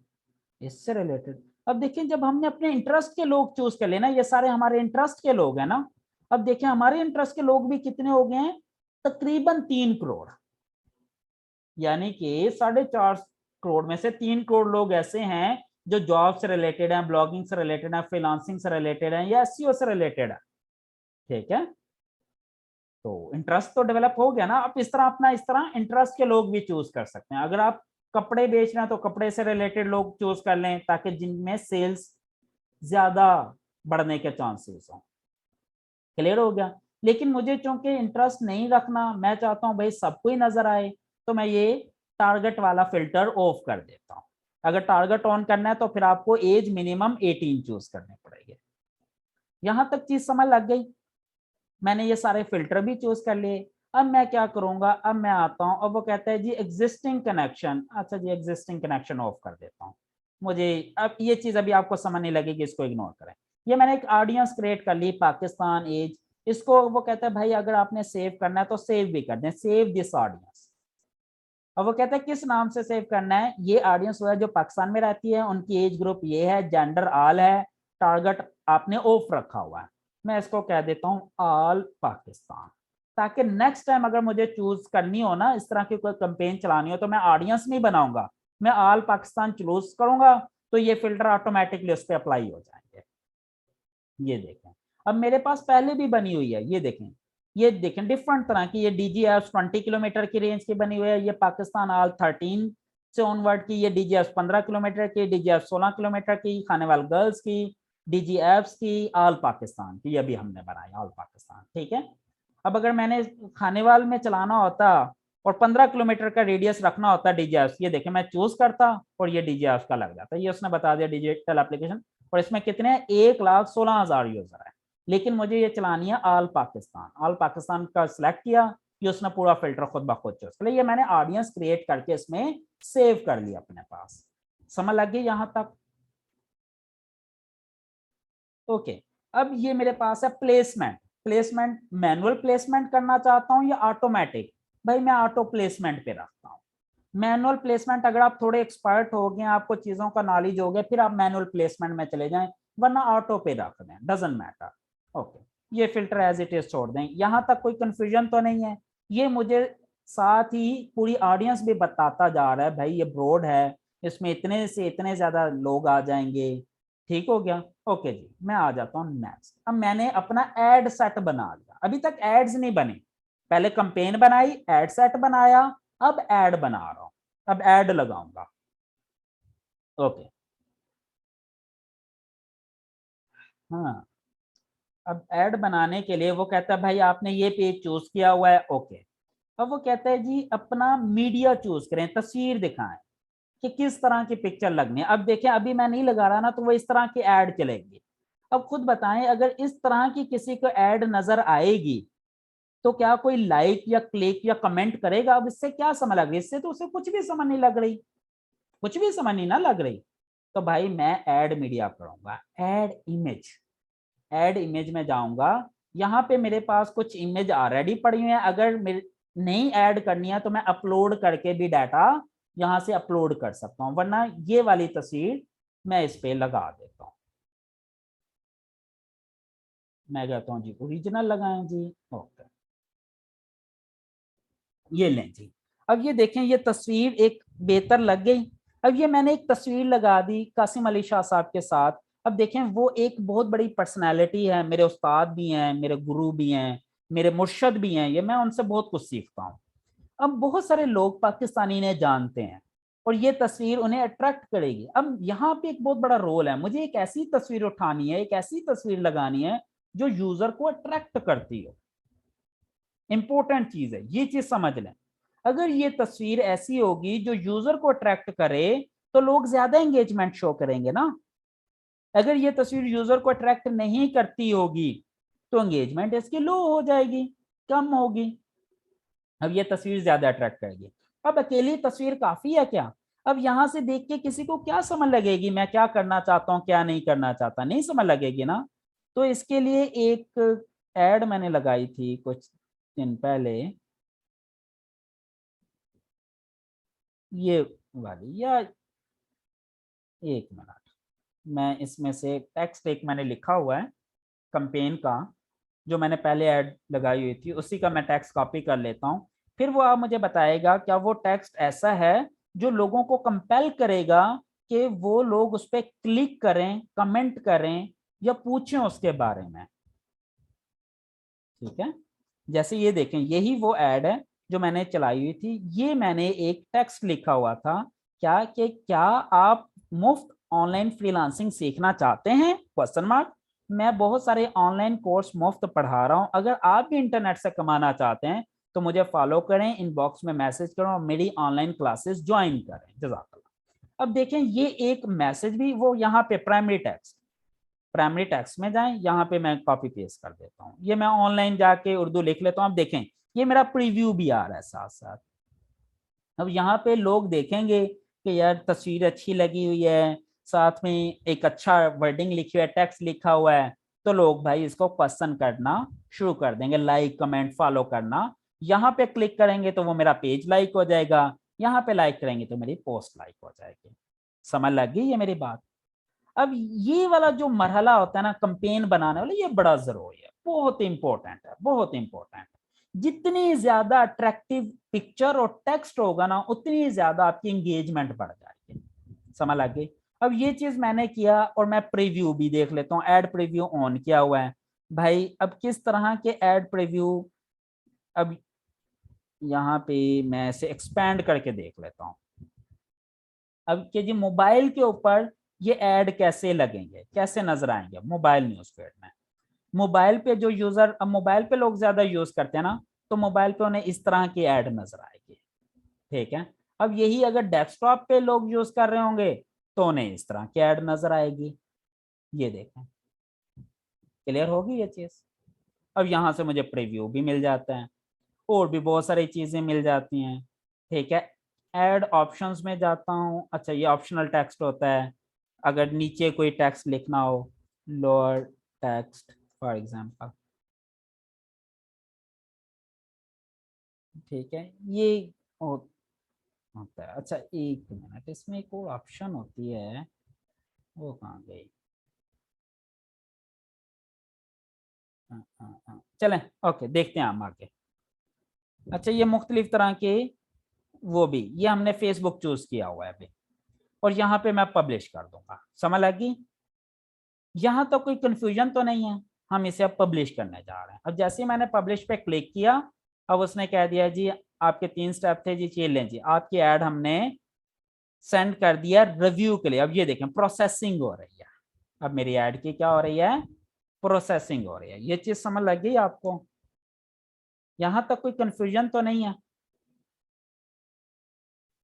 इससे रिलेटेड। अब देखिए जब हमने अपने इंटरेस्ट के लोग चूज कर लेना, ये सारे हमारे इंटरेस्ट के लोग हैं ना। अब देखिए हमारे इंटरेस्ट के लोग भी कितने हो गए हैं, तकरीबन 3 करोड़, यानी कि 4.5 करोड़ में से 3 करोड़ लोग ऐसे हैं जो जॉब से रिलेटेड हैं, ब्लॉगिंग से रिलेटेड है, फ्रीलांसिंग से रिलेटेड है या एसईओ से रिलेटेड है, ठीक है। तो इंटरेस्ट तो डेवलप हो गया ना। अब इस तरह अपना इस तरह इंटरेस्ट के लोग भी चूज कर सकते हैं। अगर आप कपड़े बेच रहे हैं तो कपड़े से रिलेटेड लोग चूज कर लें ताकि जिनमें सेल्स ज्यादा बढ़ने के चांसेस हों, क्लियर हो गया। लेकिन मुझे चूंकि इंटरेस्ट नहीं रखना, मैं चाहता हूं भाई सबको ही नजर आए, तो मैं ये टारगेट वाला फिल्टर ऑफ कर देता हूं। अगर टारगेट ऑन करना है तो फिर आपको एज मिनिमम 18 चूज करने पड़ेगी। यहां तक चीज समझ लग गई। मैंने ये सारे फिल्टर भी चूज कर लिए। अब मैं क्या करूंगा, अब मैं आता हूं और वो कहता है जी एग्जिस्टिंग कनेक्शन, अच्छा जी एग्जिस्टिंग कनेक्शन ऑफ कर देता हूं। मुझे अब ये चीज अभी आपको समझ नहीं लगेगी, इसको इग्नोर करें। ये मैंने एक ऑडियंस क्रिएट कर ली पाकिस्तान एज, इसको वो कहता है भाई अगर आपने सेव करना है तो सेव भी कर दें, सेव दिस ऑडियंस। अब वो कहता है किस नाम से सेव करना है, ये ऑडियंस वो है जो पाकिस्तान में रहती है, उनकी एज ग्रुप ये है, जेंडर ऑल है, टारगेट आपने ऑफ रखा हुआ है। मैं इसको कह देता हूँ ऑल पाकिस्तान, ताकि नेक्स्ट टाइम अगर मुझे चूज करनी हो ना, इस तरह की कोई कैंपेन चलानी हो, तो मैं ऑडियंस नहीं बनाऊंगा, मैं ऑल पाकिस्तान चूज करूंगा, तो ये फिल्टर ऑटोमेटिकली उस पर अप्लाई हो जाएंगे। ये देखें अब मेरे पास पहले भी बनी हुई है, ये देखें डिफरेंट तरह की, ये DGF 20 किलोमीटर की रेंज की बनी हुई है, ये पाकिस्तान ऑल 13 से ऑनवर्ड की, ये DGF 15 किलोमीटर की, DGF 16 किलोमीटर की, खानेवाल गर्ल्स की, DGF की, ऑल पाकिस्तान की, ये भी हमने बनाई ऑल पाकिस्तान, ठीक है। अब अगर मैंने खानेवाल में चलाना होता और 15 किलोमीटर का रेडियस रखना होता DGF, ये देखें मैं चूज करता और ये DGF का लग जाता, ये उसने बता दिया डिजिटल एप्लीकेशन। और इसमें कितने 1,16,000 यूजर है, लेकिन मुझे ये चलानी है ऑल पाकिस्तान, ऑल पाकिस्तान का सिलेक्ट किया, ये उसने पूरा फिल्टर खुद ब खुद चूज कर लिया। ये मैंने ऑडियंस क्रिएट करके इसमें सेव कर लिया अपने पास। समझ लग गई यहां तक? ओके। अब ये मेरे पास है प्लेसमेंट, प्लेसमेंट मैनुअल प्लेसमेंट करना चाहता हूं या ऑटोमेटिक, भाई मैं ऑटो प्लेसमेंट पे रखता हूं। मैनुअल प्लेसमेंट अगर आप थोड़े एक्सपर्ट हो गए, आपको चीजों का नॉलेज हो गया, फिर आप मैनुअल प्लेसमेंट में चले जाएं, वरना ऑटो पे रख दें, डजंट मैटर। ओके, ये फिल्टर एज इट इज छोड़ दें। यहां तक कोई कंफ्यूजन तो नहीं है? ये मुझे साथ ही पूरी ऑडियंस भी बताता जा रहा है भाई ये ब्रॉड है, इसमें इतने से इतने ज्यादा लोग आ जाएंगे। ठीक हो गया। ओके जी, मैं आ जाता हूँ नेक्स्ट। अब मैंने अपना एड सेट बना लिया, अभी तक एड्स नहीं बने, पहले कंपेन बनाई, एड सेट बनाया, अब एड बना रहा हूं, अब एड लगाऊंगा। ओके, हाँ, अब ऐड बनाने के लिए वो कहता है भाई आपने ये पेज चूज किया हुआ है, ओके। अब वो कहता है जी अपना मीडिया चूज करें, तस्वीर दिखाएं कि किस तरह की पिक्चर लगनी है। अब देखें अभी मैं नहीं लगा रहा ना, तो वो इस तरह की ऐड चलेगी। अब खुद बताएं अगर इस तरह की किसी को ऐड नजर आएगी तो क्या कोई लाइक या क्लिक या कमेंट करेगा? अब इससे क्या समझ लग रही है? इससे तो उसे कुछ भी समझ नहीं लग रही, कुछ भी समझ नहीं ना लग रही। तो भाई मैं ऐड मीडिया करूंगा, ऐड इमेज, ऐड इमेज में जाऊंगा। यहाँ पे मेरे पास कुछ इमेज ऑलरेडी पड़ी हुई है, अगर नहीं ऐड करनी है तो मैं अपलोड करके भी डाटा यहाँ से अपलोड कर सकता हूँ, वरना ये वाली तस्वीर मैं इस पे लगा देता हूँ। मैं कहता हूँ जी ओरिजिनल लगाएं जी, ओके, ये लें जी। अब ये देखें ये तस्वीर एक बेहतर लग गई। अब ये मैंने एक तस्वीर लगा दी कासिम अली शाह साहब के साथ। अब देखें वो एक बहुत बड़ी पर्सनालिटी है, मेरे उस्ताद भी हैं, मेरे गुरु भी हैं, मेरे मुर्शद भी हैं, ये मैं उनसे बहुत कुछ सीखता हूँ। अब बहुत सारे लोग पाकिस्तानी ने जानते हैं और ये तस्वीर उन्हें अट्रैक्ट करेगी। अब यहाँ पे एक बहुत बड़ा रोल है, मुझे एक ऐसी तस्वीर उठानी है, एक ऐसी तस्वीर लगानी है जो यूजर को अट्रैक्ट करती हो। इंपॉर्टेंट चीज है, ये चीज समझ लें। अगर ये तस्वीर ऐसी होगी जो यूजर को अट्रैक्ट करे तो लोग ज्यादा एंगेजमेंट शो करेंगे ना। अगर ये तस्वीर यूजर को अट्रैक्ट नहीं करती होगी तो एंगेजमेंट इसकी लो हो जाएगी, कम होगी। अब ये तस्वीर ज्यादा अट्रैक्ट करेगी। अब अकेली तस्वीर काफी है क्या? अब यहां से देख के किसी को क्या समझ लगेगी मैं क्या करना चाहता हूँ क्या नहीं करना चाहता? नहीं समझ लगेगी ना। तो इसके लिए एक एड मैंने लगाई थी कुछ दिन पहले, ये वाली, या एक मिनट, मैं इसमें से टेक्स्ट एक मैंने लिखा हुआ है कंपेन का, जो मैंने पहले ऐड लगाई हुई थी उसी का मैं टेक्स्ट कॉपी कर लेता हूँ। फिर वो आप मुझे बताएगा क्या वो टेक्स्ट ऐसा है जो लोगों को कंपेल करेगा कि वो लोग उस पर क्लिक करें, कमेंट करें या पूछें उसके बारे में। ठीक है, जैसे ये देखें यही वो ऐड है जो मैंने चलाई हुई थी। ये मैंने एक टेक्स्ट लिखा हुआ था क्या कि क्या आप मुफ्त ऑनलाइन फ्रीलांसिंग सीखना चाहते हैं, क्वेश्चन मार्क। मैं बहुत सारे ऑनलाइन कोर्स मुफ्त पढ़ा रहा हूं, अगर आप भी इंटरनेट से कमाना चाहते हैं तो मुझे फॉलो करें, इनबॉक्स में मैसेज करें और मेरी ऑनलाइन क्लासेस ज्वाइन करें, जज़ाकल्लाह। अब देखें ये एक मैसेज भी वो यहाँ पे प्राइमरी टेक्स्ट, प्राइमरी टेक्स्ट में जाएं, यहाँ पे मैं कॉपी पेस्ट कर देता हूँ, ये मैं ऑनलाइन जाके उर्दू लिख लेता हूँ। आप देखें ये मेरा प्रीव्यू भी आ रहा है साथ साथ। अब यहाँ पे लोग देखेंगे कि यार तस्वीर अच्छी लगी हुई है, साथ में एक अच्छा वर्डिंग लिखी हुआ है, टेक्स्ट लिखा हुआ है, तो लोग भाई इसको पसंद करना शुरू कर देंगे, लाइक कमेंट फॉलो करना। यहाँ पे क्लिक करेंगे तो वो मेरा पेज लाइक हो जाएगा, यहाँ पे लाइक करेंगे तो मेरी पोस्ट लाइक हो जाएगी। समझ लग गई है मेरी बात? अब ये वाला जो मरहला होता है ना कंपेन बनाने वाला, ये बड़ा जरूरी है, बहुत इंपॉर्टेंट है, बहुत इंपॉर्टेंट है। जितनी ज्यादा अट्रैक्टिव पिक्चर और टेक्स्ट होगा ना उतनी ज्यादा आपकी एंगेजमेंट बढ़ जाएगी। समझ लग गई? अब ये चीज मैंने किया और मैं प्रीव्यू भी देख लेता हूँ, एड प्रीव्यू ऑन किया हुआ है भाई। अब किस तरह के एड प्रीव्यू, अब यहाँ पे मैं इसे एक्सपैंड करके देख लेता हूँ। अब के जी मोबाइल के ऊपर ये ऐड कैसे लगेंगे, कैसे नजर आएंगे मोबाइल न्यूज फीड में? मोबाइल पे जो यूजर, अब मोबाइल पे लोग ज्यादा यूज करते हैं ना, तो मोबाइल पे उन्हें इस तरह की ऐड नजर आएगी। ठीक है, अब यही अगर डेस्कटॉप पे लोग यूज कर रहे होंगे तो उन्हें इस तरह की ऐड नजर आएगी। ये देखें, क्लियर होगी ये चीज? अब यहाँ से मुझे प्रीव्यू भी मिल जाता है और भी बहुत सारी चीजें मिल जाती हैं। ठीक है, ऐड ऑप्शंस में जाता हूँ, अच्छा ये ऑप्शनल टेक्स्ट होता है, अगर नीचे कोई टेक्स्ट लिखना हो, लोअर टेक्स्ट फॉर एग्जांपल। ठीक है, ये होता है। अच्छा एक मिनट, इसमें एक और ऑप्शन होती है, वो कहाँ गई? चलें, ओके देखते हैं हम आगे। अच्छा, ये मुख्तलिफ तरह के वो भी, ये हमने फेसबुक चूज किया हुआ है अभी, और यहाँ पे मैं पब्लिश कर दूंगा। समझ लगी? यहाँ तो कोई कंफ्यूजन तो नहीं है, हम इसे अब पब्लिश करने जा रहे हैं। अब जैसे ही मैंने पब्लिश पे क्लिक किया, अब उसने कह दिया जी आपके 3 स्टेप थे जी, ये लें जी आपकी ऐड हमने सेंड कर दिया रिव्यू के लिए। अब ये देखें प्रोसेसिंग हो रही है, अब मेरी ऐड की क्या हो रही है, प्रोसेसिंग हो रही है। ये चीज समझ लग गई आपको? यहाँ तक कोई कंफ्यूजन तो नहीं है?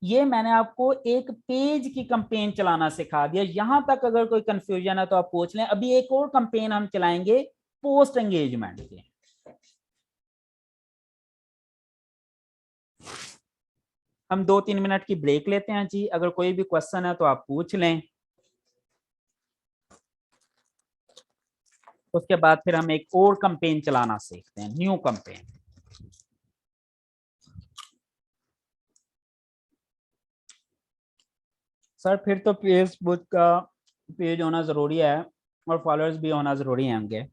ये मैंने आपको एक पेज की कंपेन चलाना सिखा दिया। यहां तक अगर कोई कंफ्यूजन है तो आप पूछ लें। अभी एक और कंपेन हम चलाएंगे पोस्ट एंगेजमेंट की। हम 2-3 मिनट की ब्रेक लेते हैं जी, अगर कोई भी क्वेश्चन है तो आप पूछ लें, उसके बाद फिर हम एक और कंपेन चलाना सीखते हैं, न्यू कंपेन। सर फिर तो फेसबुक का पेज होना जरूरी है और फॉलोअर्स भी होना जरूरी होंगे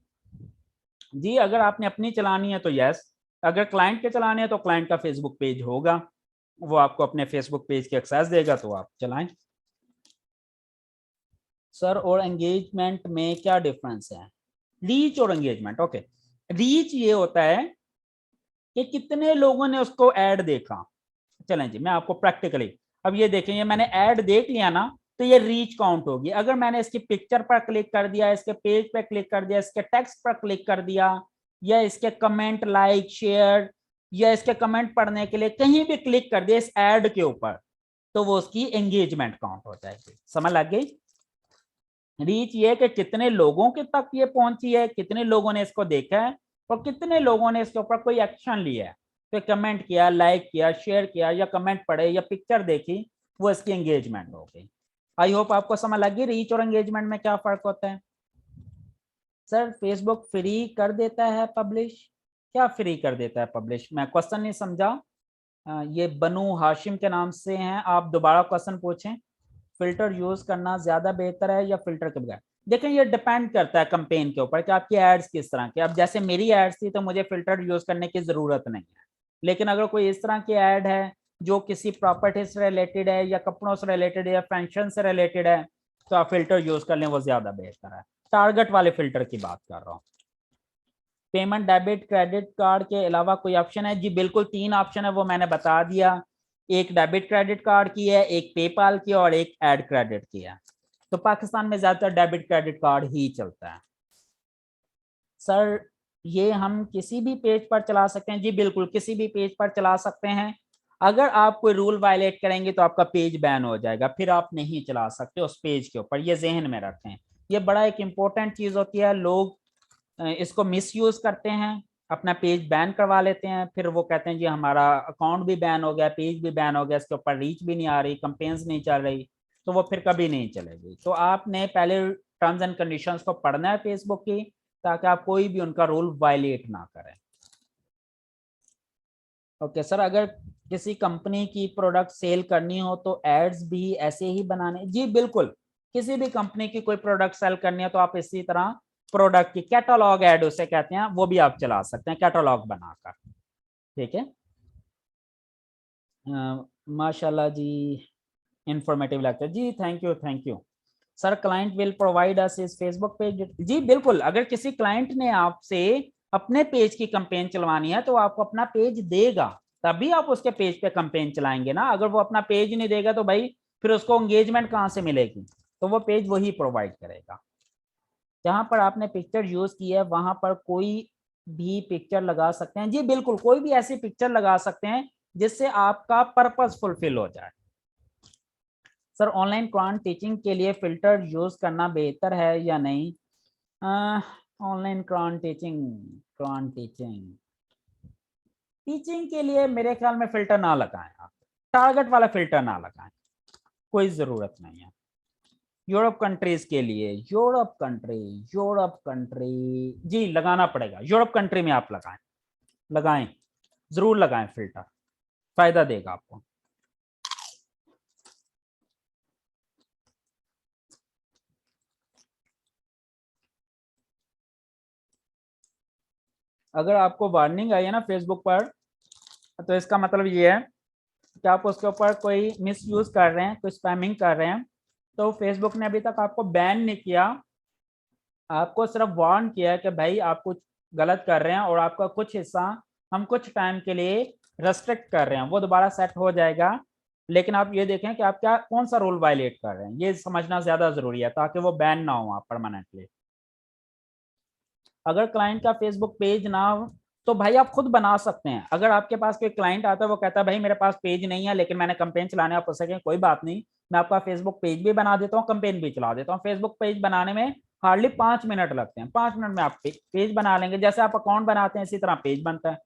जी। अगर आपने अपनी चलानी है तो यस, अगर क्लाइंट के चलाने है तो क्लाइंट का फेसबुक पेज होगा, वो आपको अपने फेसबुक पेज की एक्सेस देगा तो आप चलाएं। सर और एंगेजमेंट में क्या डिफरेंस है? रीच और एंगेजमेंट, ओके। रीच ये होता है कि कितने लोगों ने उसको ऐड देखा। चलें जी मैं आपको प्रैक्टिकली, अब ये देखें, ये मैंने ऐड देख लिया ना, तो ये रीच काउंट होगी। अगर मैंने इसकी पिक्चर पर क्लिक कर दिया, इसके पेज पर क्लिक कर दिया, इसके टेक्स्ट पर क्लिक कर दिया, या इसके कमेंट लाइक शेयर, या इसके कमेंट पढ़ने के लिए कहीं भी क्लिक कर दिया इस ऐड के ऊपर, तो वो उसकी एंगेजमेंट काउंट हो जाएगी। समझ लग गई? रीच ये कि कितने लोगों के तक ये पहुंची है, कितने लोगों ने इसको देखा है, और कितने लोगों ने इसके ऊपर कोई एक्शन लिया है, तो कमेंट किया, लाइक किया, शेयर किया, या कमेंट पढ़े, या पिक्चर देखी, वो इसकी एंगेजमेंट हो गई। आई होप आपको समझ लगी रीच और एंगेजमेंट में क्या फर्क होता है। सर फेसबुक फ्री कर देता है पब्लिश? क्या फ्री कर देता है पब्लिश? मैं क्वेश्चन नहीं समझा। ये बनु हाशिम के नाम से हैं, आप दोबारा क्वेश्चन पूछें। फिल्टर यूज करना ज्यादा बेहतर है या फिल्टर के बगैर? देखें ये डिपेंड करता है कंपेन के ऊपर कि आपकी एड्स किस तरह की। अब जैसे मेरी एड्स थी तो मुझे फिल्टर यूज करने की जरूरत नहीं है, लेकिन अगर कोई इस तरह की एड है जो किसी प्रॉपर्टी से रिलेटेड है, या कपड़ों से रिलेटेड है, या फैशन से रिलेटेड है, तो आप फिल्टर यूज कर लें, वो ज्यादा बेहतर है। टारगेट वाले फिल्टर की बात कर रहा हूँ। पेमेंट डेबिट क्रेडिट कार्ड के अलावा कोई ऑप्शन है? जी बिल्कुल 3 ऑप्शन है, वो मैंने बता दिया। एक डेबिट क्रेडिट कार्ड की है, एक पेपाल की, और एक एड क्रेडिट की है। तो पाकिस्तान में ज्यादातर डेबिट क्रेडिट कार्ड ही चलता है। सर ये हम किसी भी पेज पर चला सकते हैं? जी बिल्कुल किसी भी पेज पर चला सकते हैं। अगर आप कोई रूल वायलेट करेंगे तो आपका पेज बैन हो जाएगा, फिर आप नहीं चला सकते उस पेज के ऊपर, ये जहन में रखें। ये बड़ा एक इंपॉर्टेंट चीज होती है। लोग इसको मिसयूज करते हैं, अपना पेज बैन करवा लेते हैं, फिर वो कहते हैं जी हमारा अकाउंट भी बैन हो गया, पेज भी बैन हो गया, इसके ऊपर रीच भी नहीं आ रही, कंपेन्स नहीं चल रही, तो वो फिर कभी नहीं चलेगी। तो आपने पहले टर्म्स एंड कंडीशंस को पढ़ना है फेसबुक की, ताकि आप कोई भी उनका रूल वायलेट ना करें। ओके सर, अगर किसी कंपनी की प्रोडक्ट सेल करनी हो तो एड्स भी ऐसे ही बनाने? जी बिल्कुल, किसी भी कंपनी की कोई प्रोडक्ट सेल करनी है तो आप इसी तरह प्रोडक्ट की कैटलॉग एड उसे कहते हैं, वो भी आप चला सकते हैं कैटलॉग बनाकर। ठीक है। माशाल्लाह जी, इंफॉर्मेटिव लगता है जी, thank you thank you. Sir client will provide us इस फेसबुक पेज? जी बिल्कुल, अगर किसी क्लाइंट ने आपसे अपने पेज की कंपेन चलवानी है तो आपको अपना पेज देगा, तभी आप उसके पेज पे कंपेन चलाएंगे ना। अगर वो अपना पेज नहीं देगा तो भाई फिर उसको एंगेजमेंट कहाँ से मिलेगी? तो वो पेज वही प्रोवाइड करेगा। जहां पर आपने पिक्चर यूज की है वहां पर कोई भी पिक्चर लगा सकते हैं? जी बिल्कुल, कोई भी ऐसी पिक्चर लगा सकते हैं जिससे आपका पर्पस फुलफिल हो जाए। सर ऑनलाइन क्वांट टीचिंग के लिए फिल्टर यूज करना बेहतर है या नहीं? ऑनलाइन क्वांट टीचिंग टीचिंग के लिए मेरे ख्याल में फिल्टर ना लगाएं आप, टारगेट वाला फिल्टर ना लगाएं, कोई जरूरत नहीं है। यूरोप कंट्रीज के लिए, यूरोप कंट्री जी लगाना पड़ेगा, यूरोप कंट्री में आप लगाएं, लगाएं, जरूर लगाएं फिल्टर, फायदा देगा आपको। अगर आपको वार्निंग आई है ना फेसबुक पर तो इसका मतलब ये है कि आप उसके ऊपर कोई मिस यूज कर रहे हैं, कोई स्पैमिंग कर रहे हैं, तो फेसबुक ने अभी तक आपको बैन नहीं किया, आपको सिर्फ वार्न किया है कि भाई आप कुछ गलत कर रहे हैं और आपका कुछ हिस्सा हम कुछ टाइम के लिए रेस्ट्रिक्ट कर रहे हैं, वो दोबारा सेट हो जाएगा। लेकिन आप ये देखें कि आप क्या कौन सा रूल वायलेट कर रहे हैं, ये समझना ज्यादा जरूरी है ताकि वो बैन ना हो आप परमानेंटली। अगर क्लाइंट का फेसबुक पेज ना हो तो भाई आप खुद बना सकते हैं। अगर आपके पास कोई क्लाइंट आता है वो कहता है भाई मेरे पास पेज नहीं है लेकिन मैंने कंपेन चलाने, आप पूछ सकें कोई बात नहीं, मैं आपका फेसबुक पेज भी बना देता हूँ, कंपेन भी चला देता हूँ। फेसबुक पेज बनाने में हार्डली 5 मिनट लगते हैं, 5 मिनट में आप पेज बना लेंगे। जैसे आप अकाउंट बनाते हैं इसी तरह पेज बनता है।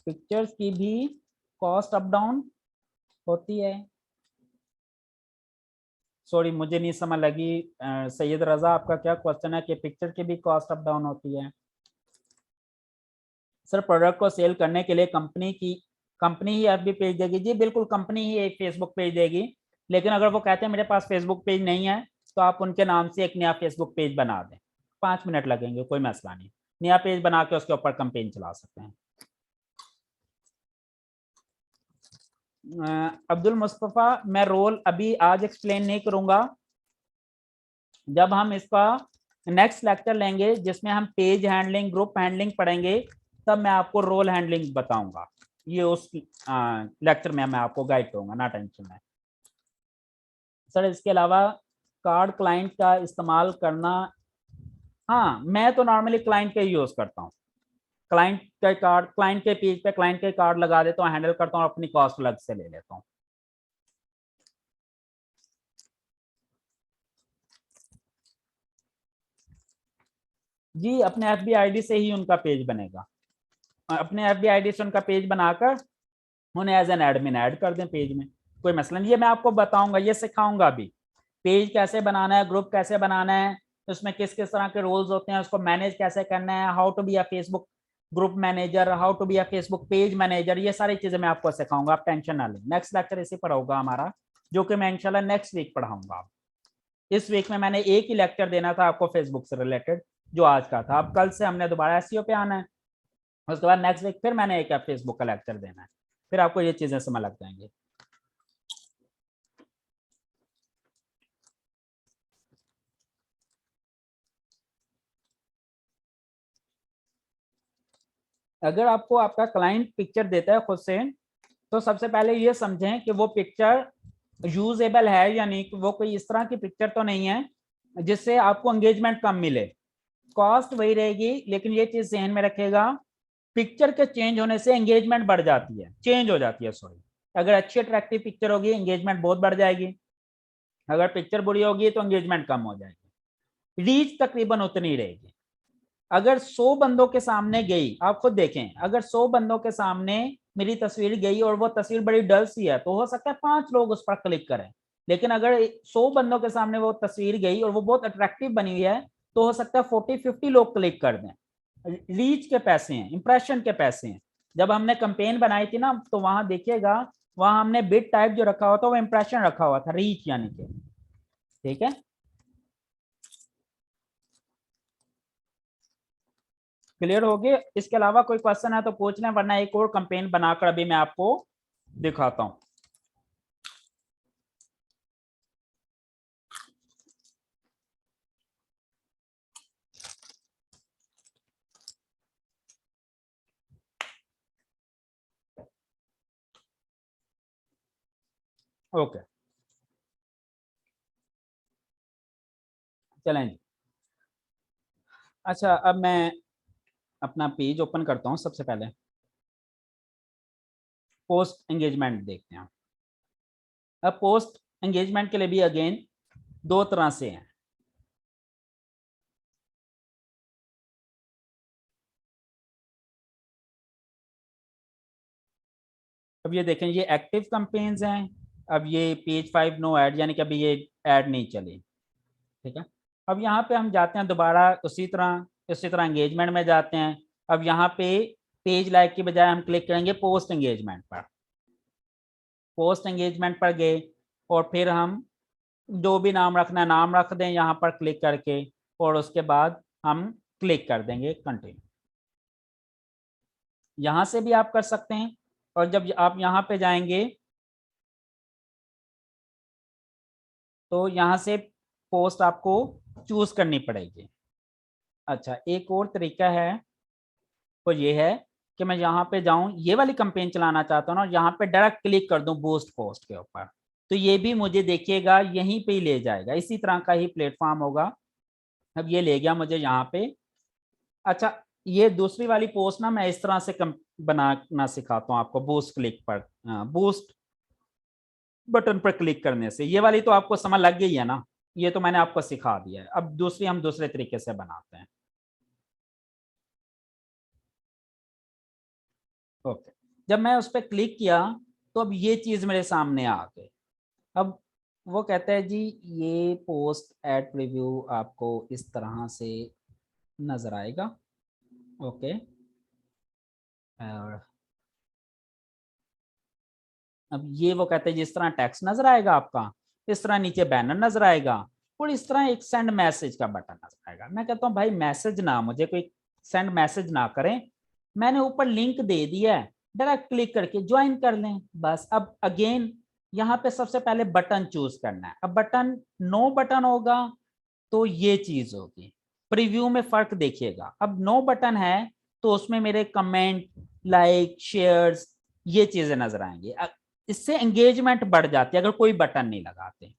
पिक्चर्स की भी कॉस्ट अप डाउन होती है। सॉरी मुझे नहीं समझ लगी सैयद रजा, आपका क्या क्वेश्चन है कि पिक्चर की भी कॉस्ट अप डाउन होती है? सर प्रोडक्ट को सेल करने के लिए कंपनी ही एफबी पेज देगी। जी बिल्कुल, कंपनी ही एक फेसबुक पेज देगी। लेकिन अगर वो कहते हैं मेरे पास फेसबुक पेज नहीं है तो आप उनके नाम से एक नया फेसबुक पेज बना दें, 5 मिनट लगेंगे, कोई मसला नहीं। नया पेज बना के उसके ऊपर कंपेन चला सकते हैं। अब्दुल मुस्तफ़ा, मैं रोल अभी आज एक्सप्लेन नहीं करूंगा, जब हम इसका नेक्स्ट लेक्चर लेंगे जिसमें हम पेज हैंडलिंग, ग्रुप हैंडलिंग पढ़ेंगे, तब मैं आपको रोल हैंडलिंग बताऊंगा। ये उस लेक्चर में मैं आपको गाइड करूंगा, ना टेंशन है। सर इसके अलावा कार्ड क्लाइंट का इस्तेमाल करना, हाँ मैं तो नॉर्मली क्लाइंट का ही यूज करता हूँ। क्लाइंट के कार्ड, क्लाइंट के पेज पे क्लाइंट के कार्ड लगा देता हूँ, हैंडल करता हूँ, अपनी कॉस्ट अलग से ले लेता हूँ। जी अपने एफ बी आई डी से ही उनका पेज बनेगा। अपने एफ बी आई डी से उनका पेज बनाकर उन्हें एज एन एडमिन ऐड कर दें पेज में, कोई मसला नहीं। ये मैं आपको बताऊंगा, ये सिखाऊंगा भी, पेज कैसे बनाना है, ग्रुप कैसे बनाना है, उसमें किस किस तरह के रोल्स होते हैं, उसको मैनेज कैसे करना है, how to be a Facebook group manager, how to be a Facebook page manager, ये सारी चीजें मैं आपको सिखाऊंगा, आप टेंशन ना लें। नेक्स्ट लेक्चर इसी पर होगा हमारा, जो कि मैं इंशाल्लाह नेक्स्ट वीक पढ़ाऊंगा। इस वीक में मैंने एक ही लेक्चर देना था आपको फेसबुक से रिलेटेड, जो आज का था। अब कल से हमने दोबारा एसईओ पे आना है, उसके बाद नेक्स्ट वीक फिर मैंने एक फेसबुक का लेक्चर देना है, फिर आपको ये चीजें समझ लग जाएंगी। अगर आपको आपका क्लाइंट पिक्चर देता है खुद से, तो सबसे पहले ये समझें कि वो पिक्चर यूजेबल है या नहीं, वो कोई इस तरह की पिक्चर तो नहीं है जिससे आपको एंगेजमेंट कम मिले। कॉस्ट वही रहेगी, लेकिन ये चीज ध्यान में रखेगा, पिक्चर के चेंज होने से एंगेजमेंट बढ़ जाती है, चेंज हो जाती है सॉरी। अगर अच्छी अट्रैक्टिव पिक्चर होगी एंगेजमेंट बहुत बढ़ जाएगी, अगर पिक्चर बुरी होगी तो एंगेजमेंट कम हो जाएगी, रीच तकरीबन उतनी रहेगी। अगर 100 बंदों के सामने गई, आप खुद देखें, अगर 100 बंदों के सामने मेरी तस्वीर गई और वो तस्वीर बड़ी डल सी है तो हो सकता है 5 लोग उस पर क्लिक करें। लेकिन अगर 100 बंदों के सामने वो तस्वीर गई और वो बहुत अट्रैक्टिव बनी हुई है तो हो सकता है 40-50 लोग क्लिक कर दें। रीच के पैसे हैं, इंप्रेशन के पैसे हैं। जब हमने कंपेन बनाई थी ना, तो वहां देखिएगा, वहां हमने बिट टाइप जो रखा हुआ था वो इंप्रेशन रखा हुआ था, रीच यानी कि, ठीक है। क्लियर हो गए? इसके अलावा कोई क्वेश्चन है तो पूछ लें, वरना एक और कंपेन बनाकर अभी मैं आपको दिखाता हूं। ओके चलें जी। अच्छा अब मैं अपना पेज ओपन करता हूं। सबसे पहले पोस्ट एंगेजमेंट देखते हैं। अब पोस्ट एंगेजमेंट के लिए भी अगेन दो तरह से हैं। अब ये देखें, ये एक्टिव कंपेन्स हैं। अब ये पेज 5 नो ऐड, यानी कि अभी ये ऐड नहीं चली, ठीक है। अब यहाँ पे हम जाते हैं दोबारा उसी तरह एंगेजमेंट में जाते हैं। अब यहाँ पे पेज लाइक की बजाय हम क्लिक करेंगे पोस्ट एंगेजमेंट पर, पोस्ट एंगेजमेंट पर गए और फिर हम जो भी नाम रखना है नाम रख दें यहाँ पर क्लिक करके, और उसके बाद हम क्लिक कर देंगे कंटिन्यू। यहाँ से भी आप कर सकते हैं, और जब आप यहाँ पे जाएंगे तो यहाँ से पोस्ट आपको चूज करनी पड़ेगी। अच्छा, एक और तरीका है, वो ये है कि मैं यहाँ पे जाऊं, ये वाली कैंपेन चलाना चाहता हूँ ना, यहाँ पे डायरेक्ट क्लिक कर दूं बूस्ट पोस्ट के ऊपर, तो ये भी मुझे देखिएगा यहीं पे ही ले जाएगा, इसी तरह का ही प्लेटफॉर्म होगा। अब ये ले गया मुझे यहाँ पे। अच्छा, ये दूसरी वाली पोस्ट ना मैं इस तरह से बनाना सिखाता हूँ आपको, बूस्ट क्लिक पर, बूस्ट बटन पर क्लिक करने से। ये वाली तो आपको समझ लग गई है ना, ये तो मैंने आपको सिखा दिया है। अब दूसरी हम दूसरे तरीके से बनाते हैं। ओके, जब मैं उस पर क्लिक किया तो अब ये चीज मेरे सामने आ गई। अब वो कहता है जी ये पोस्ट एड प्रीव्यू आपको इस तरह से नजर आएगा। ओके, और अब ये वो कहते हैं जिस तरह टेक्स्ट नजर आएगा आपका, इस तरह नीचे बैनर नजर आएगा, और इस तरह एक सेंड मैसेज का बटन नजर आएगा। मैं कहता हूँ भाई मैसेज ना, मुझे कोई सेंड मैसेज ना करें, मैंने ऊपर लिंक दे दिया है, डायरेक्ट क्लिक करके ज्वाइन कर लें बस। अब अगेन यहाँ पे सबसे पहले बटन चूज करना है। अब बटन नो बटन होगा तो ये चीज होगी, प्रीव्यू में फर्क देखिएगा। अब नो बटन है तो उसमें मेरे कमेंट, लाइक, शेयर्स, ये चीजें नजर आएंगी। इससे एंगेजमेंट बढ़ जाती है अगर कोई बटन नहीं लगाते।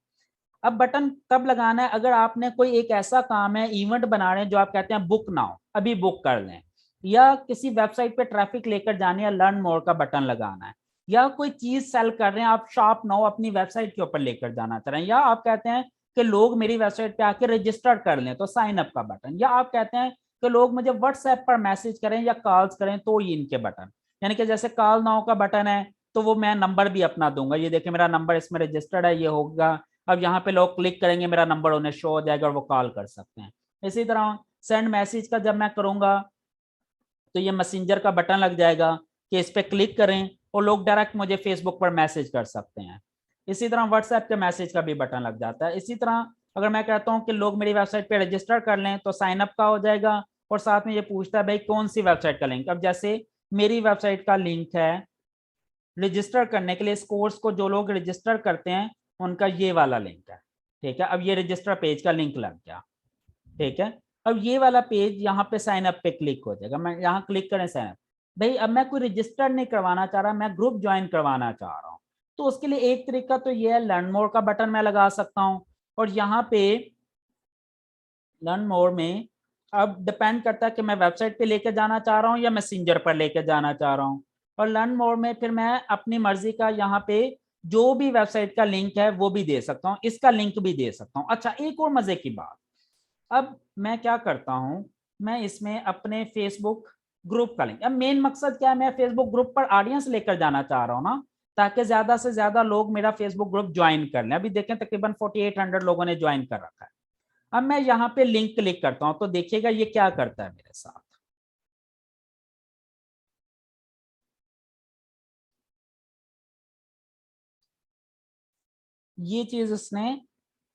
अब बटन तब लगाना है अगर आपने कोई एक ऐसा काम है, इवेंट बना रहे हैं जो आप कहते हैं बुक नाउ, अभी बुक कर लें, या किसी वेबसाइट पे ट्रैफिक लेकर जाने या लर्न मोर का बटन लगाना है, या कोई चीज सेल कर रहे हैं आप, शॉप नाउ अपनी वेबसाइट के ऊपर लेकर जाना चाह रहे हैं, या आप कहते हैं कि लोग मेरी वेबसाइट पे आके रजिस्टर कर लें तो साइन अप का बटन, या आप कहते हैं कि लोग मुझे व्हाट्सएप पर मैसेज करें या कॉल्स करें तो ये इनके बटन, यानी कि जैसे कॉल नाउ का बटन है तो वो मैं नंबर भी अपना दूंगा, ये देखिए मेरा नंबर इसमें रजिस्टर्ड है, ये होगा। अब यहाँ पे लोग क्लिक करेंगे, मेरा नंबर उन्हें शो हो जाएगा और वो कॉल कर सकते हैं। इसी तरह सेंड मैसेज का जब मैं करूंगा तो ये मैसेंजर का बटन लग जाएगा कि इस पर क्लिक करें और लोग डायरेक्ट मुझे फेसबुक पर मैसेज कर सकते हैं। इसी तरह व्हाट्सएप के मैसेज का भी बटन लग जाता है। इसी तरह अगर मैं कहता हूँ कि लोग मेरी वेबसाइट पे रजिस्टर कर लें तो साइन अप का हो जाएगा, और साथ में ये पूछता है भाई कौन सी वेबसाइट का लिंक। अब जैसे मेरी वेबसाइट का लिंक है रजिस्टर करने के लिए, इस कोर्स को जो लोग रजिस्टर करते हैं उनका ये वाला लिंक है, ठीक है। अब ये रजिस्टर पेज का लिंक लग गया, ठीक है। अब ये वाला पेज यहाँ पे साइन अप पे क्लिक हो जाएगा, मैं यहाँ क्लिक करें साइन अप। भाई अब मैं कोई रजिस्टर नहीं करवाना चाह रहा, मैं ग्रुप ज्वाइन करवाना चाह रहा हूँ, तो उसके लिए एक तरीका तो ये है, लर्न मोर का बटन मैं लगा सकता हूँ, और यहाँ पे लर्न मोर में अब डिपेंड करता है कि मैं वेबसाइट पे लेके जाना चाह रहा हूँ या मैसेंजर पर लेके जाना चाह रहा हूँ। और लर्न मोर में फिर मैं अपनी मर्जी का यहाँ पे जो भी वेबसाइट का लिंक है वो भी दे सकता हूँ, इसका लिंक भी दे सकता हूँ। अच्छा, एक और मजे की बात, अब मैं क्या करता हूं, मैं इसमें अपने फेसबुक ग्रुप का लिंक, अब मेन मकसद क्या है, मैं फेसबुक ग्रुप पर ऑडियंस लेकर जाना चाह रहा हूं ना, ताकि ज्यादा से ज्यादा लोग मेरा फेसबुक ग्रुप ज्वाइन कर लें। अभी देखें तकरीबन 4800 लोगों ने ज्वाइन कर रखा है। अब मैं यहाँ पे लिंक क्लिक करता हूं तो देखिएगा ये क्या करता है मेरे साथ। ये चीज उसने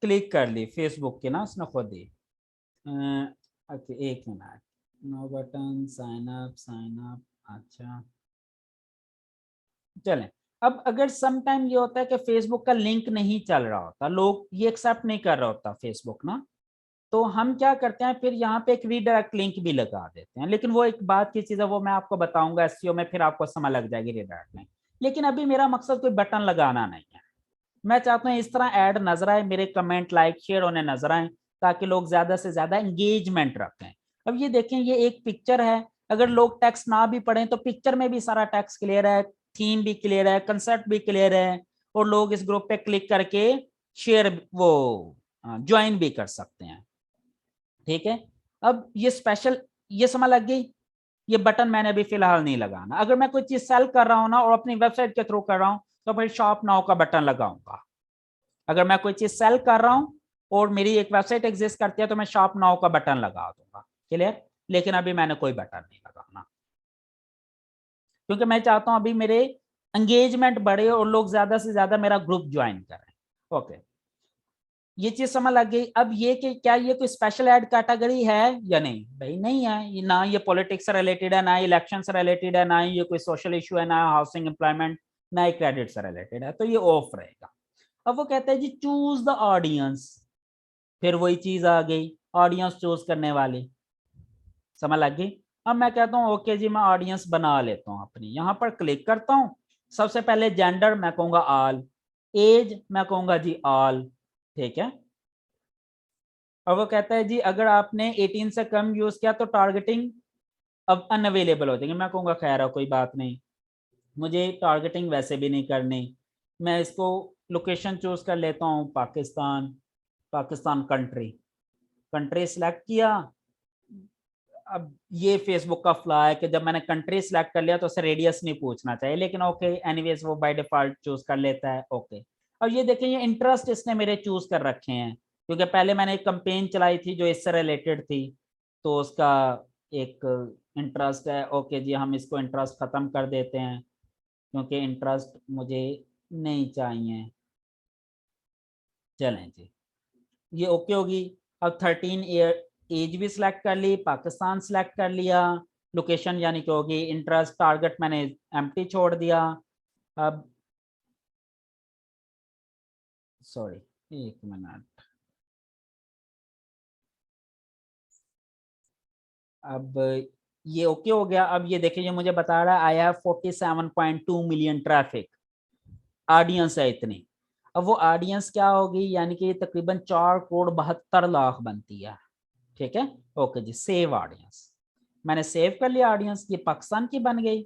क्लिक कर ली फेसबुक की ना, उसने खुद ही। ओके, एक minute, no button, sign up, अच्छा चलें। अब अगर सम टाइम ये होता है कि फेसबुक का लिंक नहीं चल रहा होता, लोग ये एक्सेप्ट नहीं कर रहा होता फेसबुक ना, तो हम क्या करते हैं फिर यहाँ पे एक रीडायरेक्ट लिंक भी लगा देते हैं, लेकिन वो एक बात की चीज है, वो मैं आपको बताऊंगा एसईओ में, फिर आपको समझ लग जाएगी रीडायरेक्ट लिंक। लेकिन अभी मेरा मकसद कोई बटन लगाना नहीं है, मैं चाहता हूँ इस तरह ऐड नजर आए, मेरे कमेंट, लाइक, शेयर होने नजर आए, ताकि लोग ज्यादा से ज्यादा एंगेजमेंट रखें। अब ये देखें, ये एक पिक्चर है, अगर लोग टेक्स्ट ना भी पढ़ें तो पिक्चर में भी सारा टेक्स्ट क्लियर है, थीम भी क्लियर है, कंसेप्ट भी क्लियर है, और लोग इस ग्रुप पे क्लिक करके शेयर, वो ज्वाइन भी कर सकते हैं, ठीक है। अब ये स्पेशल, ये समझ लग गई, ये बटन मैंने अभी फिलहाल नहीं लगाना। अगर मैं कोई चीज सेल कर रहा हूँ ना और अपनी वेबसाइट के थ्रू कर रहा हूँ तो फिर शॉप नाउ का बटन लगाऊंगा। अगर मैं कोई चीज सेल कर रहा हूं और मेरी एक वेबसाइट एग्जिस्ट करती है तो मैं शॉप नाउ का बटन लगा दूंगा, क्लियर। लेकिन अभी मैंने कोई बटन नहीं लगाना, क्योंकि मैं चाहता हूं अभी मेरे एंगेजमेंट बढ़े और लोग ज्यादा से ज्यादा मेरा ग्रुप ज्वाइन करें। ओके, ये चीज समझ लग गई। अब ये कि क्या ये कोई स्पेशल एड कैटेगरी है या नहीं, भाई नहीं है, ये ना ये पॉलिटिक्स से रिलेटेड है, ना इलेक्शन से रिलेटेड है, ना ये कोई सोशल इशू है, ना हाउसिंग एम्प्लॉयमेंट, ना क्रेडिट से रिलेटेड है, तो ये ऑफ रहेगा। अब वो कहता है जी चूज द ऑडियंस, फिर वही चीज आ गई, ऑडियंस चूज करने वाली, समझ लग गई। अब मैं कहता हूँ ओके जी, मैं ऑडियंस बना लेता हूँ अपनी, यहाँ पर क्लिक करता हूँ। सबसे पहले जेंडर मैं कहूंगा ऑल, एज मैं कहूंगा जी ऑल, ठीक है। और वो कहता है जी अगर आपने 18 से कम यूज किया तो टारगेटिंग अब अनअवेलेबल हो जाएंगे। मैं कहूँगा खैर है कोई बात नहीं, मुझे टारगेटिंग वैसे भी नहीं करनी, मैं इसको लोकेशन चूज कर लेता हूँ Pakistan, Pakistan country, country select किया। अब ये फेसबुक का फ्लॉ है कि जब मैंने कंट्री सिलेक्ट कर लिया तो उसे रेडियस नहीं पूछना चाहिए, लेकिन ओके एनीवेज वो बाय डिफॉल्ट चूज कर लेता है, ओके। और ये देखें ये इंटरेस्ट इसने मेरे चूज कर रखे हैं, क्योंकि पहले मैंने एक कंपेन चलाई थी जो इससे रिलेटेड थी, तो उसका एक इंटरेस्ट है। ओके जी, हम इसको इंटरेस्ट खत्म कर देते हैं क्योंकि इंटरेस्ट मुझे नहीं चाहिए। चलें जी, ये ओके होगी। अब 13 ईयर एज भी सिलेक्ट कर ली, पाकिस्तान सिलेक्ट कर लिया, लोकेशन यानी कि होगी इंटरेस्ट, टारगेट मैंने एम्प्टी छोड़ दिया। अब सॉरी, एक मिनट, अब ये ओके हो गया। अब ये देखिए मुझे बता रहा है I have 47.2 million traffic, audience है इतनी। अब वो ऑडियंस क्या होगी, यानी कि तकरीबन 4 करोड़ 72 लाख बनती है, ठीक है। ओके जी, सेव ऑडियंस, मैंने सेव कर लिया ऑडियंस, ये पाकिस्तान की बन गई।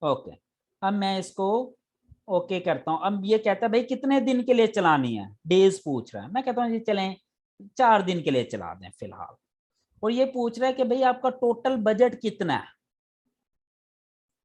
ओके, अब मैं इसको ओके करता हूँ। अब ये कहता है भाई कितने दिन के लिए चलानी है, डेज पूछ रहा है। मैं कहता हूँ जी चलें 4 दिन के लिए चला दें फिलहाल। और ये पूछ रहा है कि भाई आपका टोटल बजट कितना है,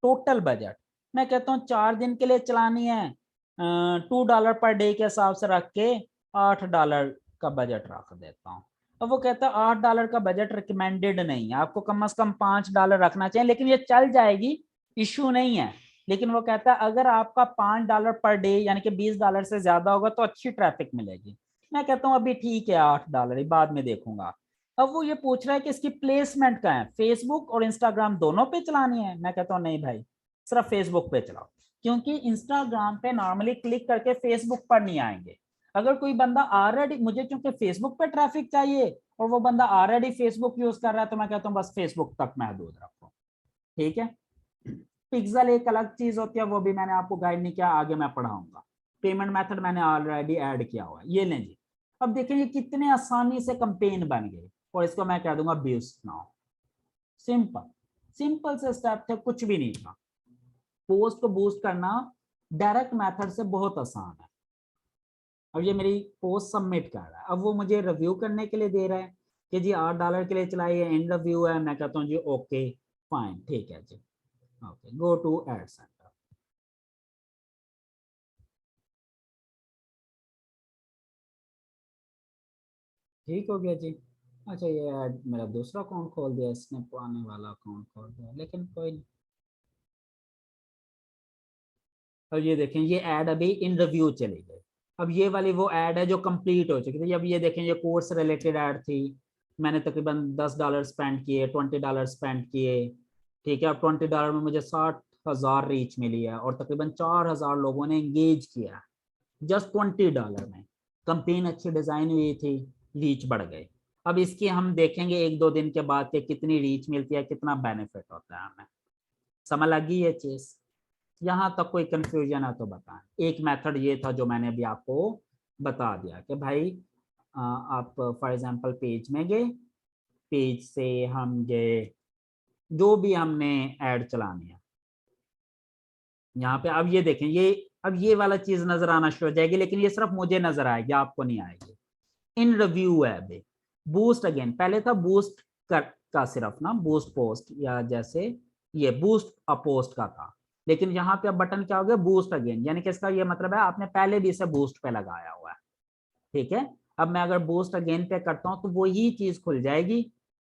टोटल बजट। मैं कहता हूँ 4 दिन के लिए चलानी है, $2 पर डे के हिसाब से रख के $8 का बजट रख देता हूँ। अब वो कहता है $8 का बजट रिकमेंडेड नहीं है, आपको कम से कम $5 रखना चाहिए, लेकिन ये चल जाएगी, इशू नहीं है। लेकिन वो कहता है अगर आपका $5 पर डे यानी कि $20 से ज्यादा होगा तो अच्छी ट्रैफिक मिलेगी। मैं कहता हूँ अभी ठीक है $8 बाद में देखूंगा। अब वो ये पूछ रहा है कि इसकी प्लेसमेंट का है, फेसबुक और इंस्टाग्राम दोनों पे चलानी है। मैं कहता हूँ नहीं भाई, सिर्फ फेसबुक पे चलाओ, क्योंकि इंस्टाग्राम पे नॉर्मली क्लिक करके फेसबुक पर नहीं आएंगे। अगर कोई बंदा ऑलरेडी, मुझे क्योंकि फेसबुक पे ट्रैफिक चाहिए और वो बंदा ऑलरेडी फेसबुक यूज कर रहा है, तो मैं कहता हूँ बस फेसबुक तक महदूद रखो, ठीक है। पिक्सल एक अलग चीज होती है, वो भी मैंने आपको गाइड नहीं किया, आगे मैं पढ़ाऊंगा। पेमेंट मेथड मैंने ऑलरेडी ऐड किया हुआ है, ये लें जी। अब देखें ये कितने आसानी से कंपेन बन गई, और इसको मैं कह दूंगा बूस्ट नाउ। सिंपल, सिंपल से स्टेप थे, कुछ भी नहीं था। पोस्ट को बूस्ट करना डायरेक्ट मेथड से बहुत आसान है। अब ये मेरी पोस्ट सबमिट कर रहा है, अब वो मुझे रिव्यू करने के लिए दे रहा है कि जी $8 के लिए चलाइए, एंड रिव्यू है। मैं कहता हूँ जी ओके फाइन, ठीक है जी, okay go to ad centre. ठीक हो गया जी। अच्छा ये ऐड मेरा दूसरा अकाउंट खोल दिया इसने, पुराने वाला अकाउंट खोल दिया, लेकिन कोई नहीं। अब ये देखें ये ऐड अभी इन रिव्यू चली गई। अब ये वाली वो ऐड है जो कंप्लीट हो चुकी थी। अब ये देखें ये कोर्स रिलेटेड ऐड थी, मैंने तकरीबन $10 स्पेंड किए, $20 स्पेंड किए, ठीक है। अब $20 में मुझे 60,000 रीच मिली है और तकरीबन 4,000 लोगों ने एंगेज किया जस्ट $20 में। कंपेन अच्छी डिजाइन हुई थी, रीच बढ़ गई। अब इसकी हम देखेंगे 1-2 दिन के बाद कि कितनी रीच मिलती है, कितना बेनिफिट होता है हमें। समझ लगी ये चीज, यहाँ तक कोई कंफ्यूजन है तो बताएं। एक मेथड ये था जो मैंने अभी आपको बता दिया कि भाई आप फॉर एग्जांपल पेज में गए, पेज से हम गए, जो भी हमने ऐड चलानी है यहाँ पे। अब ये देखें ये, अब ये वाला चीज नजर आना शुरू हो जाएगी, लेकिन ये सिर्फ मुझे नजर आएगी, आपको नहीं आएगी। इन रिव्यू है अभी, बूस्ट अगेन, पहले था बूस्ट कर का सिर्फ ना, बूस्ट पोस्ट या जैसे ये बूस्ट अ पोस्ट का था, लेकिन यहाँ पे अब बटन क्या हो गया, बूस्ट अगेन, यानी कि इसका ये मतलब है आपने पहले भी इसे बूस्ट पे लगाया हुआ है, ठीक है। अब मैं अगर बूस्ट अगेन पे करता हूँ तो वो ही चीज खुल जाएगी,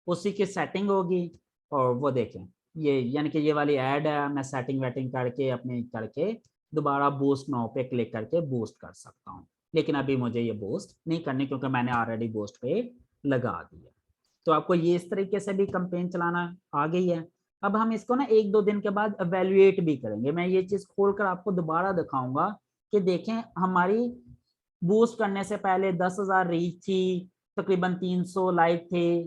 उसी की सेटिंग होगी। और वो देखें ये, यानी कि ये वाली ऐड है, मैं सेटिंग वेटिंग करके अपने करके दोबारा बूस्ट नाउ पे क्लिक करके बूस्ट कर सकता हूँ। लेकिन अभी मुझे ये बूस्ट नहीं करनी क्योंकि मैंने ऑलरेडी बूस्ट पे लगा दिया। तो आपको ये इस तरीके से भी कैंपेन चलाना आ गई है। अब हम इसको ना 1-2 दिन के बाद एवेल्युएट भी करेंगे। मैं ये चीज खोलकर आपको दोबारा दिखाऊंगा कि देखें हमारी बूस्ट करने से पहले 10,000 रीच थी, तकरीबन 300 लाइक थे,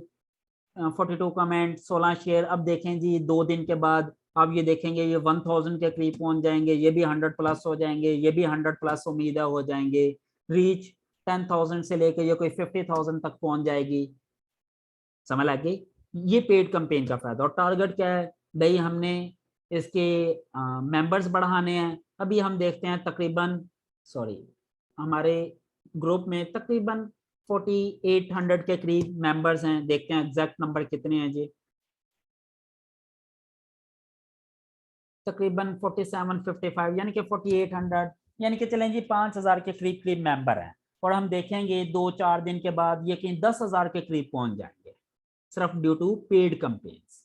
42 कमेंट, 16 शेयर। अब देखें जी 2 दिन के बाद आप ये देखेंगे ये 1000 के करीब पहुंच जाएंगे, ये भी 100 प्लस हो जाएंगे, ये भी 100 प्लस उम्मीद है हो जाएंगे। रीच 10,000 से लेके ये कोई 50,000 तक पहुंच जाएगी। समझ लग गई? ये पेड कैंपेन का फायदा। और टारगेट क्या है भाई, हमने इसके मेंबर्स बढ़ाने हैं। अभी हम देखते हैं तकरीबन हमारे ग्रुप में तकरीबन 4800 के करीब मेंबर्स हैं। देखते हैं एग्जैक्ट नंबर कितने हैं जी। तकरीबन 4755 यानी कि 4800, यानी कि चलें जी 5000 के करीब करीब मेंबर हैं। और हम देखेंगे 2-4 दिन के बाद ये कहीं 10,000 के करीब पहुंच जाएंगे, सिर्फ ड्यू टू पेड कैंपेन्स।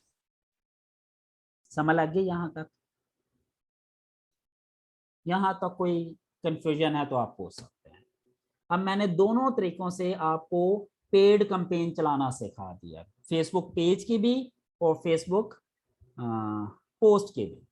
समझ लग गई यहाँ तक? यहाँ तक कोई कंफ्यूजन है तो आप पूछ सकते हैं। अब मैंने दोनों तरीकों से आपको पेड कैंपेन चलाना सिखा दिया, फेसबुक पेज की भी और फेसबुक पोस्ट की भी।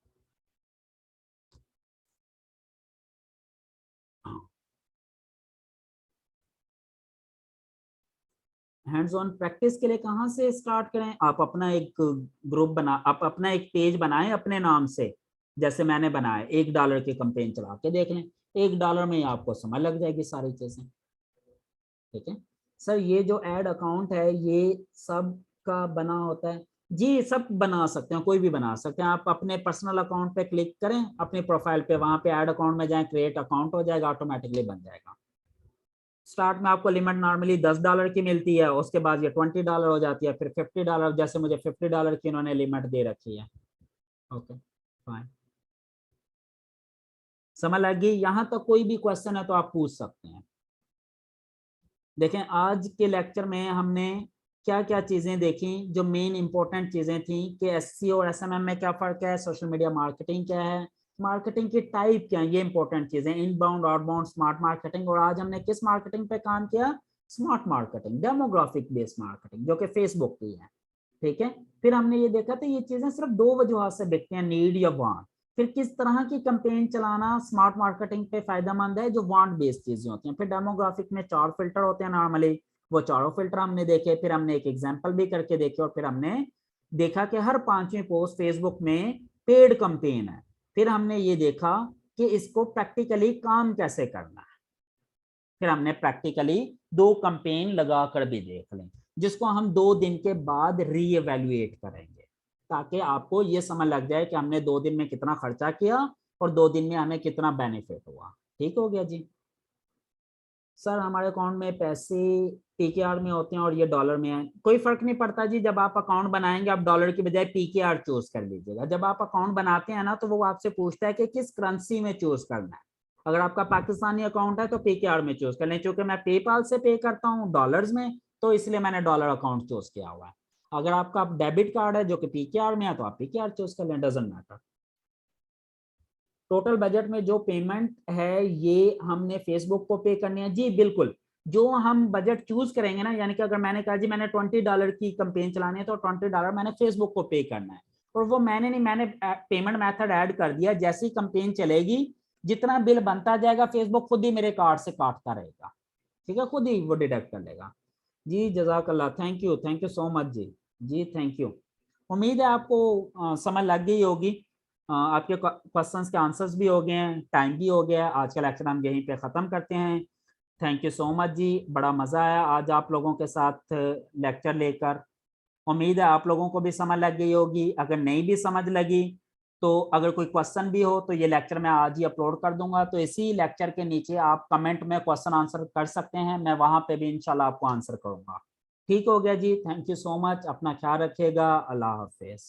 हैंड्स ऑन प्रैक्टिस के लिए कहाँ से स्टार्ट करें? आप अपना एक ग्रुप बना, आप अपना एक पेज बनाएं अपने नाम से, जैसे मैंने बनाया। $1 की कैंपेन चला के देख लें, $1 में आपको समझ लग जाएगी सारी चीजें। ठीक है सर, ये जो एड अकाउंट है ये सब का बना होता है जी? सब बना सकते हैं, कोई भी बना सकते हैं। आप अपने पर्सनल अकाउंट पे क्लिक करें, अपनी प्रोफाइल पे, वहां पे ऐड अकाउंट में जाएं, क्रिएट अकाउंट हो जाएगा, ऑटोमेटिकली बन जाएगा। स्टार्ट में आपको लिमिट नॉर्मली $10 की मिलती है, उसके बाद ये $20 हो जाती है, फिर $50, जैसे मुझे $50 की इन्होंने लिमिट दे रखी है। ओके फाइन, समझ लग गई? यहाँ तक कोई भी क्वेश्चन है तो आप पूछ सकते हैं। देखें आज के लेक्चर में हमने क्या क्या चीजें देखी, जो मेन इंपॉर्टेंट चीजें थी कि एसईओ और एसएमएम में क्या फर्क है, सोशल मीडिया मार्केटिंग क्या है, मार्केटिंग की टाइप क्या है, ये इंपॉर्टेंट चीजें, इनबाउंड, आउटबाउंड, स्मार्ट मार्केटिंग। और आज हमने किस मार्केटिंग पे काम किया? Smart marketing, demographic based marketing, जो कि फेसबुक की है। ठीक है, फिर हमने ये देखा था ये चीजें सिर्फ 2 वजह से बिकती हैं, नीड या वांट। फिर किस तरह की कैंपेन चलाना स्मार्ट मार्केटिंग पे फायदेमंद है, जो वांट बेस्ड चीजें होती हैं। फिर डेमोग्राफिक में 4 फिल्टर होते हैं नॉर्मली, वो चारों फिल्टर हमने देखे। फिर हमने एक एग्जांपल भी करके देखे, और फिर हमने देखा कि हर 5वीं पोस्ट फेसबुक में पेड कैंपेन है। फिर हमने ये देखा कि इसको प्रैक्टिकली काम कैसे करना है। फिर हमने प्रैक्टिकली 2 कैंपेन लगा कर भी देख लें, जिसको हम 2 दिन के बाद रीएवैल्यूएट करेंगे, ताकि आपको ये समझ लग जाए कि हमने 2 दिन में कितना खर्चा किया और 2 दिन में हमें कितना बेनिफिट हुआ। ठीक हो गया जी? सर हमारे अकाउंट में पैसे पीकेआर में होते हैं और ये डॉलर में है, कोई फर्क नहीं पड़ता जी। जब आप अकाउंट बनाएंगे आप डॉलर की बजाय पीकेआर चूज कर लीजिएगा। जब आप अकाउंट बनाते हैं ना तो वो आपसे पूछता है कि किस करेंसी में चूज करना है। अगर आपका पाकिस्तानी अकाउंट है तो पीकेआर में चूज कर लें। चूंकि मैं पेपाल से पे करता हूँ डॉलर्स में, तो इसलिए मैंने डॉलर अकाउंट चूज किया हुआ है। अगर आपका डेबिट कार्ड है जो कि पीकेआर में है तो आप पीकेआर चूज कर लें, डजंट मैटर। टोटल बजट में जो पेमेंट है ये हमने फेसबुक को पे करनी है जी? बिल्कुल। जो हम बजट चूज करेंगे ना, यानी कि अगर मैंने कहा जी मैंने $20 की कैंपेन चलानी है तो $20 मैंने फेसबुक को पे करना है। और वो मैंने नहीं, मैंने पेमेंट मेथड ऐड कर दिया। जैसी कैंपेन चलेगी जितना बिल बनता जाएगा फेसबुक खुद ही मेरे कार्ड से काटता रहेगा। ठीक है, खुद ही वो डिडक्ट कर लेगा जी। जजाकल्लाह, थैंक यू सो मच जी। जी थैंक यू। उम्मीद है आपको समझ लग गई होगी। आपके क्वेश्चंस के आंसर्स भी हो गए हैं, टाइम भी हो गया है। आज का लेक्चर हम यहीं पे ख़त्म करते हैं। थैंक यू सो मच जी, बड़ा मज़ा आया आज आप लोगों के साथ लेक्चर लेकर। उम्मीद है आप लोगों को भी समझ लग गई होगी। अगर नहीं भी समझ लगी तो अगर कोई क्वेश्चन भी हो तो ये लेक्चर मैं आज ही अपलोड कर दूंगा, तो इसी लेक्चर के नीचे आप कमेंट में क्वेश्चन आंसर कर सकते हैं, मैं वहाँ पे भी इंशाल्लाह आपको आंसर करूँगा। ठीक हो गया जी, थैंक यू सो मच, अपना ख्याल रखिएगा, अल्लाह हाफिज़।